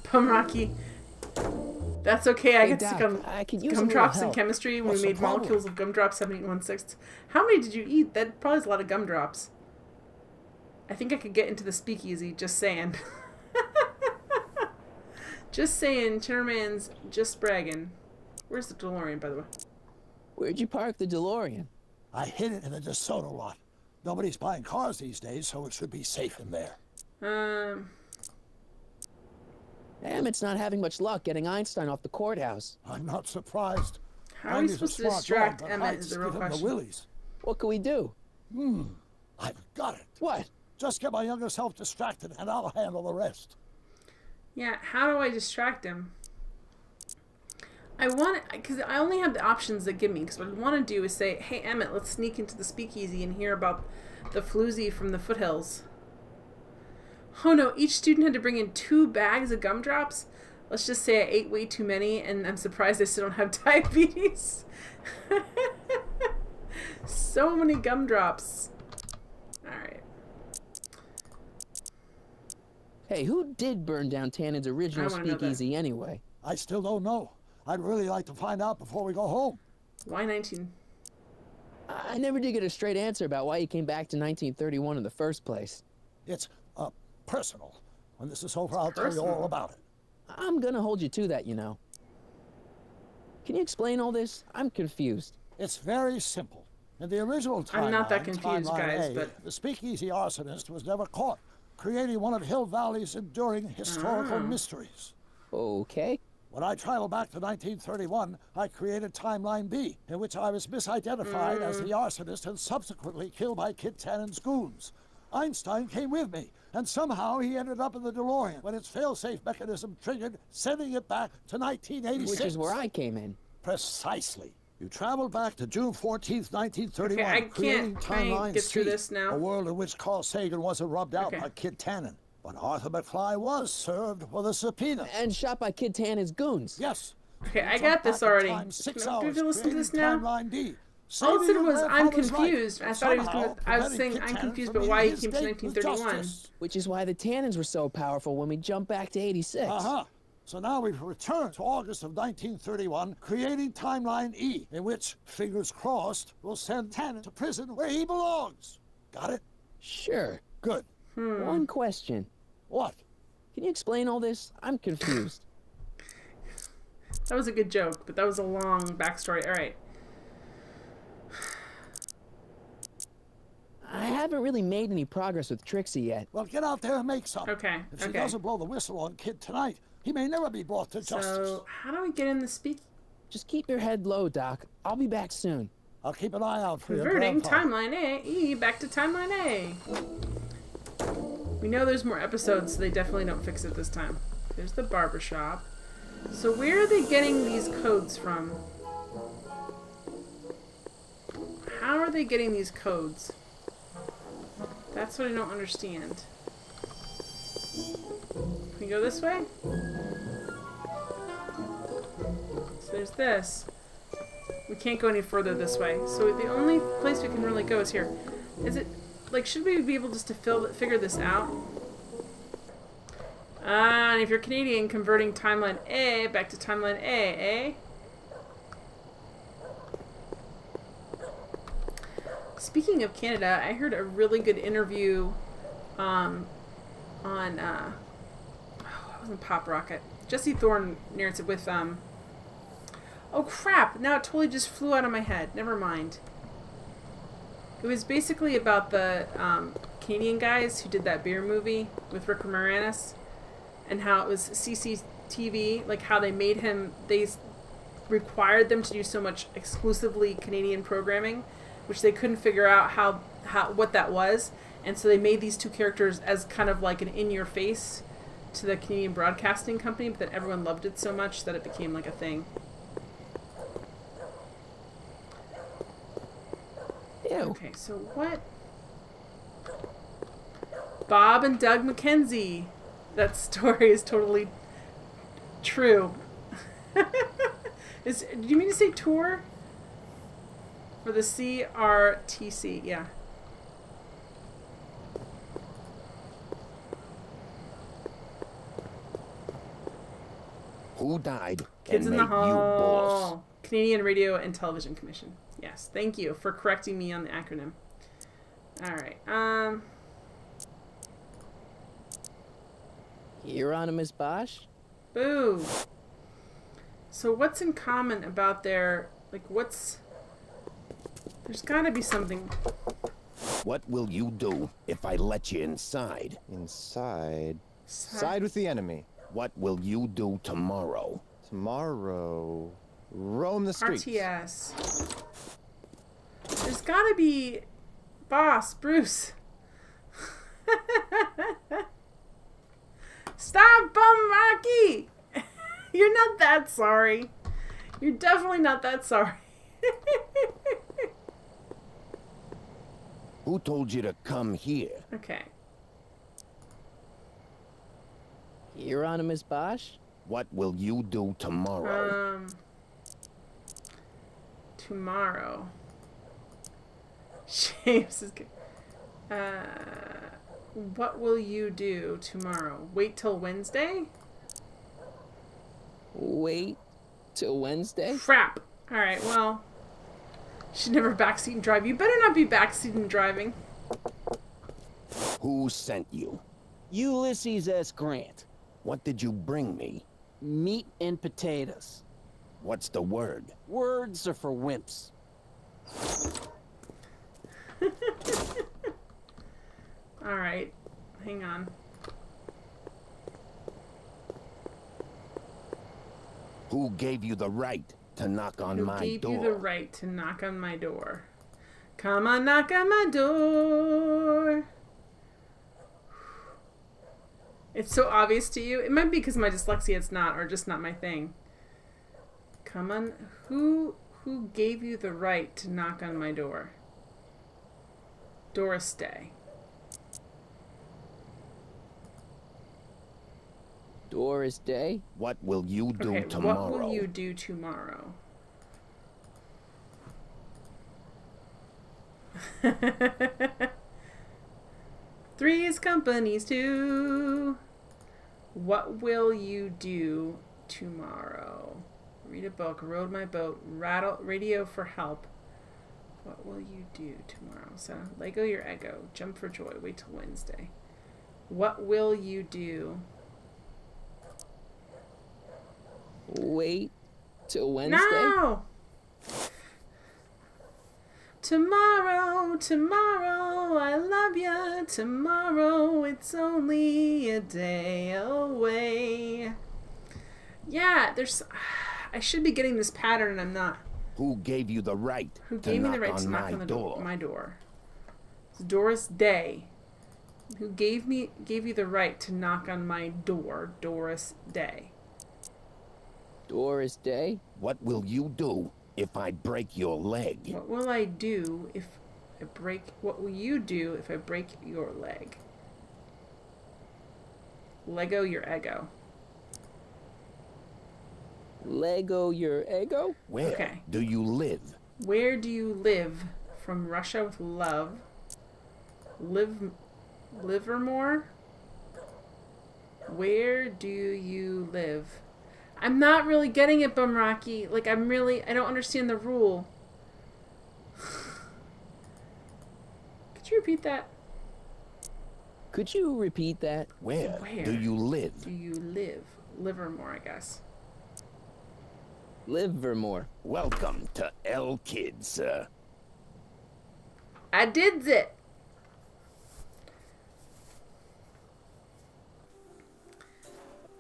Pum Rocky. That's okay. I Hey, get Doc, sick on I could use a gumdrops little in help. chemistry when What's we the made problem? molecules of gumdrops 7816. How many did you eat? That probably is a lot of gumdrops. I think I could get into the speakeasy, just saying. Just saying, Chitterman's just bragging. Where's the DeLorean, by the way? Where'd you park the DeLorean? I hid it in the DeSoto lot. Nobody's buying cars these days, so it should be safe in there. Emmett's not having much luck getting Einstein off the courthouse. I'm not surprised. How are we Einie's a supposed to smart distract dog, but Emmett heights is the real give him the question. willies. What can we do? I've got it. What? Just get my younger self distracted, and I'll handle the rest. Yeah, how do I distract him? I want to, because I only have the options that give me, because what I want to do is say, hey, Emmett, let's sneak into the speakeasy and hear about the floozy from the foothills. Oh no, each student had to bring in 2 bags of gumdrops. Let's just say I ate way too many, and I'm surprised I still don't have diabetes. So many gumdrops. Alright. Hey, who did burn down Tannen's original I wanna know that. speakeasy anyway? I still don't know. I'd really like to find out before we go home. Why 19? I never did get a straight answer about why he came back to 1931 in the first place. It's personal. When this is over, I'll tell you all Personal? about it. I'm gonna hold you to that, you know. Can you explain all this? I'm confused. It's very simple. In the original timeline, I'm not that confused, timeline guys, A, but- the speakeasy arsonist was never caught, creating one of Hill Valley's enduring historical mysteries. Okay. When I traveled back to 1931, I created Timeline B, in which I was misidentified as the arsonist and subsequently killed by Kit Tannen's goons. Einstein came with me, and somehow he ended up in the DeLorean when its failsafe mechanism triggered, sending it back to 1986. Which is where I came in. Precisely. You traveled back to June 14th, 1931, Okay, I creating can't Timeline get through C, this now. a world in which Carl Sagan wasn't rubbed out Okay. by Kit Tannen. But Arthur McFly was served with a subpoena. And shot by Kid Tannen's goons. Yes. Okay, I got this already. Can I listen to this now? Timeline D. All it said was, I'm grandfather's right. confused. I thought he was Somehow gonna. I was preventing saying Kit I'm Tannen confused from about why he meeting came to his date with 1931. justice. Which is why the Tannens were so powerful when we jumped back to 86. Uh-huh. So now we've returned to August of 1931, creating Timeline E, in which, fingers crossed, we'll send Tannen to prison where he belongs. Got it? Sure. Good. One question. What? Can you explain all this? I'm confused. That was a good joke, but that was a long backstory. All right. I haven't really made any progress with Trixie yet. Well, get out there and make some. Okay. If she Okay. doesn't blow the whistle on Kid tonight, he may never be brought to justice. So how do we get in the speak? Just keep your head low, Doc. I'll be back soon. I'll keep an eye out for you. Converting Timeline E back to Timeline A. We know there's more episodes, so they definitely don't fix it this time. There's the barbershop. So where are they getting these codes from? How are they getting these codes? That's what I don't understand. Can we go this way? So there's this. We can't go any further this way. So the only place we can really go is here. Is it, like, should we be able just to figure this out? And if you're Canadian, converting Timeline A back to Timeline A, eh? Speaking of Canada, I heard a really good interview on, it wasn't Pop Rocket. Jesse Thorne narrates it with, oh crap, now it totally just flew out of my head. Never mind. It was basically about the Canadian guys who did that beer movie with Rick Moranis, and how it was CCTV, like how they made him, they required them to do so much exclusively Canadian programming, which they couldn't figure out how what that was, and so they made these two characters as kind of like an in-your-face to the Canadian Broadcasting Company, but then everyone loved it so much that it became like a thing. Ew. Okay, so what? Bob and Doug McKenzie. That story is totally true. Do you mean to say tour? For the CRTC, yeah. Who died Kids and in the made you boss? Hall. Canadian Radio and Television Commission. Yes, thank you for correcting me on the acronym. All right. Hieronymus Bosch? Boo. So what's in common about their, like, what's... There's gotta be something. What will you do if I let you inside? Inside? Side with the enemy. What will you do tomorrow? Tomorrow... roam the streets. RTS. There's gotta be... Boss, Bruce. Stop, bum Rocky! You're not that sorry. You're definitely not that sorry. Who told you to come here? Okay. Hieronymus Bosch? What will you do tomorrow? Tomorrow. James is good. What will you do tomorrow? Wait till Wednesday? Wait till Wednesday? Crap. Alright, well. Should never backseat and drive. You better not be backseat and driving. Who sent you? Ulysses S. Grant. What did you bring me? Meat and potatoes. What's the word? Words are for wimps. Alright. Hang on. Who gave you the right to knock on my door? Who gave you the right to knock on my door? Come on, knock on my door. It's so obvious to you. It might be because of my dyslexia it's not, or just not my thing. Come on. Who gave you the right to knock on my door? Doris Day. Doris Day? What will you do Okay, tomorrow? what will you do tomorrow? Three's Company's 2. What will you do tomorrow? Read a book, rode my boat, radio for help. What will you do tomorrow? So, Lego your ego, jump for joy, wait till Wednesday. What will you do? Wait till Wednesday? No! Tomorrow, I love ya. Tomorrow, it's only a day away. Yeah, I should be getting this pattern and I'm not. Who gave you the right Who to gave me knock the right to on knock my on door? my door? It's Doris Day. Who gave you the right to knock on my door? Doris Day. Doris Day? What will you do if I break your leg? What will I do if I break? What will you do if I break your leg? Lego your ego. Lego your ego? Where do you live? Where do you live? From Russia with love. Livermore? Where do you live? I'm not really getting it, Bumrocky. Like, I don't understand the rule. Could you repeat that? Could you repeat that? Where do you live? Do you live? Livermore, I guess. Livermore. Welcome to L Kid, sir. I did it.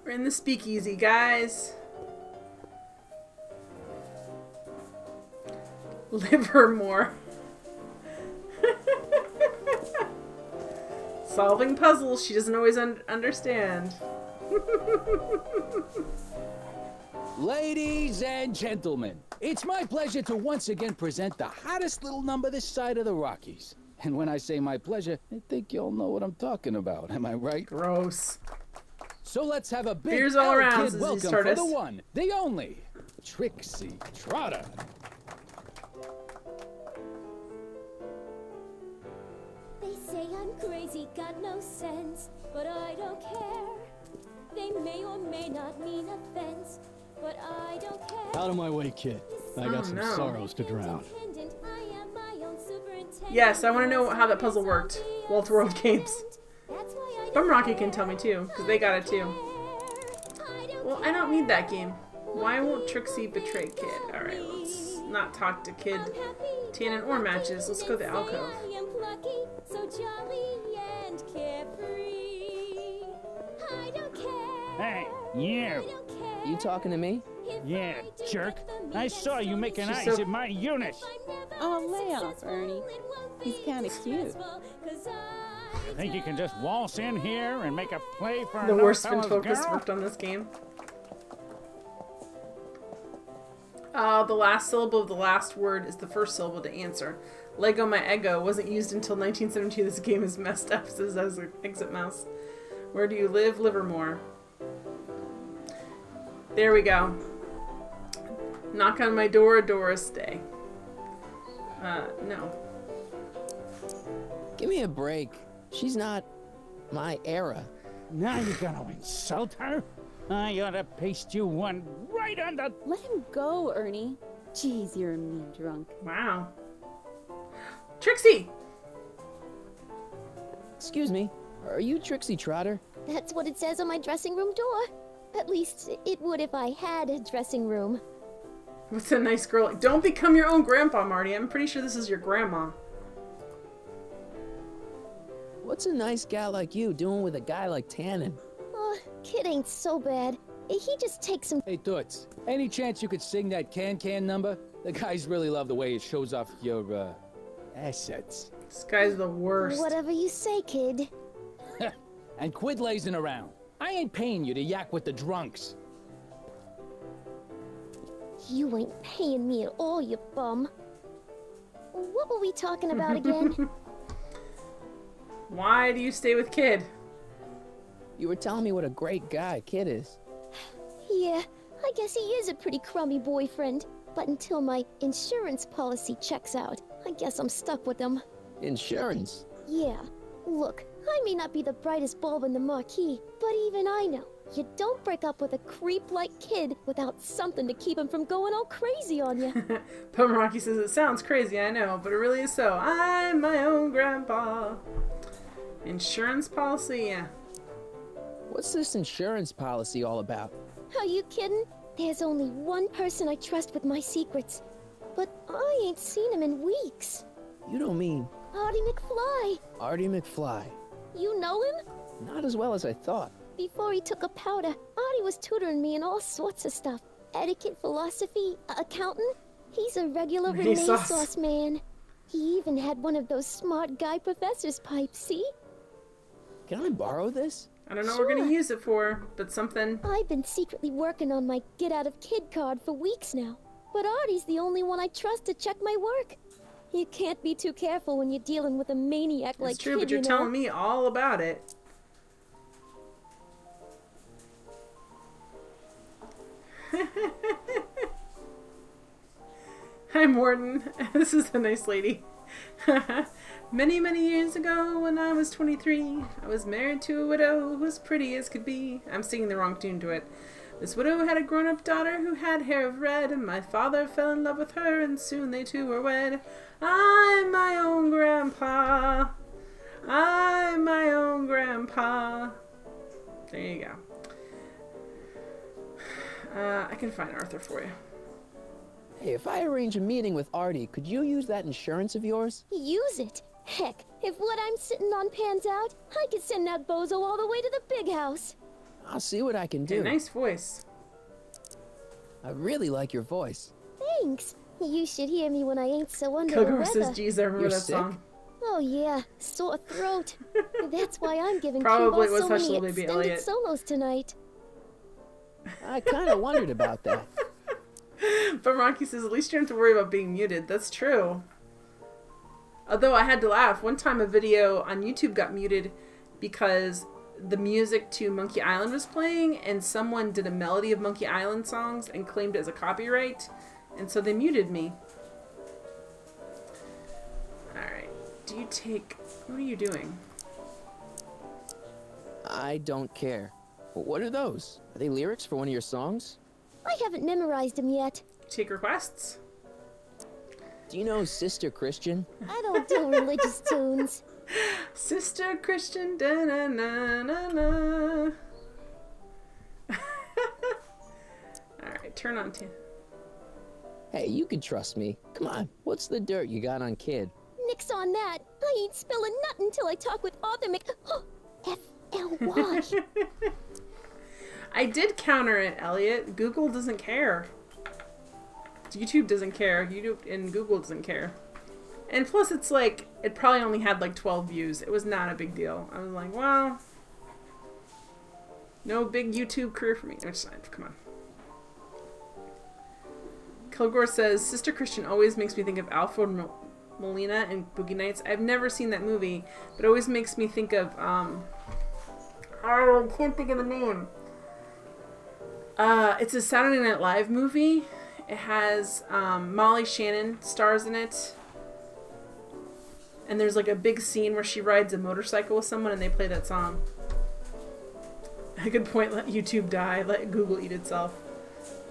We're in the speakeasy, guys. Livermore. Solving puzzles she doesn't always understand. Ladies and gentlemen, it's my pleasure to once again present the hottest little number this side of the Rockies. And when I say my pleasure, I think you'll know what I'm talking about. Am I right? Gross. So let's have a big Beers all around, Kid Zizzy welcome for Stardust. the one, the only, Trixie Trotter. They say I'm crazy, got no sense, but I don't care. They may or may not mean offense, but I don't care. Out of my way, kid. I got some no. sorrows to drown. I am my own superintendent. Yes, I want to know how that puzzle worked. Walt's World Games. Bumrocky can tell me too, because they got it too. Well, I don't need that game. Why won't Trixie betray Kid? Alright, let's not talk to Kid, Tannen, or Matches. Let's go to the alcove. I am plucky, so jolly and carefree. I don't care. Hey, you. You talking to me? Yeah, jerk. I saw you making She's eyes so- at my unit. Oh, lay off, Ernie. He's kind of cute. Think you can just waltz in here and make a play for The another worst fella's ventriloquist girl? worked on this game. The last syllable of the last word is the first syllable to answer. Lego my ego wasn't used until 1972. This game is messed up, says as an exit mouse. Where do you live? Livermore. There we go. Knock on my door, Doris Day. No. Give me a break. She's not my era. Now you're gonna insult her? I ought to paste you one right on the... Let him go, Ernie. Jeez, you're a mean drunk. Wow. Trixie! Excuse me. Are you Trixie Trotter? That's what it says on my dressing room door. At least it would if I had a dressing room. What's a nice girl? Don't become your own grandpa, Marty. I'm pretty sure this is your grandma. What's a nice gal like you doing with a guy like Tannen? Oh, Kid ain't so bad. he just takes some... Hey, Toots, any chance you could sing that can number? The guys really love the way it shows off your, assets. This guy's the worst. Whatever you say, kid. And quit lazing around. I ain't paying you to yak with the drunks. You ain't paying me at all, you bum. What were we talking about again? Why do you stay with Kid? You were telling me what a great guy Kid is. Yeah, I guess he is a pretty crummy boyfriend. But until my insurance policy checks out, I guess I'm stuck with him. Insurance? Yeah. Look, I may not be the brightest bulb in the marquee, but even I know you don't break up with a creep like Kid without something to keep him from going all crazy on you. But Rocky says, it sounds crazy, I know, but it really is so. I'm my own grandpa. Insurance policy, yeah. What's this insurance policy all about? Are you kidding? There's only one person I trust with my secrets, but I ain't seen him in weeks. You don't mean... Artie McFly. Artie McFly. You know him? Not as well as I thought. Before he took a powder, Artie was tutoring me in all sorts of stuff. Etiquette, philosophy, accountant. He's a regular Renaissance man. He even had one of those smart guy professor's pipes, see? Can I borrow this? I don't know what we're gonna use it for, but something. I've been secretly working on my get out of kid card for weeks now. But Artie's the only one I trust to check my work. You can't be too careful when you're dealing with a maniac like Kid, It's true, but you're telling me all about it. Hi, Morton. This is a nice lady. Many, many years ago, when I was 23, I was married to a widow who was pretty as could be. I'm singing the wrong tune to it. This widow had a grown-up daughter who had hair of red, and my father fell in love with her, and soon they two were wed. I'm my own grandpa. I'm my own grandpa. There you go. I can find Arthur for you. Hey, if I arrange a meeting with Artie, could you use that insurance of yours? Use it? Heck, if what I'm sitting on pans out, I could send that bozo all the way to the big house. I'll see what I can do. Nice voice. I really like your voice. Thanks. You should hear me when I ain't so under Kilgore the weather. says, geez, I remember You're that sick? song. Oh yeah, sore throat. That's why I'm giving Probably Cubo was so Hush many Little Baby extended Elliot. solos tonight. I kind of wondered about that. But Rocky says, at least you don't have to worry about being muted. That's true. Although I had to laugh. One time a video on YouTube got muted because the music to Monkey Island was playing and someone did a melody of Monkey Island songs and claimed it as a copyright. And so they muted me. Alright. Do you take... What are you doing? I don't care. What are those? Are they lyrics for one of your songs? I haven't memorized them yet. Take requests? Do you know Sister Christian? I don't do religious tunes. Sister Christian, da na na na na. Alright, turn on to. Hey, you can trust me. Come on, what's the dirt you got on Kid? Nix on that. I ain't spilling nothing until I talk with Arthur F-L-Y. I did counter it, Elliot. Google doesn't care. YouTube doesn't care. YouTube and Google doesn't care. And plus, it's like, it probably only had like 12 views. It was not a big deal. I was like, well, no big YouTube career for me. Come on. Kilgore says, Sister Christian always makes me think of Alfred Molina in Boogie Nights. I've never seen that movie, but it always makes me think of, I can't think of the name. It's a Saturday Night Live movie. It has Molly Shannon stars in it. And there's like a big scene where she rides a motorcycle with someone and they play that song. A good point, let YouTube die, let Google eat itself.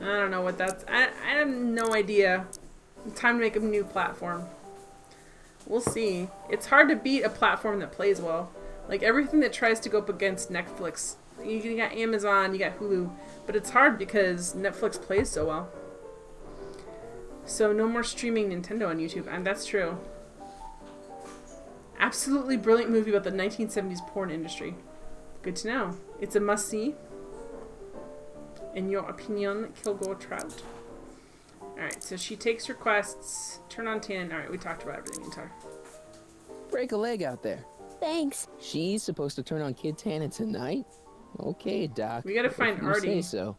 I don't know what that's... I have no idea. Time to make a new platform. We'll see. It's hard to beat a platform that plays well. Like everything that tries to go up against Netflix. You got Amazon, you got Hulu. But it's hard because Netflix plays so well. So no more streaming Nintendo on YouTube. And that's true. Absolutely brilliant movie about the 1970s porn industry. Good to know. It's a must-see. In your opinion, Kilgore Trout. Alright, so she takes requests. Turn on Tan. Alright, we talked about everything in time. Break a leg out there. Thanks. She's supposed to turn on Kid Tannen tonight? Okay, Doc. We gotta find If you Artie. say so.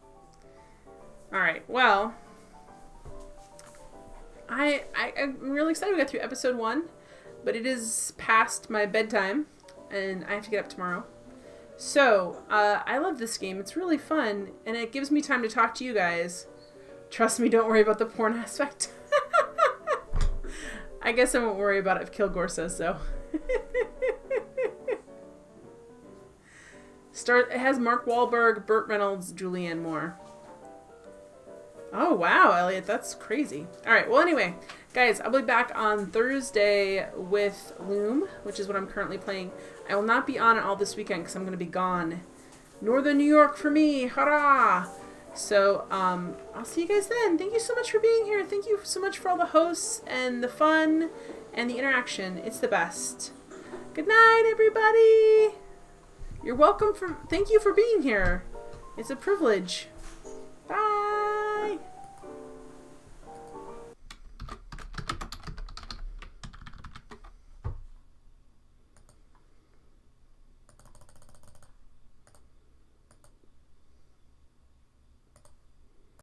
Alright, well. I'm really excited we got through episode 1. But it is past my bedtime. And I have to get up tomorrow. So, I love this game. It's really fun. And it gives me time to talk to you guys. Trust me, don't worry about the porn aspect. I guess I won't worry about it if Kilgore says so. It has Mark Wahlberg, Burt Reynolds, Julianne Moore. Oh, wow, Elliot. That's crazy. All right. Well, anyway, guys, I'll be back on Thursday with Loom, which is what I'm currently playing. I will not be on it all this weekend because I'm going to be gone. Northern New York for me. Hurrah! So, I'll see you guys then. Thank you so much for being here. Thank you so much for all the hosts and the fun and the interaction. It's the best. Good night, everybody. You're welcome. Thank you for being here. It's a privilege.